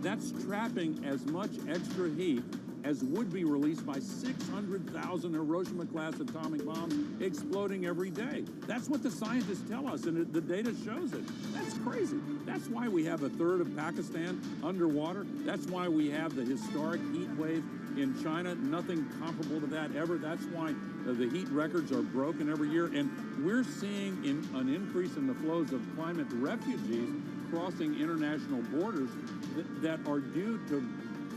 That's trapping as much extra heat as would be released by 600,000 Hiroshima-class atomic bombs exploding every day. That's what the scientists tell us, and the data shows it. That's crazy. That's why we have a third of Pakistan underwater. That's why we have the historic heat wave in China. Nothing comparable to that ever. That's why the heat records are broken every year. And we're seeing an increase in the flows of climate refugees crossing international borders that are due to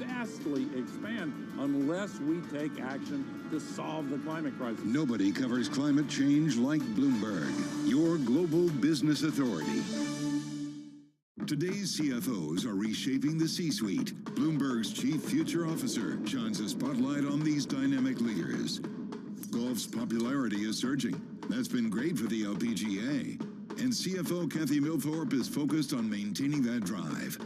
vastly expand unless we take action to solve the climate crisis. Nobody covers climate change like Bloomberg, your global business authority. Today's CFOs are reshaping the C-suite. Bloomberg's chief future officer shines a spotlight on these dynamic leaders. Golf's popularity is surging. That's been great for the LPGA. And CFO Kathy Milthorpe is focused on maintaining that drive.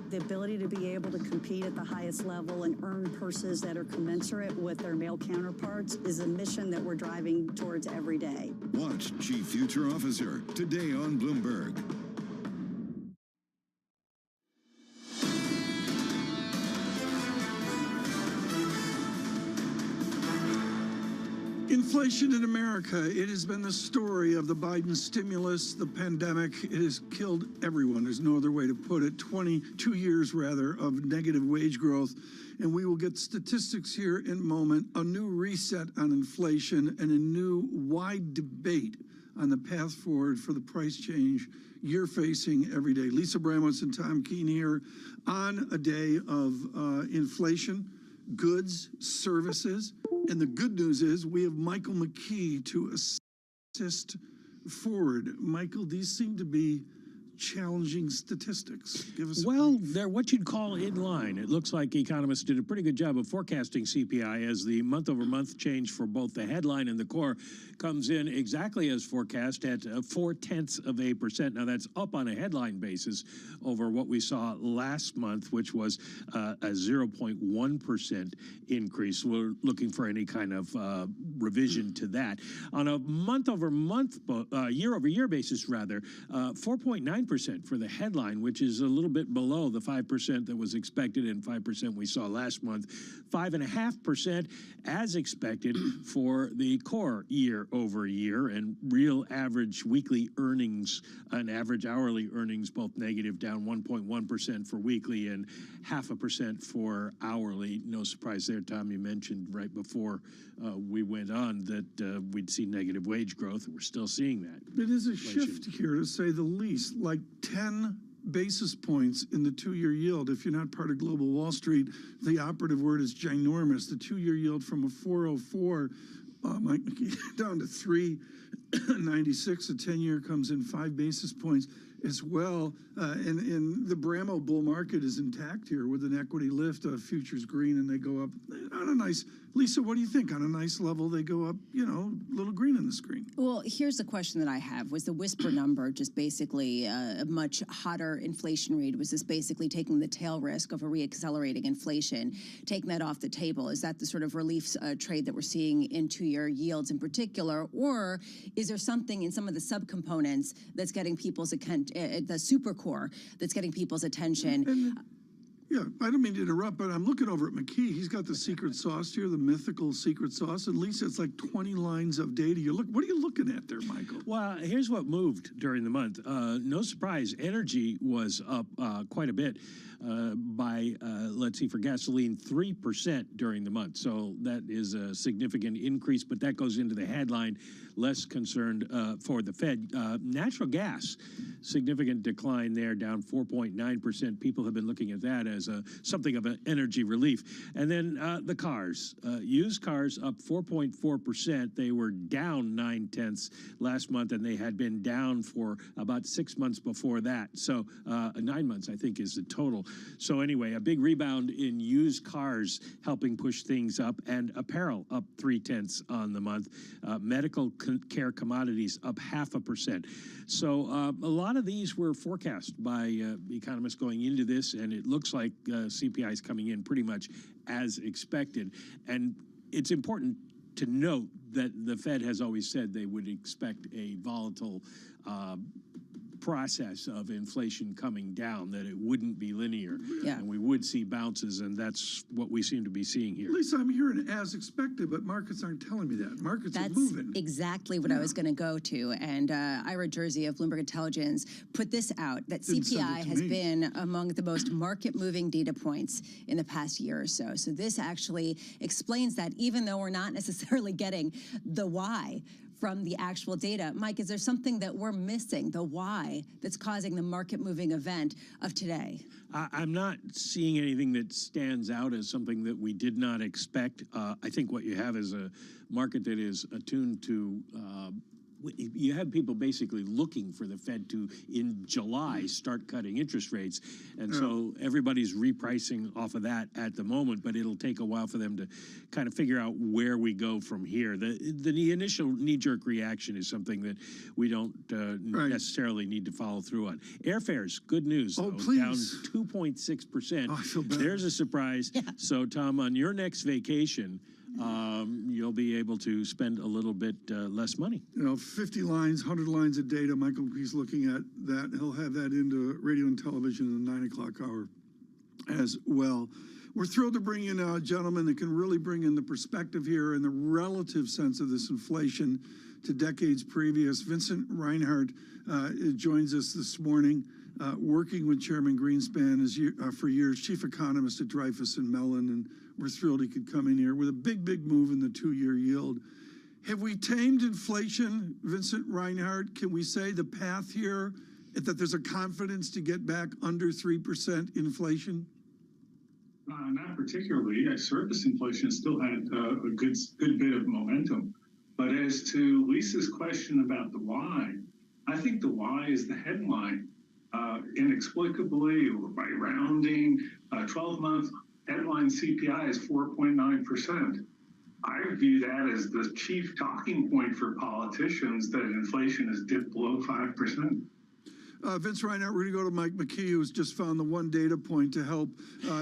The ability to be able to compete at the highest level and earn purses that are commensurate with their male counterparts is a mission that we're driving towards every day. Watch Chief Future Officer today on Bloomberg. Inflation in America, it has been the story of the Biden stimulus, the pandemic. It has killed everyone. There's no other way to put it. 22 years, rather, of negative wage growth. And we will get statistics here in a moment, a new reset on inflation, and a new wide debate on the path forward for the price change you're facing every day. Lisa Bramowitz and Tom Keene here on a day of inflation, goods, services. And the good news is we have Michael McKee to assist forward. Michael, these seem to be challenging statistics. Give us they're what you'd call in line. It looks like economists did a pretty good job of forecasting CPI as the month-over-month change for both the headline and the core comes in exactly as forecast at 0.4%. Now that's up on a headline basis over what we saw last month, which was a 0.1% increase. We're looking for any kind of revision to that. On a month-over-month, year-over-year basis, rather, 4.9% for the headline, which is a little bit below the 5% that was expected and 5% we saw last month. 5.5% as expected for the core year over year, and real average weekly earnings and average hourly earnings both negative, down 1.1% for weekly and 0.5% for hourly. No surprise there, Tom. You mentioned right before we went on that we'd see negative wage growth. We're still seeing that. It is a shift here, to say the least, like 10 basis points in the two-year yield. If you're not part of Global Wall Street, the operative word is ginormous. The two-year yield from a 404 down to 396. A 10-year comes in 5 basis points as well. And the Bramo bull market is intact here with an equity lift of futures green, and they go up on a nice, Lisa, what do you think? On a nice level, they go up, a little green in the screen. Well, here's the question that I have. Was the whisper number just basically a much hotter inflation rate? Was this basically taking the tail risk of a reaccelerating inflation, taking that off the table? Is that the sort of relief trade that we're seeing in two-year yields in particular? Or is there something in some of the subcomponents that's getting people's attention, the super core, that's getting people's attention? Yeah, I don't mean to interrupt, but I'm looking over at McKee. He's got the secret sauce here, the mythical secret sauce. And Lisa, it's like 20 lines of data. What are you looking at there, Michael? Well, here's what moved during the month. No surprise, energy was up quite a bit by, let's see, for gasoline, 3% during the month. So that is a significant increase, but that goes into the headline. Less concerned for the Fed. Natural gas, significant decline there, down 4.9%. People have been looking at that as something of an energy relief. And then the cars, used cars up 4.4%. They were down 0.9 last month, and they had been down for about 6 months before that. So 9 months, I think, is the total. So anyway, a big rebound in used cars helping push things up, and apparel up 0.3 on the month. Medical care commodities up 0.5%. So a lot of these were forecast by economists going into this, and it looks like CPI is coming in pretty much as expected. And it's important to note that the Fed has always said they would expect a volatile process of inflation coming down, that it wouldn't be linear, and we would see bounces, and that's what we seem to be seeing here. Lisa, I'm hearing as expected, but markets aren't telling me that. Markets are moving. That's exactly what I was going to go to. And Ira Jersey of Bloomberg Intelligence put this out, that CPI has been among the most market-moving data points in the past year or so. So this actually explains that, even though we're not necessarily getting the why from the actual data. Mike, is there something that we're missing, the why, that's causing the market-moving event of today? I'm not seeing anything that stands out as something that we did not expect. I think what you have is a market that is attuned to you have people basically looking for the Fed to, in July, start cutting interest rates. And so everybody's repricing off of that at the moment, but it'll take a while for them to kind of figure out where we go from here. The initial knee-jerk reaction is something that we don't necessarily need to follow through on. Airfares, good news, though, down 2.6%. I feel bad. There's a surprise. Yeah. So, Tom, on your next vacation, you'll be able to spend a little bit less money. 50 lines, 100 lines of data. Michael, he's looking at that. He'll have that into radio and television in the 9 o'clock hour as well. We're thrilled to bring in a gentleman that can really bring in the perspective here and the relative sense of this inflation to decades previous. Vincent Reinhart joins us this morning, working with Chairman Greenspan for years, chief economist at Dreyfus and Mellon, and we're thrilled he could come in here with a big move in the 2-year yield. Have we tamed inflation, Vincent Reinhart? Can we say the path here, that there's a confidence to get back under 3% inflation? Not particularly. Service inflation still had a good bit of momentum. But as to Lisa's question about the why, I think the why is the headline. Inexplicably, or by rounding, 12-month headline CPI is 4.9%. I view that as the chief talking point for politicians that inflation has dipped below 5%. Vince Reinhart, we're going to go to Mike McKee, who's just found the one data point to help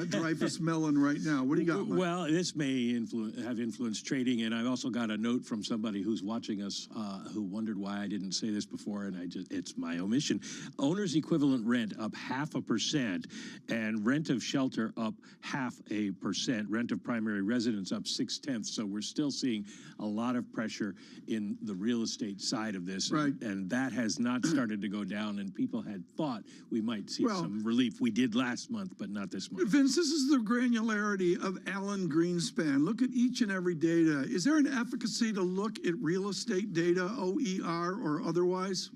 Dreyfus Mellon right now. What do you got, Mike? Well, this may have influenced trading, and I've also got a note from somebody who's watching us who wondered why I didn't say this before, and it's my omission. Owner's equivalent rent up 0.5%, and rent of shelter up 0.5%. Rent of primary residence up 0.6. So we're still seeing a lot of pressure in the real estate side of this, and that has not started to go down, and people had thought we might see some relief. We did last month, but not this month. Vince, this is the granularity of Alan Greenspan. Look at each and every data. Is there an efficacy to look at real estate data, OER or otherwise?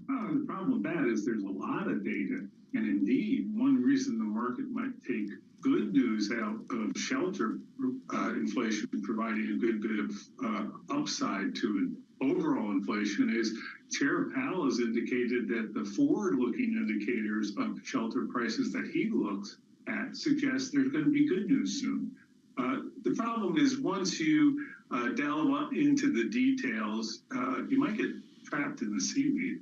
The problem with that is there's a lot of data. And indeed, one reason the market might take good news out of shelter inflation providing a good bit of upside to overall inflation is Chair Powell has indicated that the forward-looking indicators of shelter prices that he looks at suggest there's going to be good news soon. The problem is once you delve into the details, you might get trapped in the seaweed.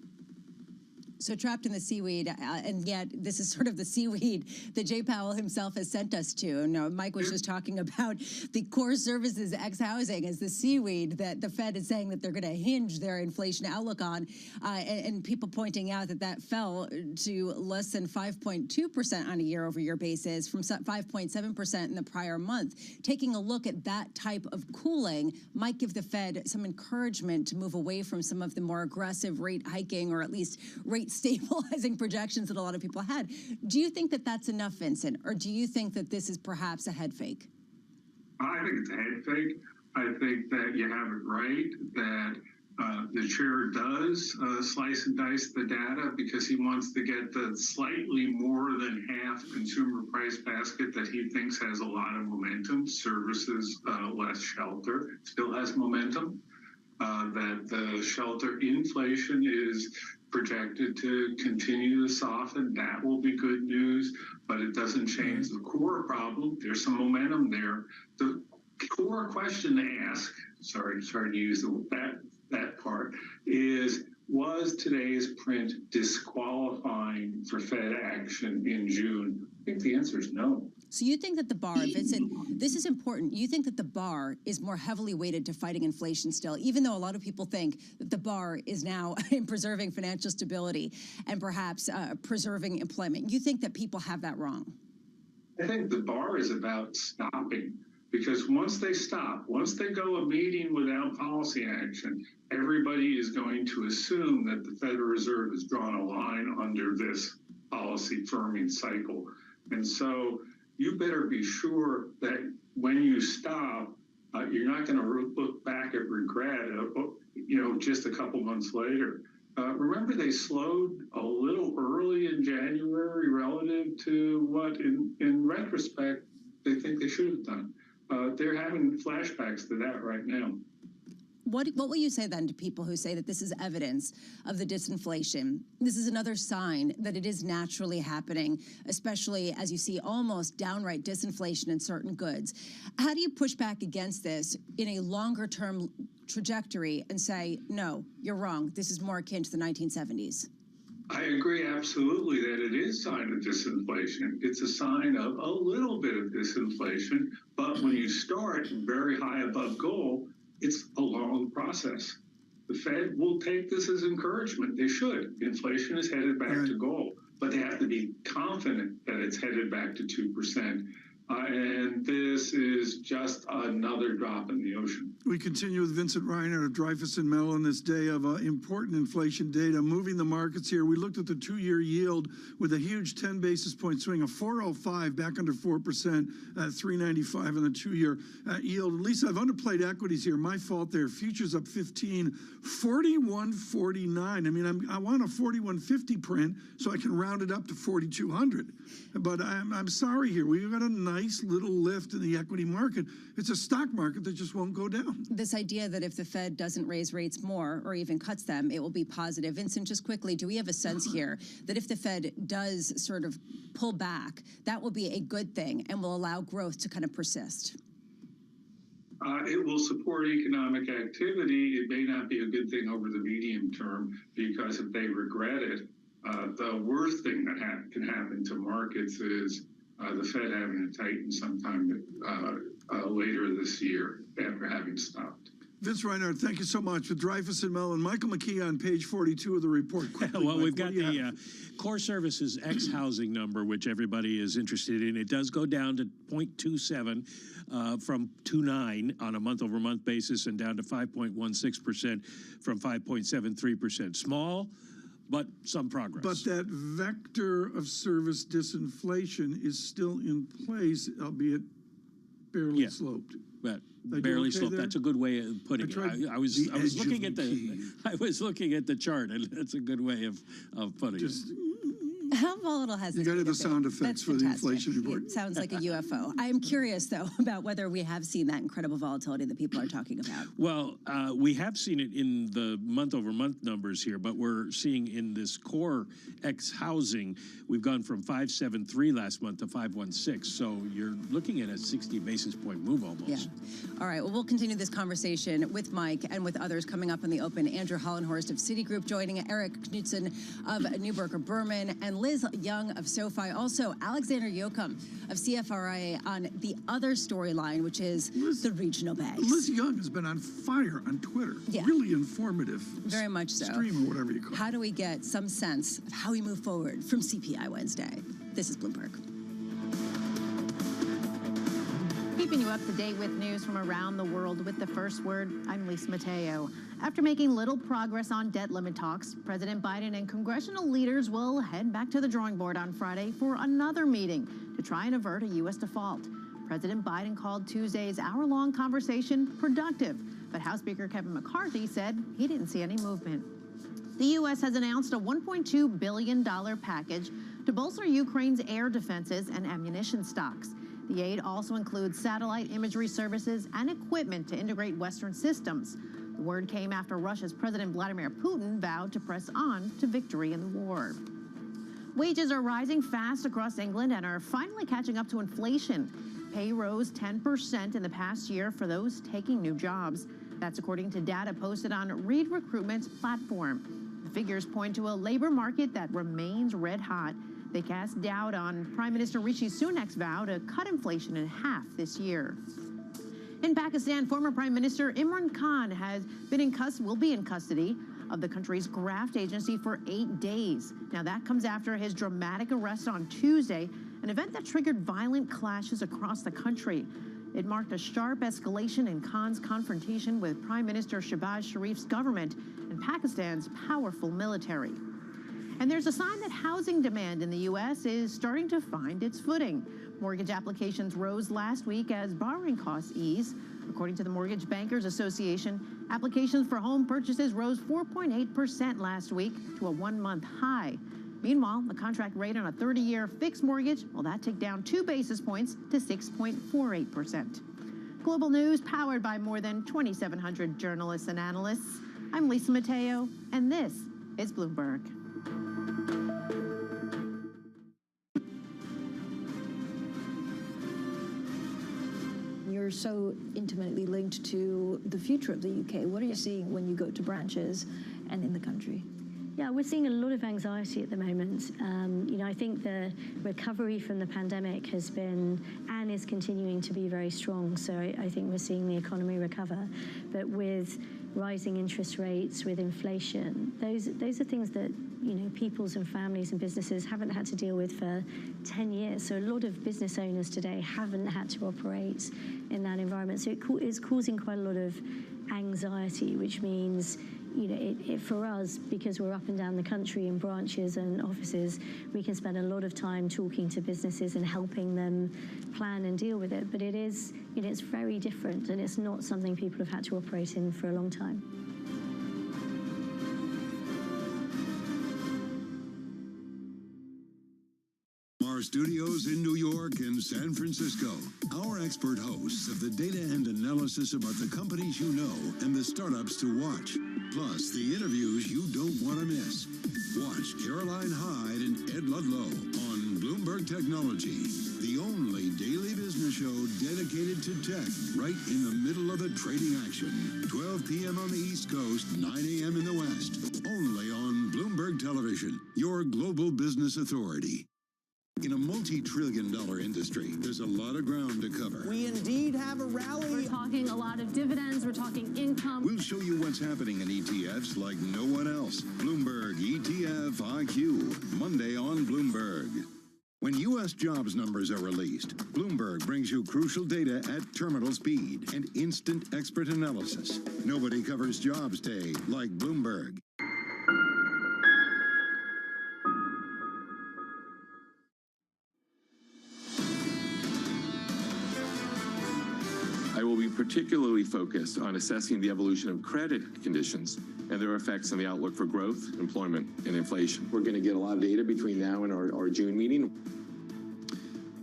So trapped in the seaweed, and yet this is sort of the seaweed that Jay Powell himself has sent us to. No, Mike was just talking about the core services ex-housing as the seaweed that the Fed is saying that they're going to hinge their inflation outlook on, and people pointing out that fell to less than 5.2% on a year-over-year basis from 5.7% in the prior month. Taking a look at that type of cooling might give the Fed some encouragement to move away from some of the more aggressive rate hiking or at least rate stabilizing projections that a lot of people had. Do you think that that's enough, Vincent, or do you think that this is perhaps a head fake? I think it's a head fake. I think that you have it right, that the chair does slice and dice the data because he wants to get the slightly more than half consumer price basket that he thinks has a lot of momentum. Services, less shelter, still has momentum. That the shelter inflation is projected to continue to soften. That will be good news, but it doesn't change the core problem. There's some momentum there. The core question to ask, sorry to use that part, is was today's print disqualifying for Fed action in June? I think the answer is no. So you think that the bar, Vincent, this is important. You think that the bar is more heavily weighted to fighting inflation still, even though a lot of people think that the bar is now in preserving financial stability and perhaps preserving employment. You think that people have that wrong? I think the bar is about stopping, because once they stop, once they go a meeting without policy action, everybody is going to assume that the Federal Reserve has drawn a line under this policy firming cycle. And so you better be sure that when you stop, you're not going to look back at regret, just a couple months later. Remember, they slowed a little early in January relative to what, in retrospect, they think they should have done. They're having flashbacks to that right now. What will you say then to people who say that this is evidence of the disinflation? This is another sign that it is naturally happening, especially as you see almost downright disinflation in certain goods. How do you push back against this in a longer term trajectory and say, no, you're wrong, this is more akin to the 1970s? I agree absolutely that it is a sign of disinflation. It's a sign of a little bit of disinflation, but when you start very high above goal, it's a long process. The Fed will take this as encouragement. They should. Inflation is headed back to goal, but they have to be confident that it's headed back to 2%. And this is just another drop in the ocean. We continue with Vincent Reiner of Dreyfus and Mellon this day of important inflation data moving the markets here. We looked at the 2-year yield with a huge 10 basis point swing of 405 back under 4% at 395 on the 2-year yield. Lisa, I've underplayed equities here. My fault there. Futures up 15, 41.49. I mean, I want a 41.50 print so I can round it up to 4,200. But I'm sorry here. We've got a nice little lift in the equity market. It's a stock market that just won't go down. This idea that if the Fed doesn't raise rates more or even cuts them, it will be positive. Vincent, just quickly, do we have a sense here that if the Fed does sort of pull back, that will be a good thing and will allow growth to kind of persist? It will support economic activity. It may not be a good thing over the medium term because if they regret it, the worst thing that can happen to markets is the Fed having to tighten sometime later this year after having stopped. Vince Reinhardt, thank you so much. With Dreyfus and Mellon, Michael McKee on page 42 of the report. Quickly, well, Mike, we've got the core services ex-housing number, which everybody is interested in. It does go down to 0.27 from 2.9 on a month-over-month basis and down to 5.16% from 5.73%. Small, but some progress. But that vector of service disinflation is still in place, albeit barely sloped. But barely sloped. There? That's a good way of putting it. I was looking at the chart, and that's a good way of putting it. How volatile has you this been? You got the sound effects for the inflation report. It sounds like a UFO. I am curious, though, about whether we have seen that incredible volatility that people are talking about. Well, we have seen it in the month-over-month numbers here, but we're seeing in this core ex-housing, we've gone from 573 last month to 516. So you're looking at a 60 basis point move almost. Yeah. All right. Well, we'll continue this conversation with Mike and with others coming up in the open. Andrew Hollenhorst of Citigroup joining, Eric Knudsen of Neuberger Berman, and Liz Young of SoFi. Also, Alexander Yoakum of CFRA on the other storyline, which is the regional banks. Liz Young has been on fire on Twitter. Yeah. Really informative. Very much so. Stream or whatever you call it. How do we get some sense of how we move forward from CPI Wednesday? This is Bloomberg. Keeping you up to date with news from around the world with the first word, I'm Lisa Mateo. After making little progress on debt limit talks, President Biden and congressional leaders will head back to the drawing board on Friday for another meeting to try and avert a U.S. default. President Biden called Tuesday's hour-long conversation productive, but House Speaker Kevin McCarthy said he didn't see any movement. The U.S. has announced a $1.2 billion package to bolster Ukraine's air defenses and ammunition stocks. The aid also includes satellite imagery services and equipment to integrate Western systems. The word came after Russia's President Vladimir Putin vowed to press on to victory in the war. Wages are rising fast across England and are finally catching up to inflation. Pay rose 10% in the past year for those taking new jobs. That's according to data posted on Reed Recruitment's platform. The figures point to a labor market that remains red hot. They cast doubt on Prime Minister Rishi Sunak's vow to cut inflation in half this year. In Pakistan, former Prime Minister Imran Khan will be in custody of the country's graft agency for 8 days. Now, that comes after his dramatic arrest on Tuesday, an event that triggered violent clashes across the country. It marked a sharp escalation in Khan's confrontation with Prime Minister Shehbaz Sharif's government and Pakistan's powerful military. And there's a sign that housing demand in the U.S. is starting to find its footing. Mortgage applications rose last week as borrowing costs ease. According to the Mortgage Bankers Association, applications for home purchases rose 4.8% last week to a one-month high. Meanwhile, the contract rate on a 30-year fixed mortgage, well, that ticked down 2 basis points to 6.48%. Global news powered by more than 2,700 journalists and analysts. I'm Lisa Mateo, and this is Bloomberg. You're so intimately linked to the future of the UK. What are you seeing when you go to branches and in the country? Yeah, we're seeing a lot of anxiety at the moment. I think the recovery from the pandemic has been and is continuing to be very strong. So I think we're seeing the economy recover. But with rising interest rates, with inflation, those are things that peoples and families and businesses haven't had to deal with for 10 years. So a lot of business owners today haven't had to operate in that environment. So it's causing quite a lot of anxiety, which means for us, because we're up and down the country in branches and offices, we can spend a lot of time talking to businesses and helping them plan and deal with it. But it's very different, and it's not something people have had to operate in for a long time. Our studios in New York and San Francisco, our expert hosts of the data and analysis about the companies you know and the startups to watch, plus the interviews you don't want to miss. Watch Caroline Hyde and Ed Ludlow on Bloomberg Technology, the only daily business show dedicated to tech, right in the middle of the trading action. 12 p.m. on the East Coast, 9 a.m. in the West, only on Bloomberg Television, your global business authority. In a multi-trillion-dollar industry, there's a lot of ground to cover. We indeed have a rally. We're talking a lot of dividends. We're talking income. We'll show you what's happening in ETFs like no one else. Bloomberg ETF IQ, Monday on Bloomberg. When U.S. jobs numbers are released, Bloomberg brings you crucial data at terminal speed and instant expert analysis. Nobody covers jobs day like Bloomberg. I will be particularly focused on assessing the evolution of credit conditions and their effects on the outlook for growth, employment, and inflation. We're going to get a lot of data between now and our June meeting.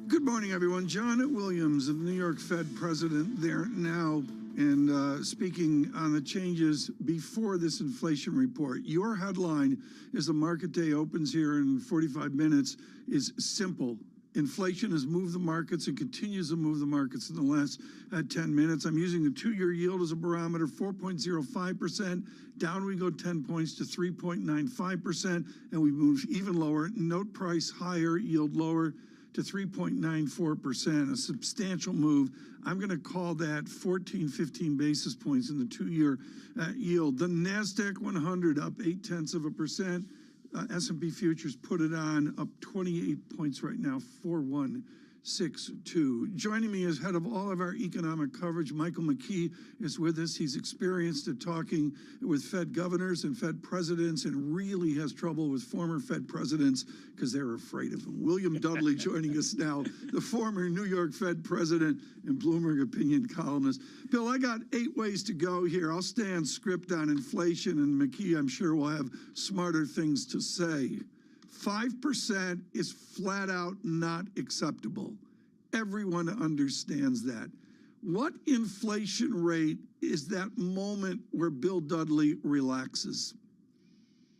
Good morning, everyone. Janet Williams, the New York Fed president, there now, and speaking on the changes before this inflation report. Your headline, as the market day opens here in 45 minutes, is simple. Inflation has moved the markets and continues to move the markets in the last 10 minutes. I'm using the 2-year yield as a barometer, 4.05%. Down we go 10 points to 3.95%, and we move even lower. Note price higher, yield lower to 3.94%, a substantial move. I'm going to call that 14, 15 basis points in the 2-year yield. The NASDAQ 100 up 0.8%. S&P futures put it on, up 28 points right now, 4162. Joining me as head of all of our economic coverage, Michael McKee is with us. He's experienced at talking with Fed governors and Fed presidents and really has trouble with former Fed presidents because they're afraid of him. William Dudley joining us now, the former New York Fed president and Bloomberg opinion columnist. Bill, I got 8 ways to go here. I'll stay on script on inflation, and McKee, I'm sure, will have smarter things to say. 5% is flat out not acceptable. Everyone understands that. What inflation rate is that moment where Bill Dudley relaxes?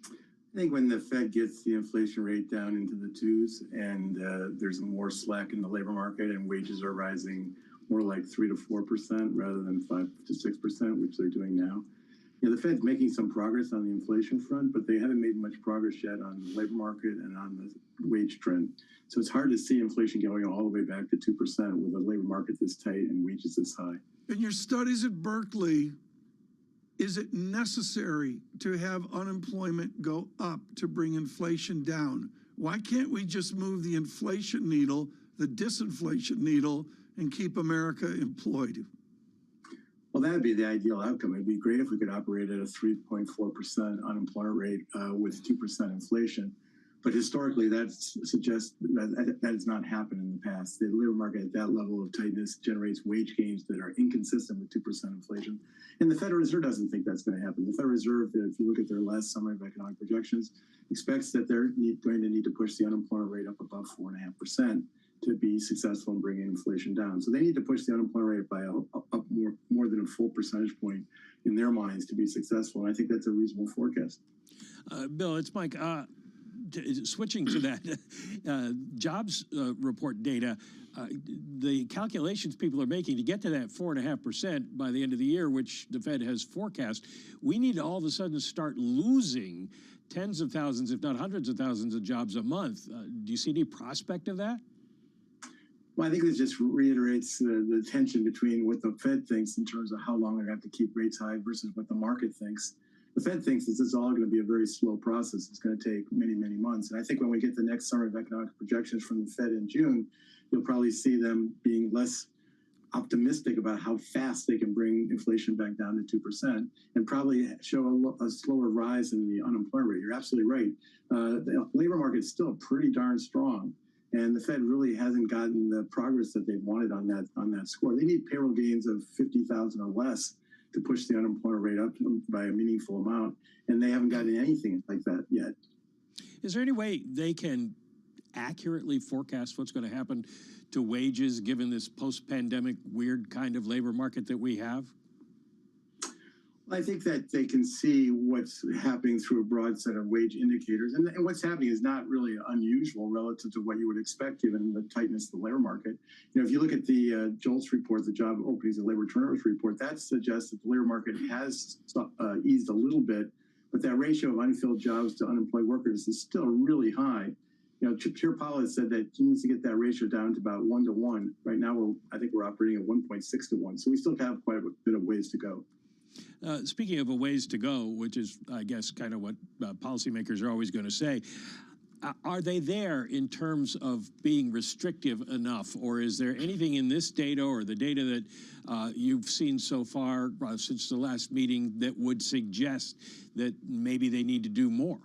I think when the Fed gets the inflation rate down into the 2s and there's more slack in the labor market and wages are rising more like 3 to 4% rather than 5 to 6%, which they're doing now. The Fed's making some progress on the inflation front, but they haven't made much progress yet on the labor market and on the wage trend. So it's hard to see inflation going all the way back to 2% with a labor market this tight and wages this high. In your studies at Berkeley, is it necessary to have unemployment go up to bring inflation down? Why can't we just move the inflation needle, the disinflation needle, and keep America employed? Well, that would be the ideal outcome. It'd be great if we could operate at a 3.4% unemployment rate with 2% inflation. But historically, that suggests that has not happened in the past. The labor market at that level of tightness generates wage gains that are inconsistent with 2% inflation. And the Federal Reserve doesn't think that's going to happen. The Federal Reserve, if you look at their last summary of economic projections, expects that they're going to need to push the unemployment rate up above 4.5%. to be successful in bringing inflation down. So they need to push the unemployment rate by up more than a full percentage point in their minds to be successful. And I think that's a reasonable forecast. Bill, it's Mike. Switching to that jobs report data, the calculations people are making to get to that 4.5% by the end of the year, which the Fed has forecast, we need to all of a sudden start losing tens of thousands, if not hundreds of thousands of jobs a month. Do you see any prospect of that? Well, I think it just reiterates the tension between what the Fed thinks in terms of how long they're going to have to keep rates high versus what the market thinks. The Fed thinks this is all going to be a very slow process. It's going to take many, many months. And I think when we get the next summer of economic projections from the Fed in June, you'll probably see them being less optimistic about how fast they can bring inflation back down to 2% and probably show a slower rise in the unemployment rate. You're absolutely right. The labor market is still pretty darn strong. And the Fed really hasn't gotten the progress that they wanted on that score. They need payroll gains of 50,000 or less to push the unemployment rate up by a meaningful amount, and they haven't gotten anything like that yet. Is there any way they can accurately forecast what's going to happen to wages given this post-pandemic weird kind of labor market that we have? I think that they can see what's happening through a broad set of wage indicators. And what's happening is not really unusual relative to what you would expect given the tightness of the labor market. You know, if you look at the JOLTS report, the job openings and labor turnovers report, that suggests that the labor market has eased a little bit, but that ratio of unfilled jobs to unemployed workers is still really high. You know, Chair Powell has said that he needs to get that ratio down to about 1 to 1. Right now, I think we're operating at 1.6 to 1. So we still have quite a bit of ways to go. Speaking of a ways to go, which is, I guess, kind of what policymakers are always going to say, are they there in terms of being restrictive enough, or is there anything in this data or the data that you've seen so far since the last meeting that would suggest that maybe they need to do more?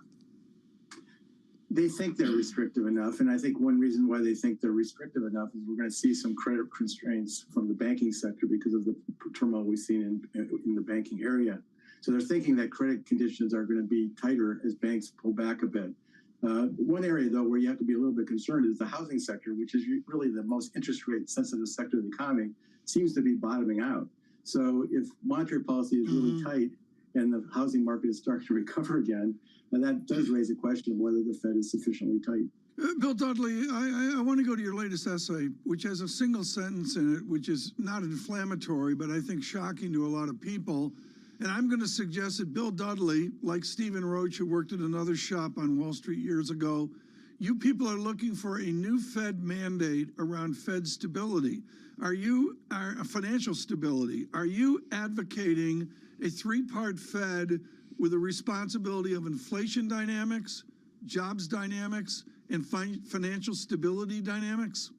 They think they're restrictive enough, and I think one reason why they think they're restrictive enough is we're going to see some credit constraints from the banking sector because of the turmoil we've seen in the banking area. So they're thinking that credit conditions are going to be tighter as banks pull back a bit. One area, though, where you have to be a little bit concerned is the housing sector, which is really the most interest rate sensitive sector of the economy, seems to be bottoming out. So if monetary policy is really tight and the housing market is starting to recover again, and that does raise a question of whether the Fed is sufficiently tight. Bill Dudley, I want to go to your latest essay, which has a single sentence in it, which is not inflammatory, but I think shocking to a lot of people. And I'm going to suggest that Bill Dudley, like Stephen Roach, who worked at another shop on Wall Street years ago, you people are looking for a new Fed mandate around Fed stability. Financial stability? Are you advocating a three-part Fed with a responsibility of inflation dynamics, jobs dynamics, and financial stability dynamics?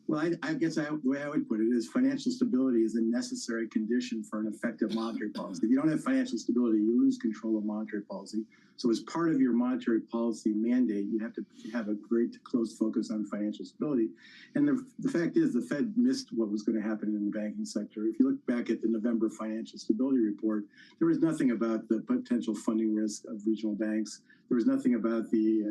Well, I guess the way I would put it is financial stability is a necessary condition for an effective monetary policy. If you don't have financial stability, you lose control of monetary policy. So as part of your monetary policy mandate, you have to have a very close focus on financial stability. And the fact is the Fed missed what was going to happen in the banking sector. If you look back at the November financial stability report, there was nothing about the potential funding risk of regional banks. There was nothing about the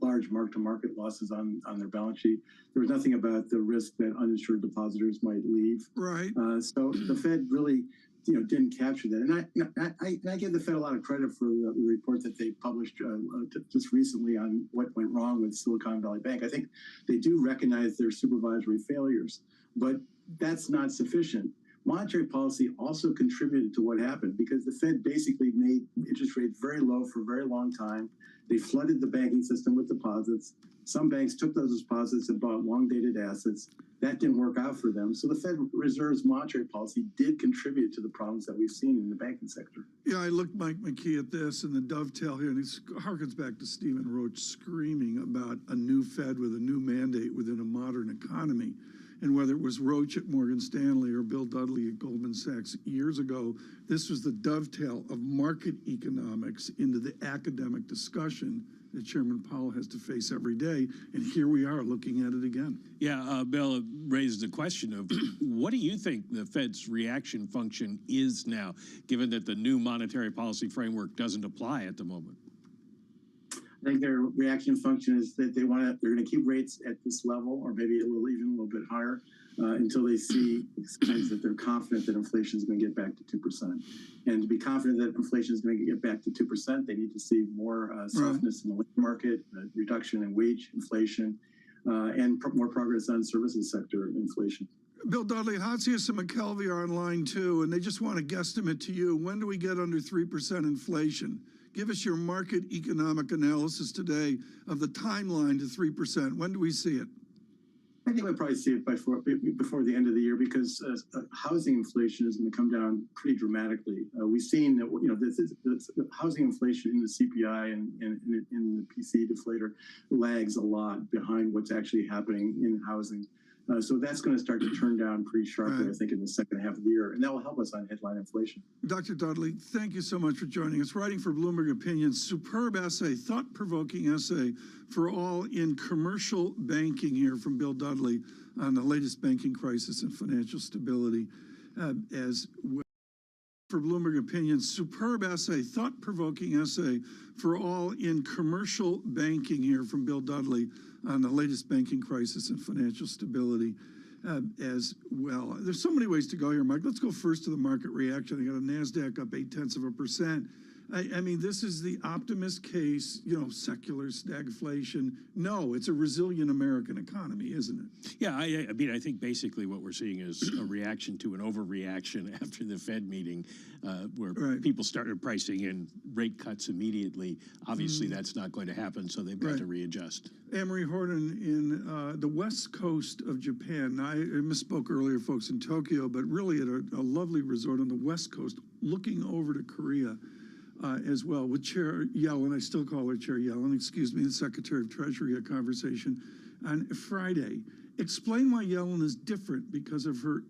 large mark-to-market losses on their balance sheet. There was nothing about the risk that uninsured depositors might leave. Right. So the Fed really, didn't capture that. And I give the Fed a lot of credit for the report that they published just recently on what went wrong with Silicon Valley Bank. I think they do recognize their supervisory failures, but that's not sufficient. Monetary policy also contributed to what happened because the Fed basically made interest rates very low for a very long time. They flooded the banking system with deposits. Some banks took those deposits and bought long-dated assets. That didn't work out for them. So the Fed Reserve's monetary policy did contribute to the problems that we've seen in the banking sector. Yeah, I looked, Mike McKee, at this and the dovetail here, and it harkens back to Stephen Roach screaming about a new Fed with a new mandate within a modern economy. And whether it was Roach at Morgan Stanley or Bill Dudley at Goldman Sachs years ago, this was the dovetail of market economics into the academic discussion that Chairman Powell has to face every day. And here we are looking at it again. Yeah, Bill raised the question of what do you think the Fed's reaction function is now, given that the new monetary policy framework doesn't apply at the moment? I think their reaction function is that they're going to keep rates at this level or maybe even a little bit higher until they see signs that they're confident that inflation is going to get back to 2%. And to be confident that inflation is going to get back to 2%, they need to see more softness in the labor market, reduction in wage inflation, and more progress on services sector inflation. Bill Dudley, Hatsius and McKelvey are online too, and they just want a guesstimate to you. When do we get under 3% inflation? Give us your market economic analysis today of the timeline to 3%. When do we see it? I think we'll probably see it before the end of the year because housing inflation is going to come down pretty dramatically. We've seen that the housing inflation in the CPI and in the PC deflator lags a lot behind what's actually happening in housing. So that's going to start to turn down pretty sharply, I think, in the second half of the year, and that will help us on headline inflation. Dr. Dudley, thank you so much for joining us. Writing for Bloomberg Opinion, superb essay, thought-provoking essay for all in commercial banking here from Bill Dudley on the latest banking crisis and financial stability as well. For Bloomberg Opinion, superb essay, thought-provoking essay for all in commercial banking here from Bill Dudley on the latest banking crisis and financial stability as well. There's so many ways to go here, Mike. Let's go first to the market reaction. I got a NASDAQ up 0.8%. I mean, this is the optimist case, secular stagflation. No, it's a resilient American economy, isn't it? Yeah, I mean, I think basically what we're seeing is a reaction to an overreaction after the Fed meeting where people started pricing in rate cuts immediately. Obviously, that's not going to happen, so they've got to readjust. Anne-Marie Horton, in the west coast of Japan, I misspoke earlier, folks, in Tokyo, but really at a lovely resort on the west coast, looking over to Korea, as well, with Chair Yellen. I still call her Chair Yellen, excuse me, the Secretary of Treasury, a conversation on Friday. Explain why Yellen is different because of her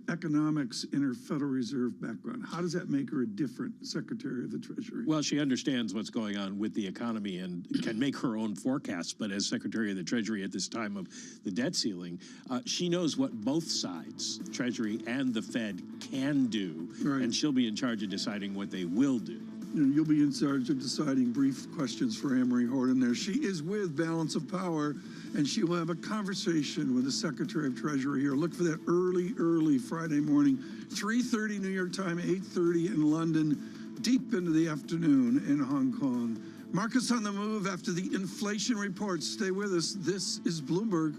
economics and her Federal Reserve background. How does that make her a different Secretary of the Treasury? Well, she understands what's going on with the economy and can make her own forecasts. But as Secretary of the Treasury at this time of the debt ceiling, she knows what both sides, Treasury and the Fed, can do. And she'll be in charge of deciding what they will do. You'll be in charge of deciding. Brief questions for Anne-Marie Horton there. She is with Balance of Power, and she will have a conversation with the Secretary of Treasury here. Look for that early Friday morning, 3:30 New York time, 8:30 in London, deep into the afternoon in Hong Kong. Markets on the move after the inflation report. Stay with us. This is Bloomberg.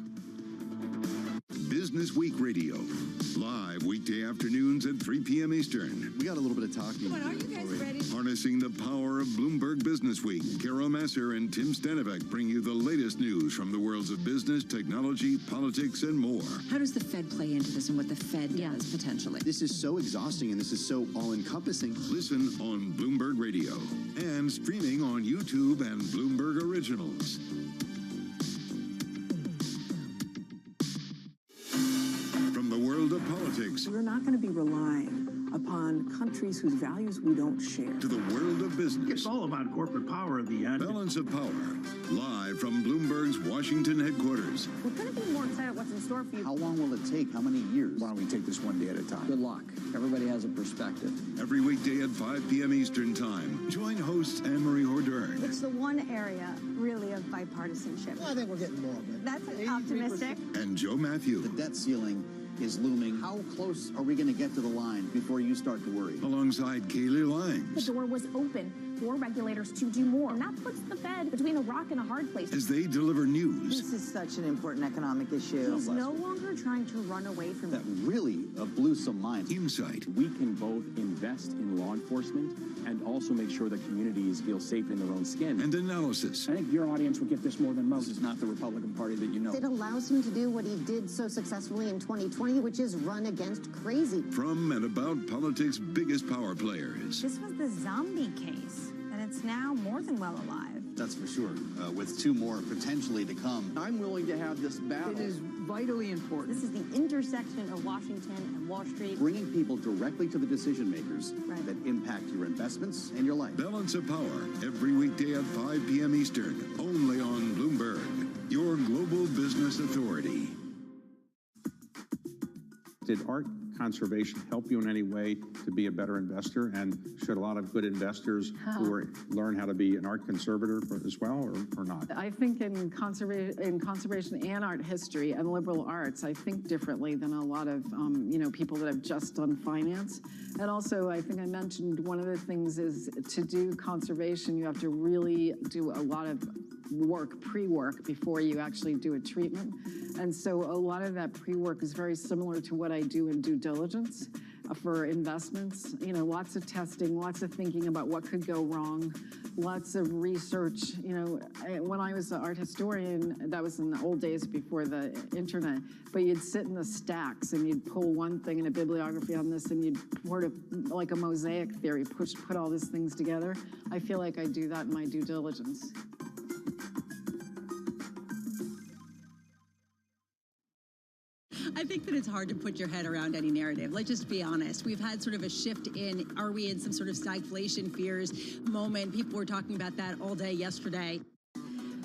Business Week Radio, live weekday afternoons at 3 p.m. Eastern. We got a little bit of talking. Come on, are you guys ready? Harnessing the power of Bloomberg Business Week, Carol Messer and Tim Stenivek bring you the latest news from the worlds of business, technology, politics, and more. How does the Fed play into this and what the Fed does potentially? This is so exhausting and this is so all-encompassing. Listen on Bloomberg Radio and streaming on YouTube and Bloomberg Originals. Of politics. We're not going to be relying upon countries whose values we don't share. To the world of business. It's all about corporate power at the end. Balance of Power, live from Bloomberg's Washington headquarters. We're going to be more excited what's in store for you. How long will it take? How many years? Why don't we take this one day at a time? Good luck. Everybody has a perspective. Every weekday at 5 p.m. Eastern Time. Join hosts Anne-Marie Horton. It's the one area, really, of bipartisanship. Well, I think we're getting more of it. That's optimistic. And Joe Matthew. The debt ceiling is looming. How close are we going to get to the line before you start to worry? Alongside Kaylee Lines. The door was open for regulators to do more, and that puts the Fed between a rock and a hard place. As they deliver news. This is such an important economic issue. He's no longer trying to run away from that it. Really blew some minds. Insight. We can both invest in law enforcement and also make sure that communities feel safe in their own skin. And analysis. I think your audience would get this more than most. This is not the Republican Party that you know. It allows him to do what he did so successfully in 2020, which is run against crazy. From and about politics' biggest power players. This was the zombie case, and it's now more than well alive. That's for sure, with two more potentially to come. I'm willing to have this battle. It is vitally important. This is the intersection of Washington and Wall Street. Bringing people directly to the decision makers that impact your investments and your life. Balance of Power, every weekday at 5 p.m. Eastern, only on Bloomberg, your global business authority. Did art conservation help you in any way to be a better investor? And should a lot of good investors who learn how to be an art conservator as well, or not? I think in conservation and art history and liberal arts, I think differently than a lot of people that have just done finance. And also, I think I mentioned one of the things is to do conservation, you have to really do a lot of work, pre-work, before you actually do a treatment. And so a lot of that pre-work is very similar to what I do in due diligence for investments. Lots of testing, lots of thinking about what could go wrong, lots of research. When I was an art historian, that was in the old days before the internet, but you'd sit in the stacks and you'd pull one thing in a bibliography on this and you'd sort of, like a mosaic theory, put all these things together. I feel like I do that in my due diligence. I think that it's hard to put your head around any narrative. Let's just be honest. We've had sort of a shift in, are we in some sort of stagflation fears moment? People were talking about that all day yesterday.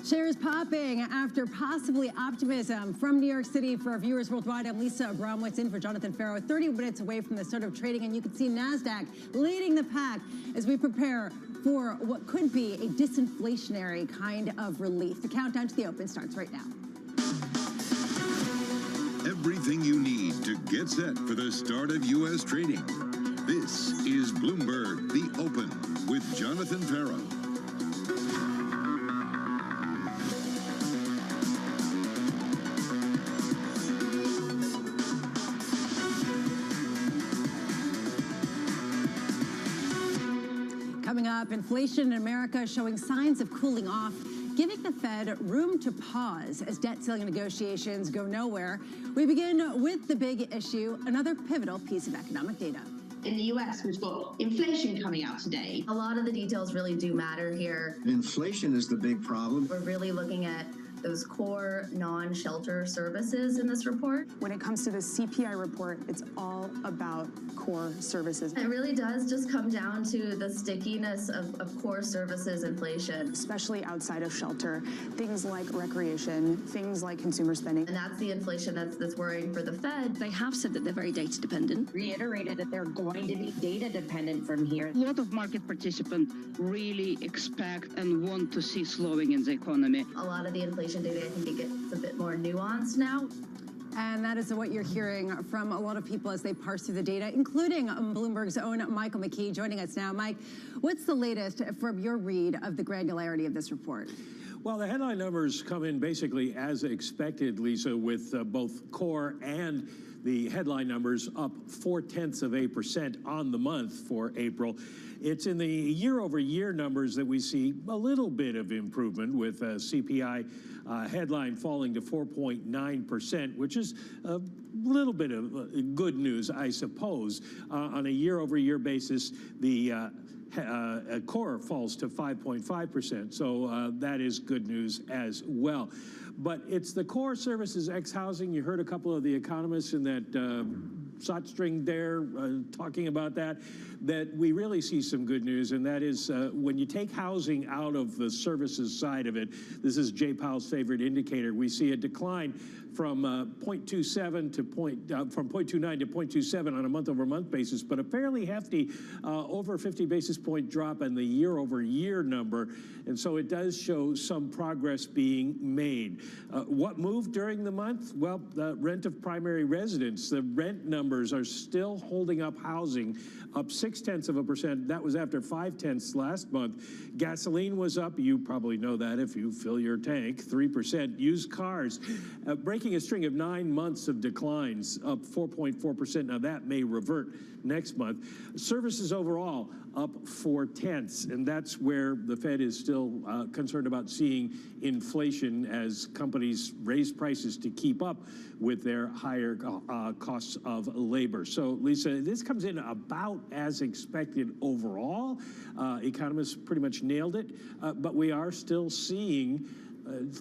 Shares popping after possibly optimism from New York City. For our viewers worldwide, I'm Lisa Abramowitz in for Jonathan Farrow, 30 minutes away from the start of trading, and you can see NASDAQ leading the pack as we prepare for what could be a disinflationary kind of relief. The countdown to the open starts right now. Everything you need to get set for the start of U.S. trading. This is Bloomberg, The Open, with Jonathan Farrow. Coming up, inflation in America showing signs of cooling off, giving the Fed room to pause as debt ceiling negotiations go nowhere. We begin with the big issue, another pivotal piece of economic data. In the US, we've got inflation coming out today. A lot of the details really do matter here. Inflation is the big problem. We're really looking at those core non-shelter services in this report. When it comes to the CPI report, it's all about core services. It really does just come down to the stickiness of core services inflation. Especially outside of shelter, things like recreation, things like consumer spending. And that's the inflation that's worrying for the Fed. They have said that they're very data dependent. Reiterated that they're going to be data dependent from here. A lot of market participants really expect and want to see slowing in the economy. A lot of the inflation data, I think it gets a bit more nuanced now. And that is what you're hearing from a lot of people as they parse through the data, including Bloomberg's own Michael McKee joining us now. Mike, what's the latest from your read of the granularity of this report? Well, the headline numbers come in basically as expected, Lisa, with both core and the headline numbers up 0.4% on the month for April. It's in the year-over-year numbers that we see a little bit of improvement, with CPI headline falling to 4.9%, which is a little bit of good news, I suppose. On a year-over-year basis, the core falls to 5.5%, so that is good news as well. But it's the core services ex-housing. You heard a couple of the economists in that shot string there talking about that we really see some good news, and that is when you take housing out of the services side of it, this is Jay Powell's favorite indicator, we see a decline from 0.27 to from 0.29 to 0.27 on a month-over-month basis, but a fairly hefty over 50 basis point drop in the year-over-year number, and so it does show some progress being made. What moved during the month? Well, the rent of primary residence. The rent numbers are still holding up housing, up 0.6%. That was after 0.5 last month. Gasoline was up. You probably know that if you fill your tank, 3%. Used cars, breaking a string of 9 months of declines, up 4.4%. Now that may revert next month. Services overall up 0.4, and that's where the Fed is still concerned about seeing inflation as companies raise prices to keep up with their higher costs of labor. So, Lisa, this comes in about as expected overall. Economists pretty much nailed it, but we are still seeing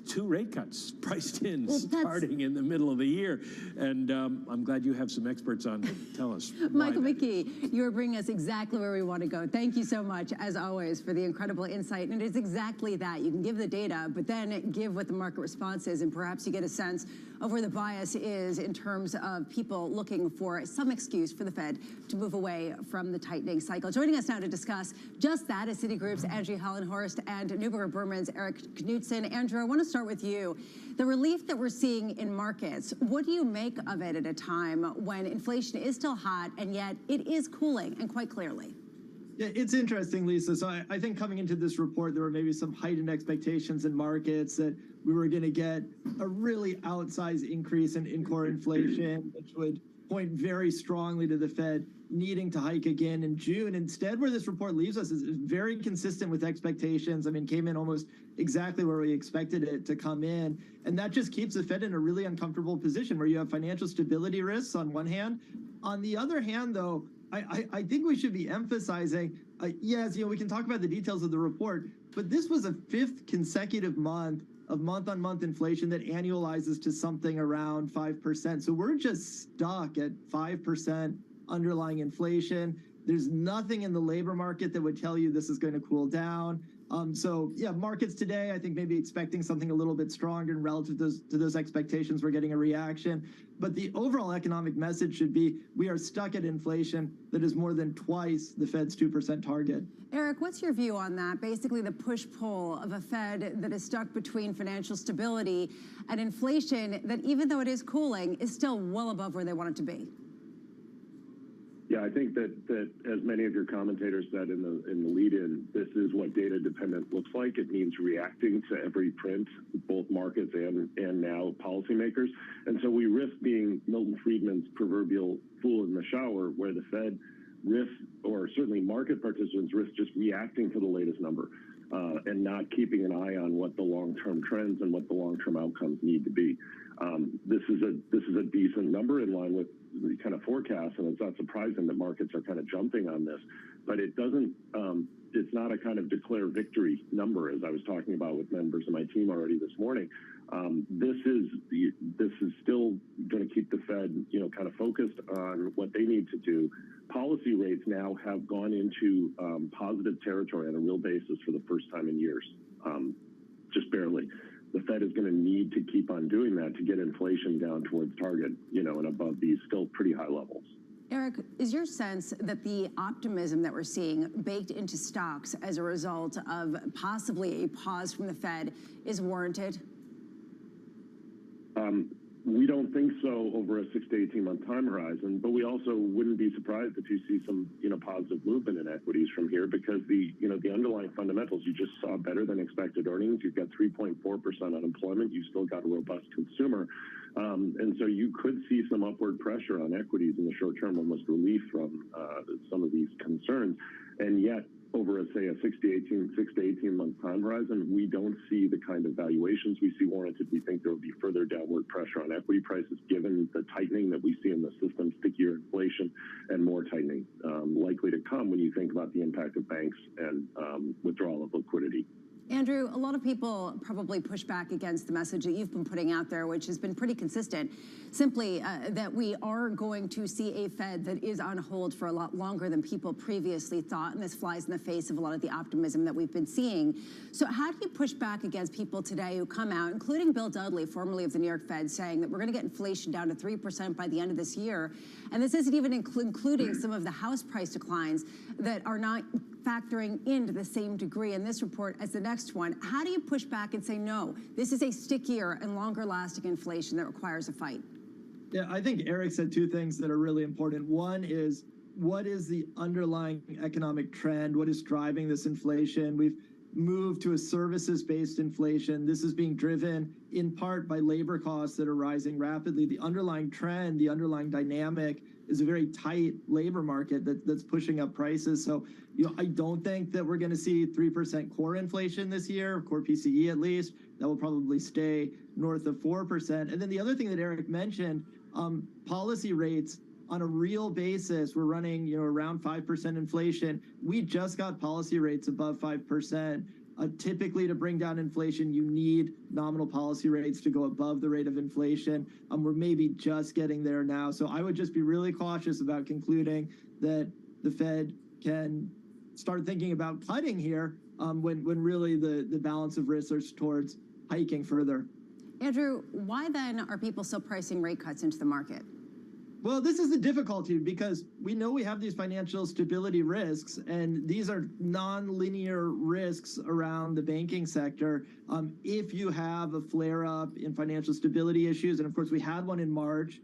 2 rate cuts priced in starting in the middle of the year. And I'm glad you have some experts on to tell us. Michael McKee, you are bringing us exactly where we want to go. Thank you so much, as always, for the incredible insight. And it is exactly that. You can give the data, but then give what the market response is, and perhaps you get a sense of where the bias is in terms of people looking for some excuse for the Fed to move away from the tightening cycle. Joining us now to discuss just that is Citigroup's Angie Hollenhorst and Neuberger Berman's Eric Knudsen. Andrew, I want to start with you. The relief that we're seeing in markets, what do you make of it at a time when inflation is still hot and yet it is cooling, and quite clearly? Yeah, it's interesting, Lisa. So I think coming into this report, there were maybe some heightened expectations in markets that we were going to get a really outsized increase in core inflation, which would point very strongly to the Fed needing to hike again in June. Instead, where this report leaves us is very consistent with expectations. I mean, came in almost exactly where we expected it to come in. And that just keeps the Fed in a really uncomfortable position where you have financial stability risks on one hand. On the other hand, though, I think we should be emphasizing, yes, we can talk about the details of the report, but this was a 5th consecutive month of month-on-month inflation that annualizes to something around 5%. So we're just stuck at 5% underlying inflation. There's nothing in the labor market that would tell you this is going to cool down. So yeah, markets today, I think maybe expecting something a little bit stronger, and relative to those expectations, we're getting a reaction. But the overall economic message should be we are stuck at inflation that is more than twice the Fed's 2% target. Eric, what's your view on that? Basically the push-pull of a Fed that is stuck between financial stability and inflation that, even though it is cooling, is still well above where they want it to be. Yeah, I think that as many of your commentators said in the lead-in, this is what data dependent looks like. It means reacting to every print, both markets and now policymakers. And so we risk being Milton Friedman's proverbial fool in the shower, where the Fed risks, or certainly market participants risk, just reacting to the latest number and not keeping an eye on what the long-term trends and what the long-term outcomes need to be. This is a decent number in line with the kind of forecast, and it's not surprising that markets are kind of jumping on this, but it doesn't, it's not a kind of declare victory number, as I was talking about with members of my team already this morning. This is still going to keep the Fed, kind of focused on what they need to do. Policy rates now have gone into positive territory on a real basis for the first time in years, just barely. The Fed is going to need to keep on doing that to get inflation down towards target, and above these still pretty high levels. Eric, is your sense that the optimism that we're seeing baked into stocks as a result of possibly a pause from the Fed is warranted? We don't think so over a 6 to 18 month time horizon, but we also wouldn't be surprised if you see some, positive movement in equities from here, because the underlying fundamentals, you just saw better than expected earnings. You've got 3.4% unemployment. You've still got a robust consumer. And so you could see some upward pressure on equities in the short term, almost relief from some of these concerns. And yet, over, say, a 6 to 18 month time horizon, we don't see the kind of valuations we see warranted. We think there will be further downward pressure on equity prices, given the tightening that we see in the system, stickier inflation, and more tightening likely to come when you think about the impact of banks and withdrawal of liquidity. Andrew, a lot of people probably push back against the message that you've been putting out there, which has been pretty consistent, simply that we are going to see a Fed that is on hold for a lot longer than people previously thought, and this flies in the face of a lot of the optimism that we've been seeing. So how do you push back against people today who come out, including Bill Dudley, formerly of the New York Fed, saying that we're going to get inflation down to 3% by the end of this year, and this isn't even including some of the house price declines that are not factoring into the same degree in this report as the next one? How do you push back and say, no, this is a stickier and longer lasting inflation that requires a fight? Yeah, I think Eric said two things that are really important. One is, what is the underlying economic trend? What is driving this inflation? We've moved to a services-based inflation. This is being driven in part by labor costs that are rising rapidly. The underlying trend, the underlying dynamic is a very tight labor market that's pushing up prices. So, I don't think that we're going to see 3% core inflation this year, core PCE at least. That will probably stay north of 4%. And then the other thing that Eric mentioned, policy rates on a real basis, we're running, around 5% inflation. We just got policy rates above 5%. Typically, to bring down inflation, you need nominal policy rates to go above the rate of inflation. We're maybe just getting there now. So I would just be really cautious about concluding that the Fed can start thinking about cutting here when really the balance of risks are towards hiking further. Andrew, why then are people still pricing rate cuts into the market? Well, this is the difficulty because we know we have these financial stability risks, and these are non-linear risks around the banking sector. If you have a flare-up in financial stability issues, and of course we had one in March,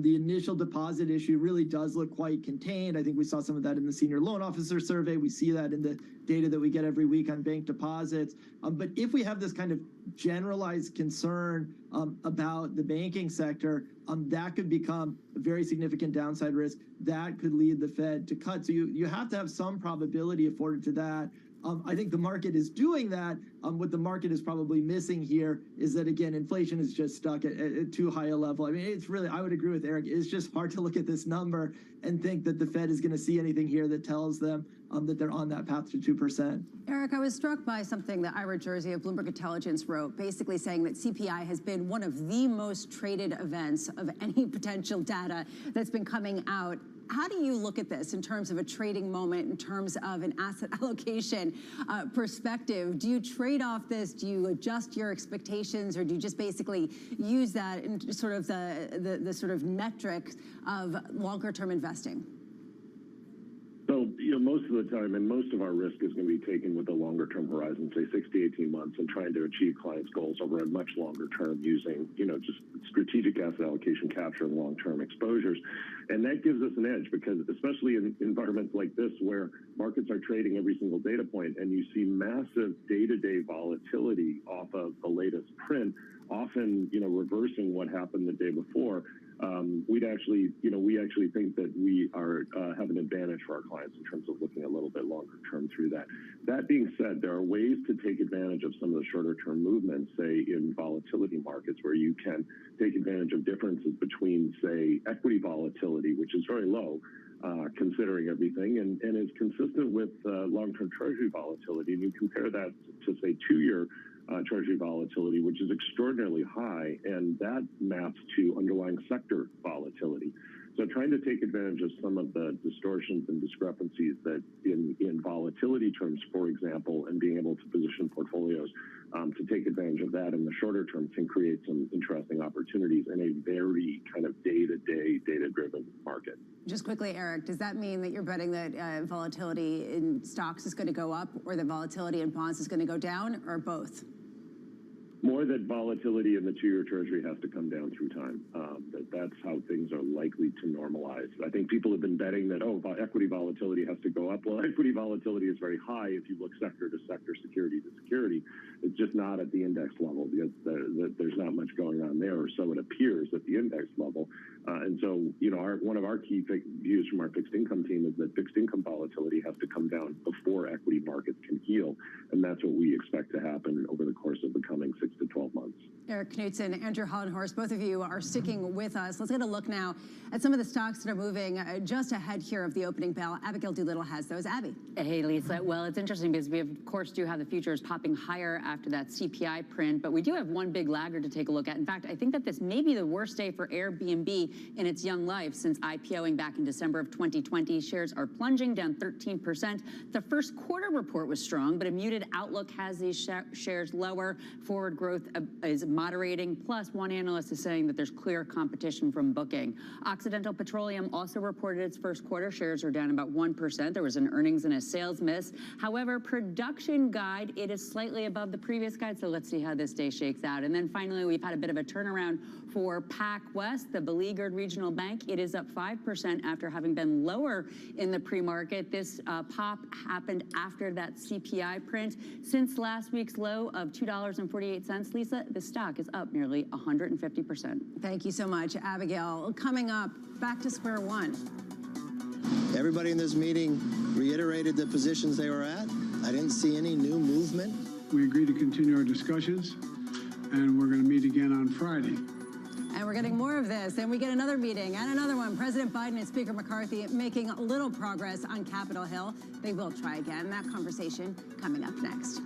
the initial deposit issue really does look quite contained. I think we saw some of that in the senior loan officer survey. We see that in the data that we get every week on bank deposits. But if we have this kind of generalized concern about the banking sector, that could become a very significant downside risk. That could lead the Fed to cut. So you have to have some probability afforded to that. I think the market is doing that. What the market is probably missing here is that, again, inflation is just stuck at too high a level. I mean, it's really, I would agree with Eric, it's just hard to look at this number and think that the Fed is going to see anything here that tells them that they're on that path to 2%. Eric, I was struck by something that Ira Jersey of Bloomberg Intelligence wrote, basically saying that CPI has been one of the most traded events of any potential data that's been coming out. How do you look at this in terms of a trading moment, in terms of an asset allocation perspective? Do you trade off this? Do you adjust your expectations, or do you just basically use that in sort of the sort of metric of longer-term investing? So, most of the time, and most of our risk is going to be taken with a longer-term horizon, say 6 to 18 months, and trying to achieve clients' goals over a much longer term using, just strategic asset allocation, capturing long-term exposures. And that gives us an edge because, especially in environments like this where markets are trading every single data point and you see massive day-to-day volatility off of the latest print, often, reversing what happened the day before, we actually think that we have an advantage for our clients in terms of looking a little bit longer term through that. That being said, there are ways to take advantage of some of the shorter term movements, say in volatility markets, where you can take advantage of differences between, say, equity volatility, which is very low, considering everything, and is consistent with long-term treasury volatility. And you compare that to, say, 2-year treasury volatility, which is extraordinarily high, and that maps to underlying sector volatility. So trying to take advantage of some of the distortions and discrepancies that in volatility terms, for example, and being able to position portfolios to take advantage of that in the shorter term can create some interesting opportunities in a very kind of day-to-day, data-driven market. Just quickly, Eric, does that mean that you're betting that volatility in stocks is going to go up, or that volatility in bonds is going to go down, or both? More that volatility in the 2-year treasury has to come down through time. That's how things are likely to normalize. I think people have been betting that, equity volatility has to go up. Well, equity volatility is very high if you look sector to sector, security to security. It's just not at the index level because there's not much going on there, or so it appears at the index level. And so, one of our key views from our fixed income team is that fixed income volatility has to come down before equity markets can heal. And that's what we expect to happen over the course of the coming 6 to 12 months. Eric Knudsen, Andrew Hollenhorst, both of you are sticking with us. Let's get a look now at some of the stocks that are moving just ahead here of the opening bell. Abigail Doolittle has those. Abby. Hey, Lisa. Well, it's interesting because we, of course, do have the futures popping higher after that CPI print, but we do have one big laggard to take a look at. In fact, I think that this may be the worst day for Airbnb in its young life since IPOing back in December of 2020. Shares are plunging, down 13%. The first quarter report was strong, but a muted outlook has these shares lower. Forward growth is moderating. Plus, one analyst is saying that there's clear competition from Booking. Occidental Petroleum also reported its first quarter. Shares are down about 1%. There was an earnings and a sales miss. However, production guide, it is slightly above the previous guide, so let's see how this day shakes out. And then finally, we've had a bit of a turnaround for PacWest, the beleaguered regional bank. It is up 5% after having been lower in the pre-market. This pop happened after that CPI print. Since last week's low of $2.48, Lisa, the stock is up nearly 150%. Thank you so much, Abigail. Coming up, back to square one. Everybody in this meeting reiterated the positions they were at. I didn't see any new movement. We agreed to continue our discussions, and we're going to meet again on Friday. And we're getting more of this. And we get another meeting and another one. President Biden and Speaker McCarthy making a little progress on Capitol Hill. They will try again. That conversation coming up next.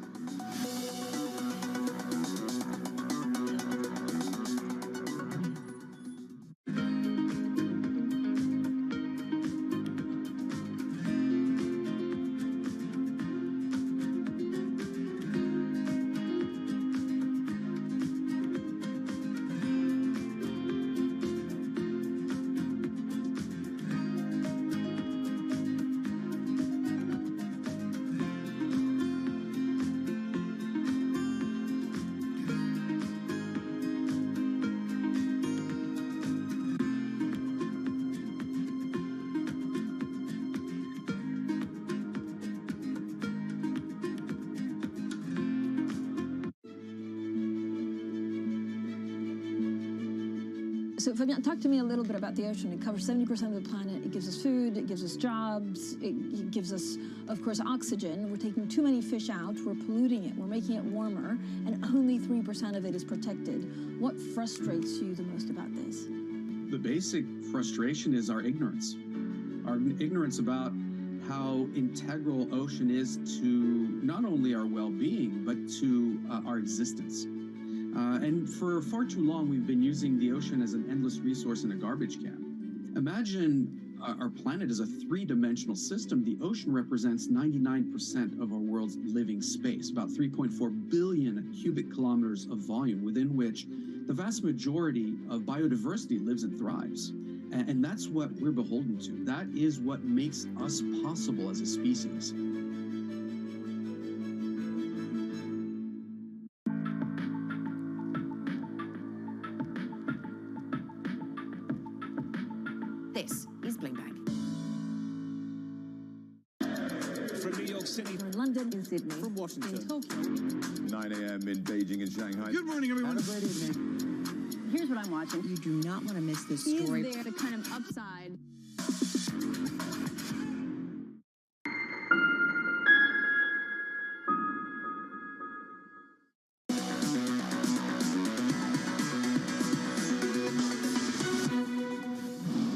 So Fabien, talk to me a little bit about the ocean. It covers 70% of the planet. It gives us food, it gives us jobs, it gives us, of course, oxygen. We're taking too many fish out, we're polluting it, we're making it warmer, and only 3% of it is protected. What frustrates you the most about this? The basic frustration is our ignorance about how integral ocean is to not only our well-being, but to our existence. And for far too long, we've been using the ocean as an endless resource in a garbage can. Imagine our planet is a three-dimensional system. The ocean represents 99% of our world's living space, about 3.4 billion cubic kilometers of volume, within which the vast majority of biodiversity lives and thrives. And that's what we're beholden to. That is what makes us possible as a species. This is Bloomberg. From New York City, From London, in Sydney, from Washington, in Tokyo. 9 a.m. in Beijing and Shanghai. Good morning, everyone. Have a great evening. Here's what I'm watching. You do not want to miss this Is story. there the kind of upside?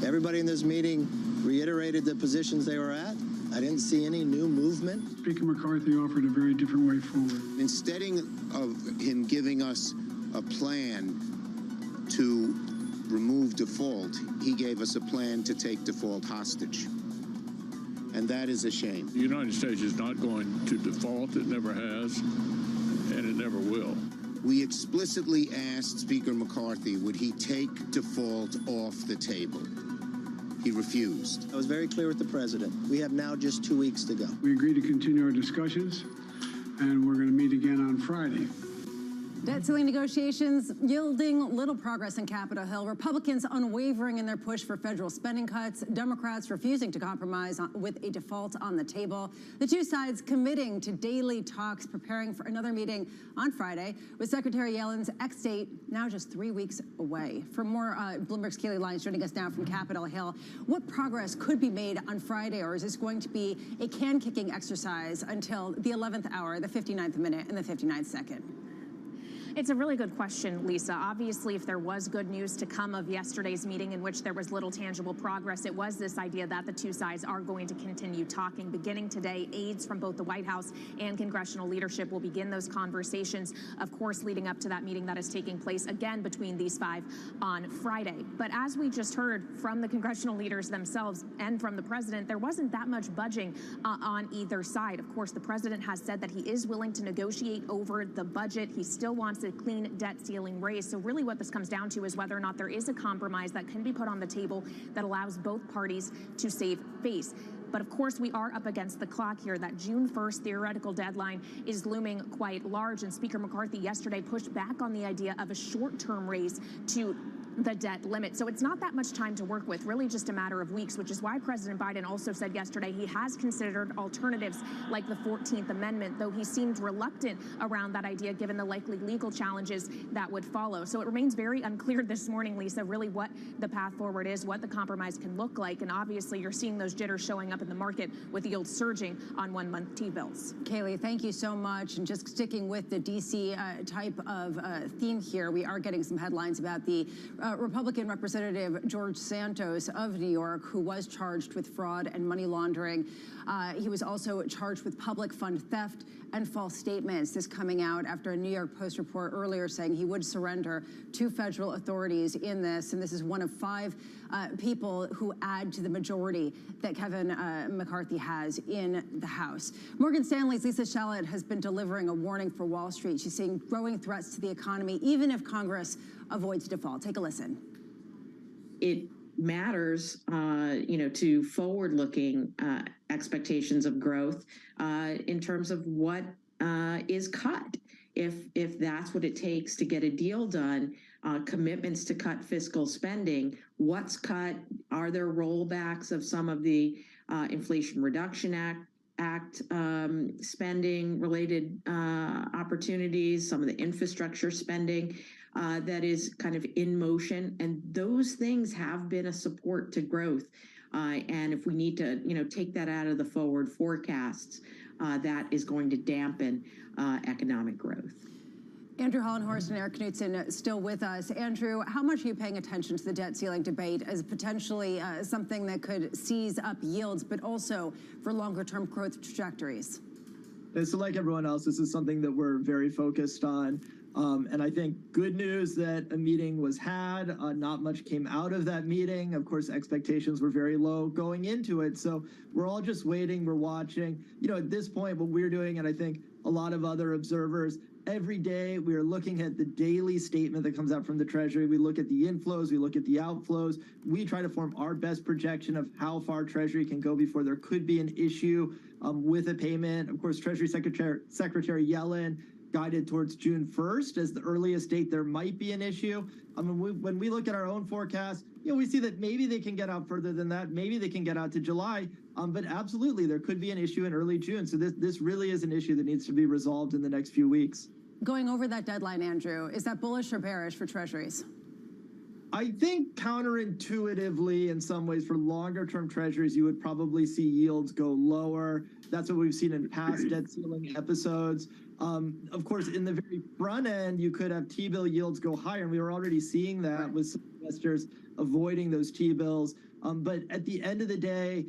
Everybody in this meeting reiterated the positions they were at. I didn't see any new movement. Speaker McCarthy offered a very different way forward. Instead of him giving us a plan to remove default, he gave us a plan to take default hostage. And that is a shame. The United States is not going to default. It never has, and it never will. We explicitly asked Speaker McCarthy, would he take default off the table? He refused. I was very clear with the president. We have now just 2 weeks to go. We agreed to continue our discussions, and we're going to meet again on Friday. Debt ceiling negotiations yielding little progress in Capitol Hill. Republicans unwavering in their push for federal spending cuts. Democrats refusing to compromise with a default on the table. The two sides committing to daily talks, preparing for another meeting on Friday, with Secretary Yellen's ex-date now just 3 weeks away. For more, Bloomberg's Kaylee Lyons joining us now from Capitol Hill. What progress could be made on Friday, or is this going to be a can-kicking exercise until the 11th hour, the 59th minute, and the 59th second? It's a really good question, Lisa. Obviously, if there was good news to come of yesterday's meeting in which there was little tangible progress, it was this idea that the two sides are going to continue talking. Beginning today, aides from both the White House and congressional leadership will begin those conversations, of course, leading up to that meeting that is taking place again between these five on Friday. But as we just heard from the congressional leaders themselves and from the president, there wasn't that much budging on either side. Of course, the president has said that he is willing to negotiate over the budget. He still wants a clean debt ceiling raise. So really what this comes down to is whether or not there is a compromise that can be put on the table that allows both parties to save face. But of course, we are up against the clock here. That June 1st theoretical deadline is looming quite large. And Speaker McCarthy yesterday pushed back on the idea of a short-term raise to the debt limit. So it's not that much time to work with, really just a matter of weeks, which is why President Biden also said yesterday he has considered alternatives like the 14th Amendment, though he seemed reluctant around that idea given the likely legal challenges that would follow. So it remains very unclear this morning, Lisa, really what the path forward is, what the compromise can look like. And obviously you're seeing those jitters showing up in the market with the yield surging on 1-month T-bills. Kaylee, thank you so much. And just sticking with the D.C. Type of theme here, we are getting some headlines about the Republican Representative George Santos of New York, who was charged with fraud and money laundering. He was also charged with public fund theft and false statements. This coming out after a New York Post report earlier saying he would surrender to federal authorities in this. And this is one of 5 people who add to the majority that Kevin McCarthy has in the House. Morgan Stanley's Lisa Shallot has been delivering a warning for Wall Street. She's saying growing threats to the economy, even if Congress avoids default. Take a listen. It matters, to forward-looking expectations of growth in terms of what is cut. If that's what it takes to get a deal done, commitments to cut fiscal spending, what's cut? Are there rollbacks of some of the Inflation Reduction Act spending related opportunities, some of the infrastructure spending? that is kind of in motion, and those things have been a support to growth. And if we need to, take that out of the forward forecasts, that is going to dampen economic growth. Andrew Hollenhorst and Eric Knudsen still with us. Andrew, how much are you paying attention to the debt ceiling debate as potentially something that could seize up yields, but also for longer-term growth trajectories? And so like everyone else, this is something that we're very focused on. And I think good news that a meeting was had, not much came out of that meeting. Of course, expectations were very low going into it. So we're all just waiting, we're watching. At this point, what we're doing, and I think a lot of other observers, every day we are looking at the daily statement that comes out from the Treasury. We look at the inflows, we look at the outflows. We try to form our best projection of how far Treasury can go before there could be an issue with a payment. Of course, Treasury Secretary Yellen guided towards June 1st as the earliest date there might be an issue. When we look at our own forecast, we see that maybe they can get out further than that. Maybe they can get out to July. But absolutely, there could be an issue in early June. So this really is an issue that needs to be resolved in the next few weeks. Going over that deadline, Andrew, is that bullish or bearish for Treasuries? I think counterintuitively, in some ways, for longer-term Treasuries, you would probably see yields go lower. That's what we've seen in past debt ceiling episodes. Of course, in the very front end, you could have T-bill yields go higher, and we were already seeing that with some investors avoiding those T-bills. But at the end of the day,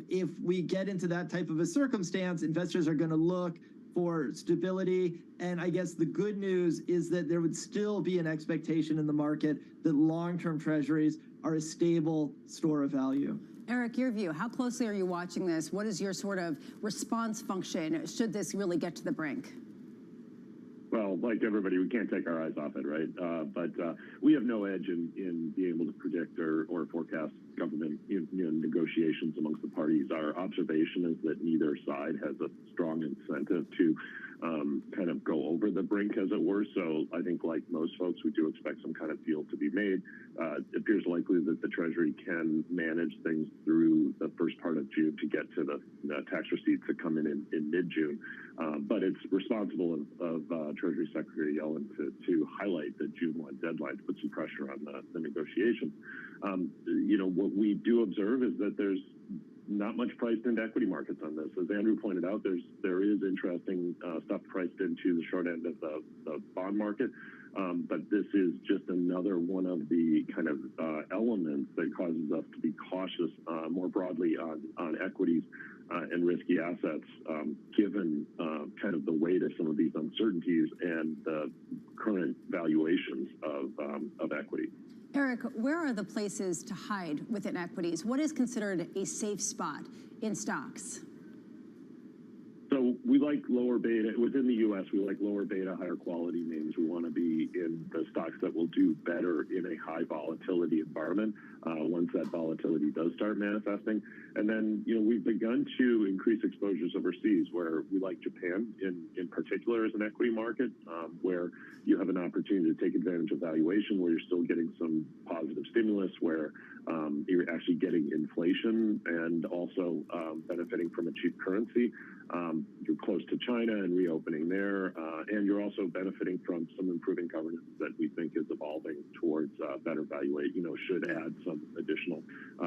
if we get into that type of a circumstance, investors are going to look for stability. And I guess the good news is that there would still be an expectation in the market that long-term Treasuries are a stable store of value. Eric, your view, how closely are you watching this? What is your sort of response function should this really get to the brink? Well, like everybody, we can't take our eyes off it, right? But we have no edge in being able to predict or forecast government negotiations amongst the parties. Our observation is that neither side has a strong incentive to kind of go over the brink, as it were. So I think, like most folks, we do expect some kind of deal to be made. It appears likely that the Treasury can manage things through the first part of June to get to the tax receipts that come in mid-June. But it's responsible of Treasury Secretary Yellen to highlight the June 1 deadline to put some pressure on the negotiations. What we do observe is that there's not much priced into equity markets on this. As Andrew pointed out, there is interesting stuff priced into the short end of the bond market. But this is just another one of the kind of elements that causes us to be cautious more broadly on equities and risky assets, given kind of the weight of some of these uncertainties and the current valuations of equity. Eric, where are the places to hide within equities? What is considered a safe spot in stocks? So we like lower beta. Within the U.S., we like lower beta, higher quality names. We want to be in the stocks that will do better in a high volatility environment once that volatility does start manifesting. And then, we've begun to increase exposures overseas, where we like Japan in particular as an equity market, where you have an opportunity to take advantage of valuation, where you're still getting some positive stimulus, where you're actually getting inflation and also benefiting from a cheap currency. You're close to China and reopening there, and you're also benefiting from some improving governance that we think is evolving towards better valuation, should add some additional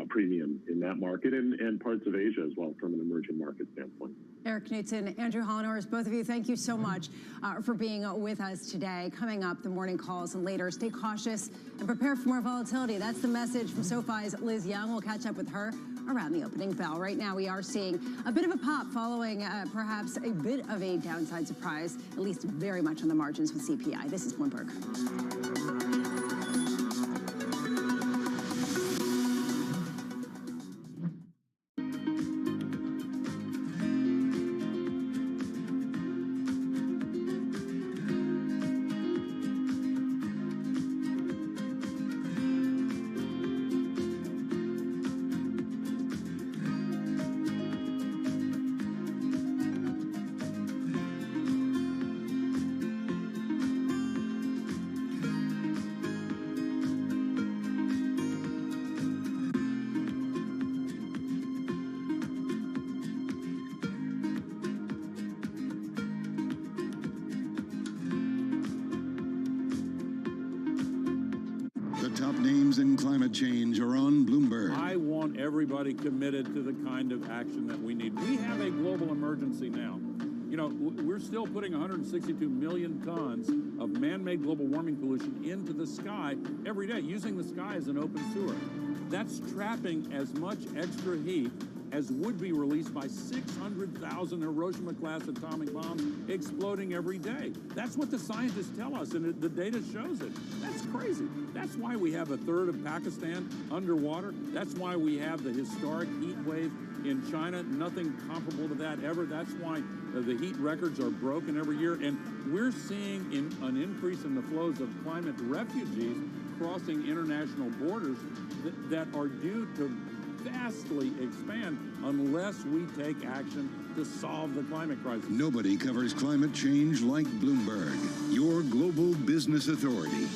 premium in that market and parts of Asia as well from an emerging market standpoint. Eric Knudsen, Andrew Hollenhorst, both of you, thank you so much for being with us today. Coming up, the morning calls and later, stay cautious and prepare for more volatility. That's the message from SoFi's Liz Young. We'll catch up with her around the opening bell. Right now, we are seeing a bit of a pop following perhaps a bit of a downside surprise, at least very much on the margins with CPI. This is Bloomberg. climate change are on Bloomberg. I want everybody committed to the kind of action that we need. We have a global emergency now. You know, we're still putting 162 million tons of man-made global warming pollution into the sky every day, using the sky as an open sewer. That's trapping as much extra heat as would be released by 600,000 Hiroshima-class atomic bombs exploding every day. That's what the scientists tell us, and the data shows it. That's crazy. That's why we have a third of Pakistan underwater. That's why we have the historic heat wave in China, nothing comparable to that ever. That's why the heat records are broken every year, and we're seeing an increase in the flows of climate refugees crossing international borders that are due to vastly expand unless we take action to solve the climate crisis. Nobody covers climate change like Bloomberg, your global business authority.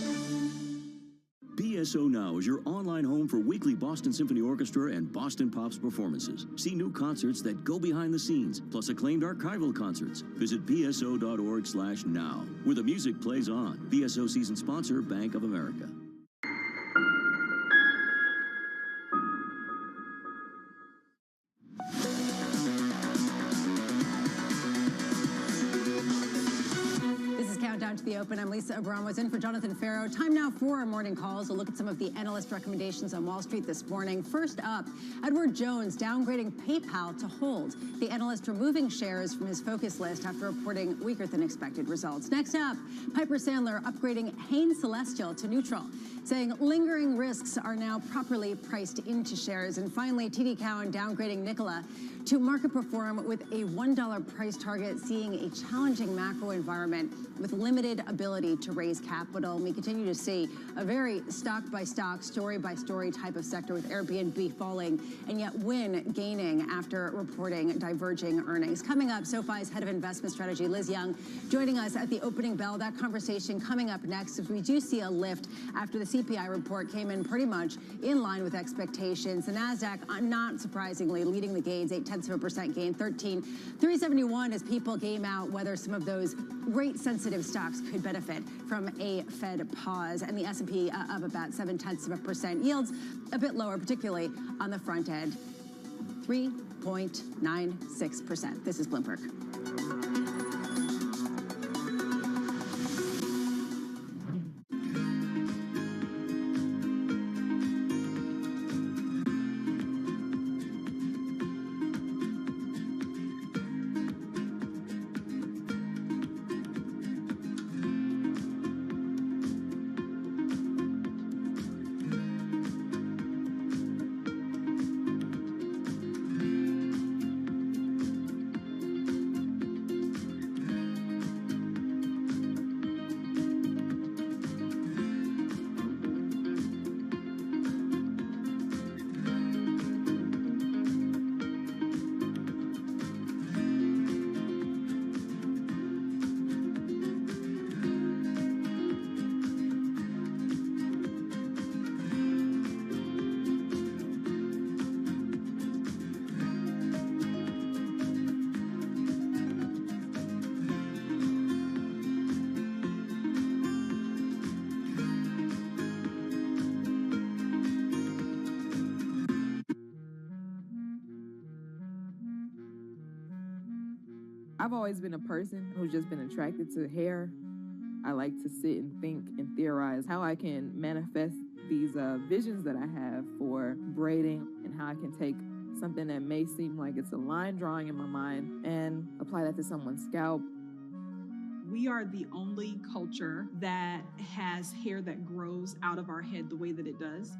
BSO Now is your online home for weekly Boston Symphony Orchestra and Boston Pops performances. See new concerts that go behind the scenes, plus acclaimed archival concerts. Visit bso.org/now, where the music plays on. BSO season sponsor, Bank of America. To the Open. I'm Lisa Abramowitz in for Jonathan Farrow. Time now for our morning calls. A look at some of the analyst recommendations on Wall Street this morning. First up, Edward Jones downgrading PayPal to hold. The analyst removing shares from his focus list after reporting weaker than expected results. Next up, Piper Sandler upgrading Hain Celestial to neutral, saying lingering risks are now properly priced into shares. And finally, TD Cowen downgrading Nikola to market perform with a $1 price target, seeing a challenging macro environment with limited ability to raise capital. We continue to see a very stock-by-stock, story-by-story type of sector, with Airbnb falling and yet Wynn gaining after reporting diverging earnings. Coming up, SoFi's head of investment strategy, Liz Young, joining us at the opening bell. That conversation coming up next, as we do see a lift after the CPI report came in pretty much in line with expectations. The NASDAQ, not surprisingly, leading the gains, 0.8% gain, 13,371, as people game out whether some of those rate-sensitive stocks could benefit from a Fed pause. And the S&P up about 0.7%. Yields a bit lower, particularly on the front end, 3.96%. This is Bloomberg. I've always been a person who's just been attracted to hair. I like to sit and think and theorize how I can manifest these visions that I have for braiding, and how I can take something that may seem like it's a line drawing in my mind and apply that to someone's scalp. We are the only culture that has hair that grows out of our head the way that it does.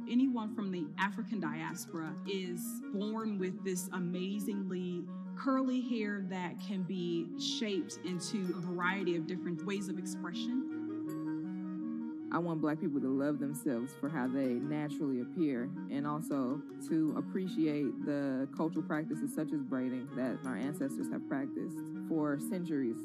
Anyone from the African diaspora is born with this amazingly curly hair that can be shaped into a variety of different ways of expression. I want Black people to love themselves for how they naturally appear, and also to appreciate the cultural practices such as braiding that our ancestors have practiced for centuries.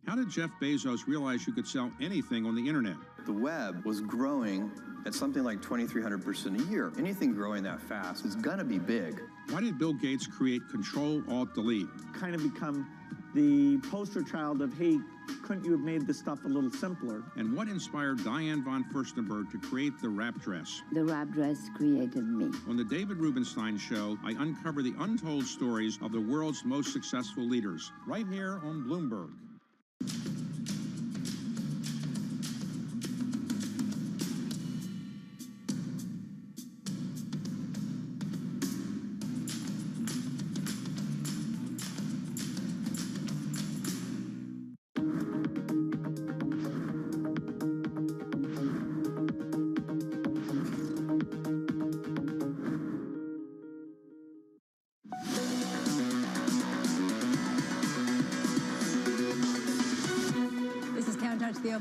How did Jeff Bezos realize you could sell anything on the internet? The web was growing at something like 2,300% a year. Anything growing that fast is gonna be big. Why did Bill Gates create Control-Alt-Delete? Kind of become the poster child of, hey, couldn't you have made this stuff a little simpler? And what inspired Diane von Furstenberg to create the wrap dress? The wrap dress created me. On the David Rubenstein Show, I uncover the untold stories of the world's most successful leaders, right here on Bloomberg.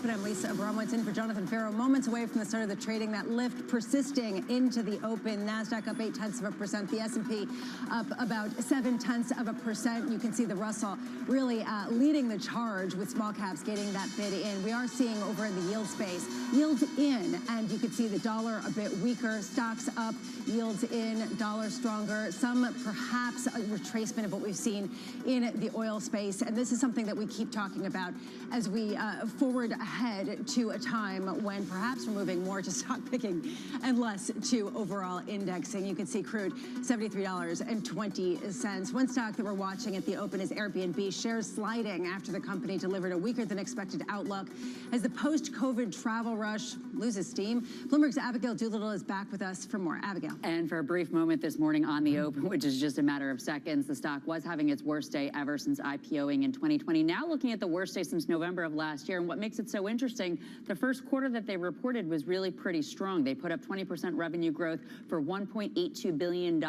I'm Lisa Abramowitz in for Jonathan Farrow. Moments away from the start of the trading, that lift persisting into the open. NASDAQ up 0.8%. The S&P up about 0.7%. You can see the Russell really leading the charge with small caps getting that bid in. We are seeing over in the yield space, yields in, and you can see the dollar a bit weaker. Stocks up, yields in, dollar stronger. Some perhaps a retracement of what we've seen in the oil space. And this is something that we keep talking about as we forward ahead to a time when perhaps we're moving more to stock picking and less to overall indexing. You can see crude $73.20. One stock that we're watching at the open is Airbnb. Shares sliding after the company delivered a weaker than expected outlook as the post-COVID travel rush loses steam. Bloomberg's Abigail Doolittle is back with us for more. Abigail. And for a brief moment this morning on the open, which is just a matter of seconds, the stock was having its worst day ever since IPOing in 2020. Now looking at the worst day since November of last year. And what makes it so interesting, the first quarter that they reported was really pretty strong. They put up 20% revenue growth for $1.82 billion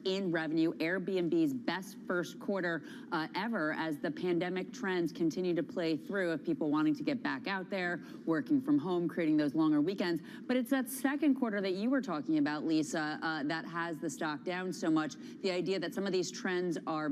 in revenue, Airbnb's best first quarter ever, as the pandemic trends continue to play through of people wanting to get back out there, working from home, creating those longer weekends. But it's that second quarter that you were talking about, Lisa, that has the stock down so much. The idea that some of these trends are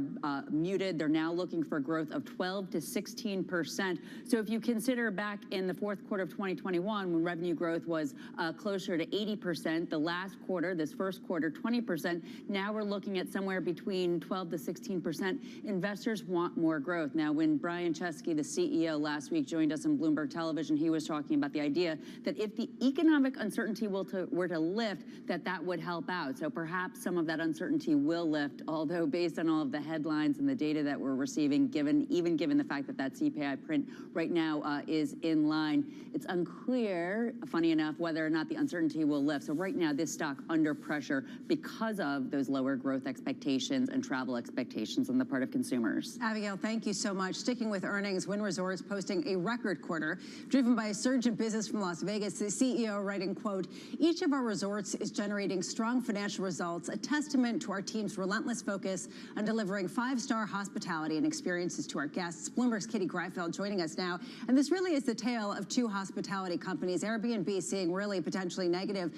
muted. They're now looking for growth of 12 to 16%. So if you consider back in the fourth quarter of 2021, when revenue growth was closer to 80%, the last quarter, this first quarter, 20%. Now we're looking at somewhere between 12 to 16%. Investors want more growth. Now, when Brian Chesky, the CEO, last week joined us on Bloomberg Television, he was talking about the idea that if the economic uncertainty were to lift, that would help out. So perhaps some of that uncertainty will lift, although based on all of the headlines and the data that we're receiving, even given the fact that CPI print right now is in line, it's unclear, funny enough, whether or not the uncertainty will lift. So right now, this stock under pressure because of those lower growth expectations and travel expectations on the part of consumers. Abigail, thank you so much. Sticking with earnings, Wynn Resorts posting a record quarter driven by a surge in business from Las Vegas. The CEO writing, quote, "Each of our resorts is generating strong financial results, a testament to our team's relentless focus on delivering five-star hospitality and experiences to our guests." Bloomberg's Katie Greifeld joining us now. And this really is the tale of two hospitality companies. Airbnb seeing really potentially negative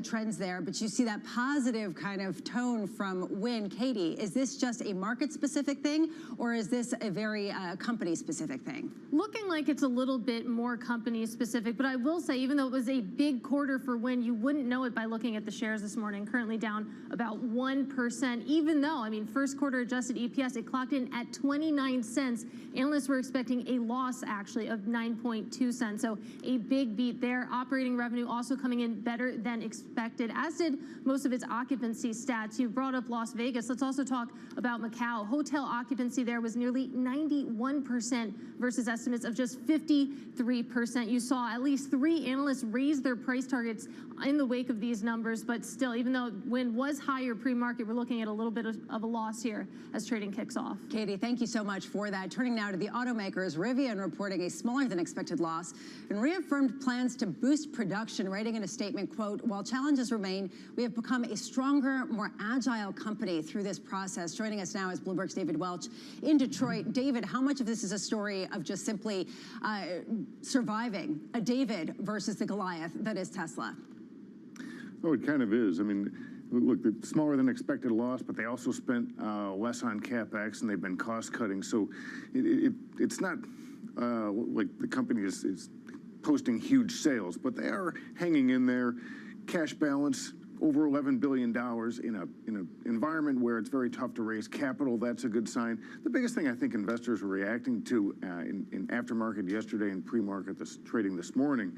trends there, but you see that positive kind of tone from Wynn. Katie, is this just a market-specific thing, or is this a very company-specific thing? Looking like it's a little bit more company-specific, but I will say, even though it was a big quarter for Wynn, you wouldn't know it by looking at the shares this morning, currently down about 1%, even though, I mean, first quarter adjusted EPS, it clocked in at 29 cents. Analysts were expecting a loss, actually, of 9.2 cents, so a big beat there. Operating revenue also coming in better than expected, as did most of its occupancy stats. You brought up Las Vegas. Let's also talk about Macau. Hotel occupancy there was nearly 91% versus estimates of just 53%. You saw at least 3 analysts raise their price targets in the wake of these numbers, but still, even though Wynn was higher pre-market, we're looking at a little bit of a loss here as trading kicks off. Katie, thank you so much for that. Turning now to the automakers, Rivian reporting a smaller than expected loss and reaffirmed plans to boost production, writing in a statement, quote, "While challenges remain, we have become a stronger, more agile company through this process." Joining us now is Bloomberg's David Welch in Detroit. David, how much of this is a story of just simply surviving a David versus the Goliath that is Tesla? Oh, it kind of is. I mean, look, the smaller than expected loss, but they also spent less on CapEx, and they've been cost cutting. So it's not like the company is posting huge sales, but they are hanging in there. Cash balance over $11 billion in an environment where it's very tough to raise capital. That's a good sign. The biggest thing I think investors were reacting to in aftermarket yesterday and pre-market trading this morning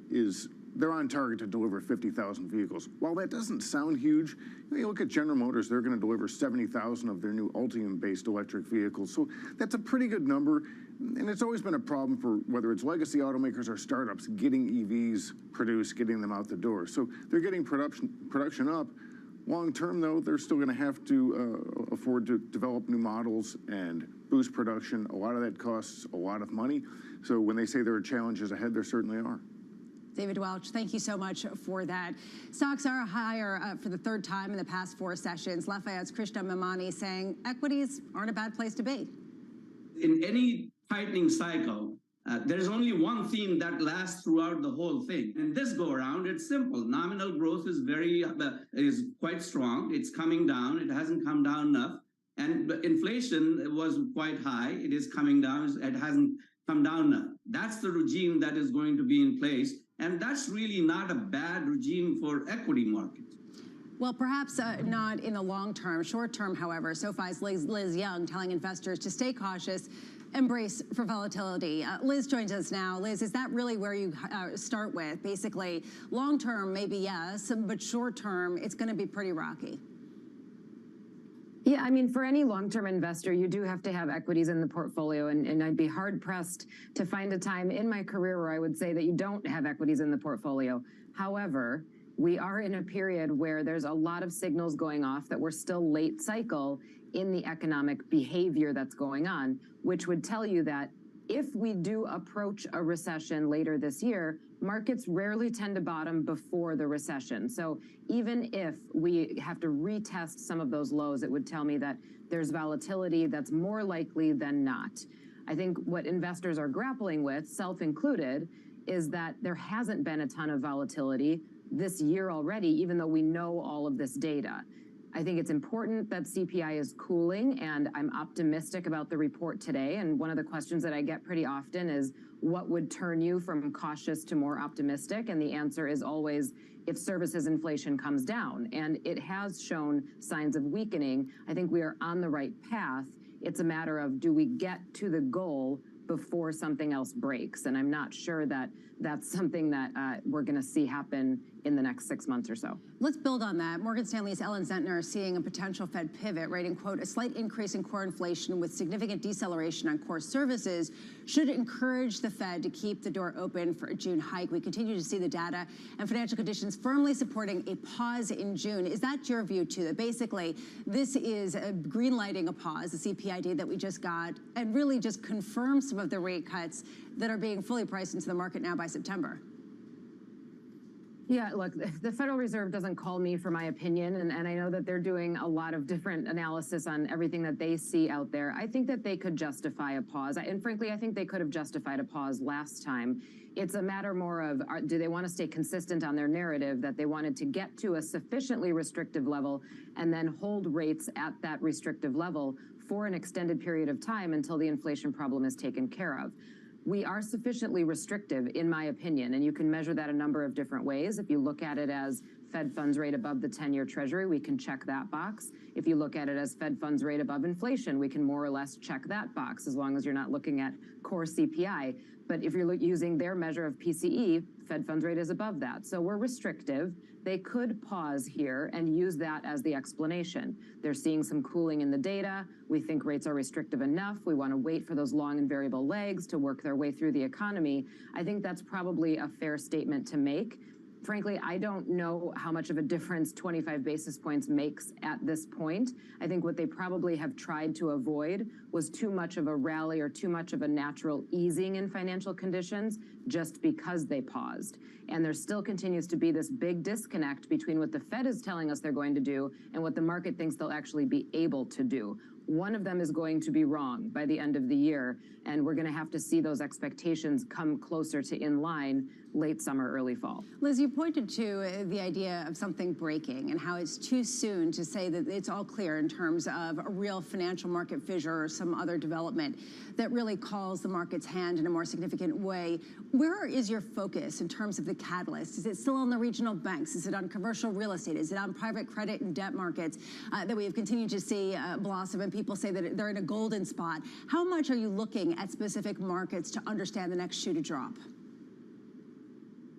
is they're on target to deliver 50,000 vehicles. While that doesn't sound huge, you look at General Motors, they're going to deliver 70,000 of their new Ultium-based electric vehicles. So that's a pretty good number. And it's always been a problem for whether it's legacy automakers or startups getting EVs produced, getting them out the door. So they're getting production up. Long term, though, they're still going to have to afford to develop new models and boost production. A lot of that costs a lot of money. So when they say there are challenges ahead, there certainly are. David Welch, thank you so much for that. Stocks are higher for the third time in the past 4 sessions. Lafayette's Krishna Memani saying equities aren't a bad place to be. In any tightening cycle, there's only one theme that lasts throughout the whole thing. In this go around, it's simple. Nominal growth is quite strong. It's coming down. It hasn't come down enough. And inflation was quite high. It is coming down. It hasn't come down enough. That's the regime that is going to be in place. And that's really not a bad regime for equity markets. Well, perhaps not in the long term. Short term, however, SoFi's Liz Young telling investors to stay cautious, embrace for volatility. Liz joins us now. Liz, is that really where you start with? Basically, long term, maybe yes, but short term, it's going to be pretty rocky. Yeah, I mean, for any long-term investor, you do have to have equities in the portfolio, and I'd be hard-pressed to find a time in my career where I would say that you don't have equities in the portfolio. However, we are in a period where there's a lot of signals going off that we're still late cycle in the economic behavior that's going on, which would tell you that if we do approach a recession later this year, markets rarely tend to bottom before the recession. So even if we have to retest some of those lows, it would tell me that there's volatility that's more likely than not. I think what investors are grappling with, self included, is that there hasn't been a ton of volatility this year already, even though we know all of this data. I think it's important that CPI is cooling, and I'm optimistic about the report today. And one of the questions that I get pretty often is, what would turn you from cautious to more optimistic? And the answer is always, if services inflation comes down. And it has shown signs of weakening. I think we are on the right path. It's a matter of, do we get to the goal before something else breaks? And I'm not sure that that's something that we're going to see happen in the next 6 months or so. Let's build on that. Morgan Stanley's Ellen Zentner is seeing a potential Fed pivot, writing, quote, a slight increase in core inflation with significant deceleration on core services should encourage the Fed to keep the door open for a June hike. We continue to see the data and financial conditions firmly supporting a pause in June. Is that your view, too? That basically this is green lighting a pause, the CPI that we just got, and really just confirms some of the rate cuts that are being fully priced into the market now by September? Yeah, look, the Federal Reserve doesn't call me for my opinion, and I know that they're doing a lot of different analysis on everything that they see out there. I think that they could justify a pause, and frankly, I think they could have justified a pause last time. It's a matter more of, do they want to stay consistent on their narrative that they wanted to get to a sufficiently restrictive level and then hold rates at that restrictive level for an extended period of time until the inflation problem is taken care of. We are sufficiently restrictive, in my opinion, and you can measure that a number of different ways. If you look at it as Fed funds rate above the 10-year Treasury, we can check that box. If you look at it as Fed funds rate above inflation, we can more or less check that box, as long as you're not looking at core CPI. But if you're using their measure of PCE, Fed funds rate is above that. So we're restrictive. They could pause here and use that as the explanation. They're seeing some cooling in the data. We think rates are restrictive enough. We want to wait for those long and variable legs to work their way through the economy. I think that's probably a fair statement to make. Frankly, I don't know how much of a difference 25 basis points makes at this point. I think what they probably have tried to avoid was too much of a rally or too much of a natural easing in financial conditions just because they paused. And there still continues to be this big disconnect between what the Fed is telling us they're going to do and what the market thinks they'll actually be able to do. One of them is going to be wrong by the end of the year, and we're going to have to see those expectations come closer to in line late summer, early fall. Liz, you pointed to the idea of something breaking and how it's too soon to say that it's all clear in terms of a real financial market fissure or some other development that really calls the market's hand in a more significant way. Where is your focus in terms of the catalyst? Is it still on the regional banks? Is it on commercial real estate? Is it on private credit and debt markets that we have continued to see blossom, and people say that they're in a golden spot? How much are you looking at specific markets to understand the next shoe to drop?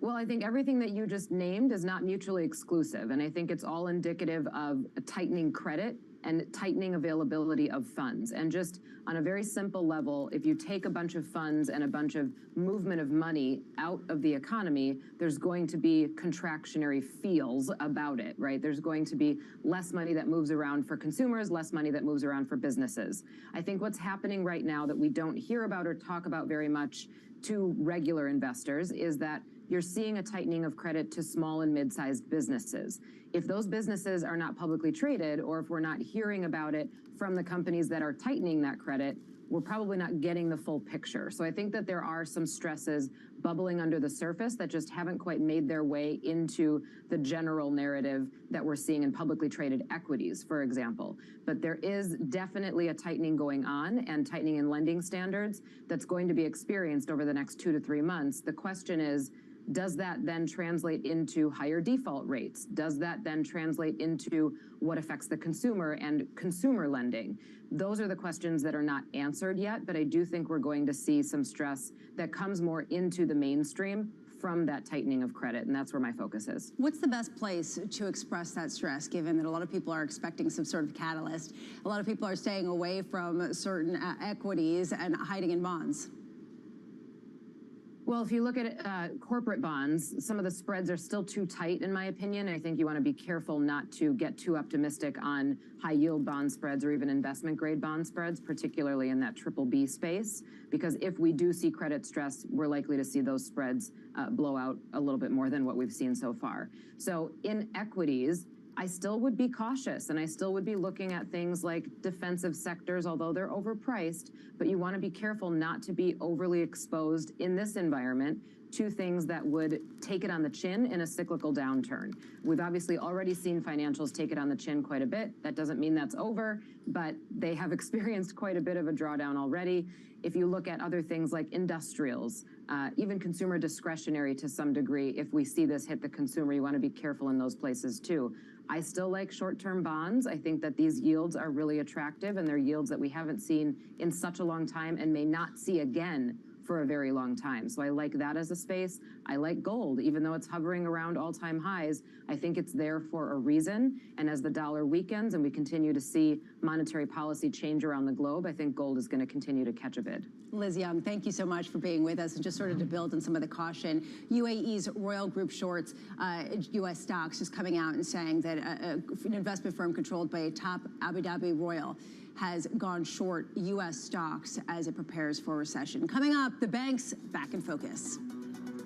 Well, I think everything that you just named is not mutually exclusive, and I think it's all indicative of a tightening credit and tightening availability of funds. And just on a very simple level, if you take a bunch of funds and a bunch of movement of money out of the economy, there's going to be contractionary feels about it, right? There's going to be less money that moves around for consumers, less money that moves around for businesses. I think what's happening right now that we don't hear about or talk about very much to regular investors is that you're seeing a tightening of credit to small and mid-sized businesses. If those businesses are not publicly traded, or if we're not hearing about it from the companies that are tightening that credit, we're probably not getting the full picture. So I think that there are some stresses bubbling under the surface that just haven't quite made their way into the general narrative that we're seeing in publicly traded equities, for example. But there is definitely a tightening going on, and tightening in lending standards that's going to be experienced over the next 2 to 3 months. The question is, does that then translate into higher default rates? Does that then translate into what affects the consumer and consumer lending? Those are the questions that are not answered yet, but I do think we're going to see some stress that comes more into the mainstream from that tightening of credit, and that's where my focus is. What's the best place to express that stress, given that a lot of people are expecting some sort of catalyst? A lot of people are staying away from certain equities and hiding in bonds. Well, if you look at corporate bonds, some of the spreads are still too tight, in my opinion. I think you want to be careful not to get too optimistic on high-yield bond spreads or even investment-grade bond spreads, particularly in that BBB space, because if we do see credit stress, we're likely to see those spreads blow out a little bit more than what we've seen so far. So in equities, I still would be cautious, and I still would be looking at things like defensive sectors, although they're overpriced, but you want to be careful not to be overly exposed in this environment to things that would take it on the chin in a cyclical downturn. We've obviously already seen financials take it on the chin quite a bit. That doesn't mean that's over, but they have experienced quite a bit of a drawdown already. If you look at other things like industrials, even consumer discretionary to some degree, if we see this hit the consumer, you want to be careful in those places too. I still like short-term bonds. I think that these yields are really attractive, and they're yields that we haven't seen in such a long time and may not see again for a very long time. So I like that as a space. I like gold, even though it's hovering around all-time highs. I think it's there for a reason. And as the dollar weakens and we continue to see monetary policy change around the globe, I think gold is going to continue to catch a bid. Liz Young, thank you so much for being with us. And just sort of to build on some of the caution, UAE's Royal Group shorts U.S. stocks, just coming out and saying that an investment firm controlled by a top Abu Dhabi Royal has gone short U.S. stocks as it prepares for a recession. Coming up, the banks back in focus.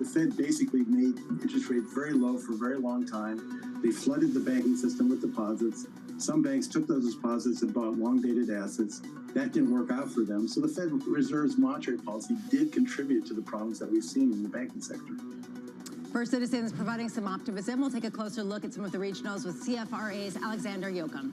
The Fed basically made interest rates very low for a very long time. They flooded the banking system with deposits. Some banks took those deposits and bought long-dated assets. That didn't work out for them. So the Federal Reserve's monetary policy did contribute to the problems that we've seen in the banking sector. For Citizens providing some optimism, we'll take a closer look at some of the regionals with CFRA's Alexander Yoakum.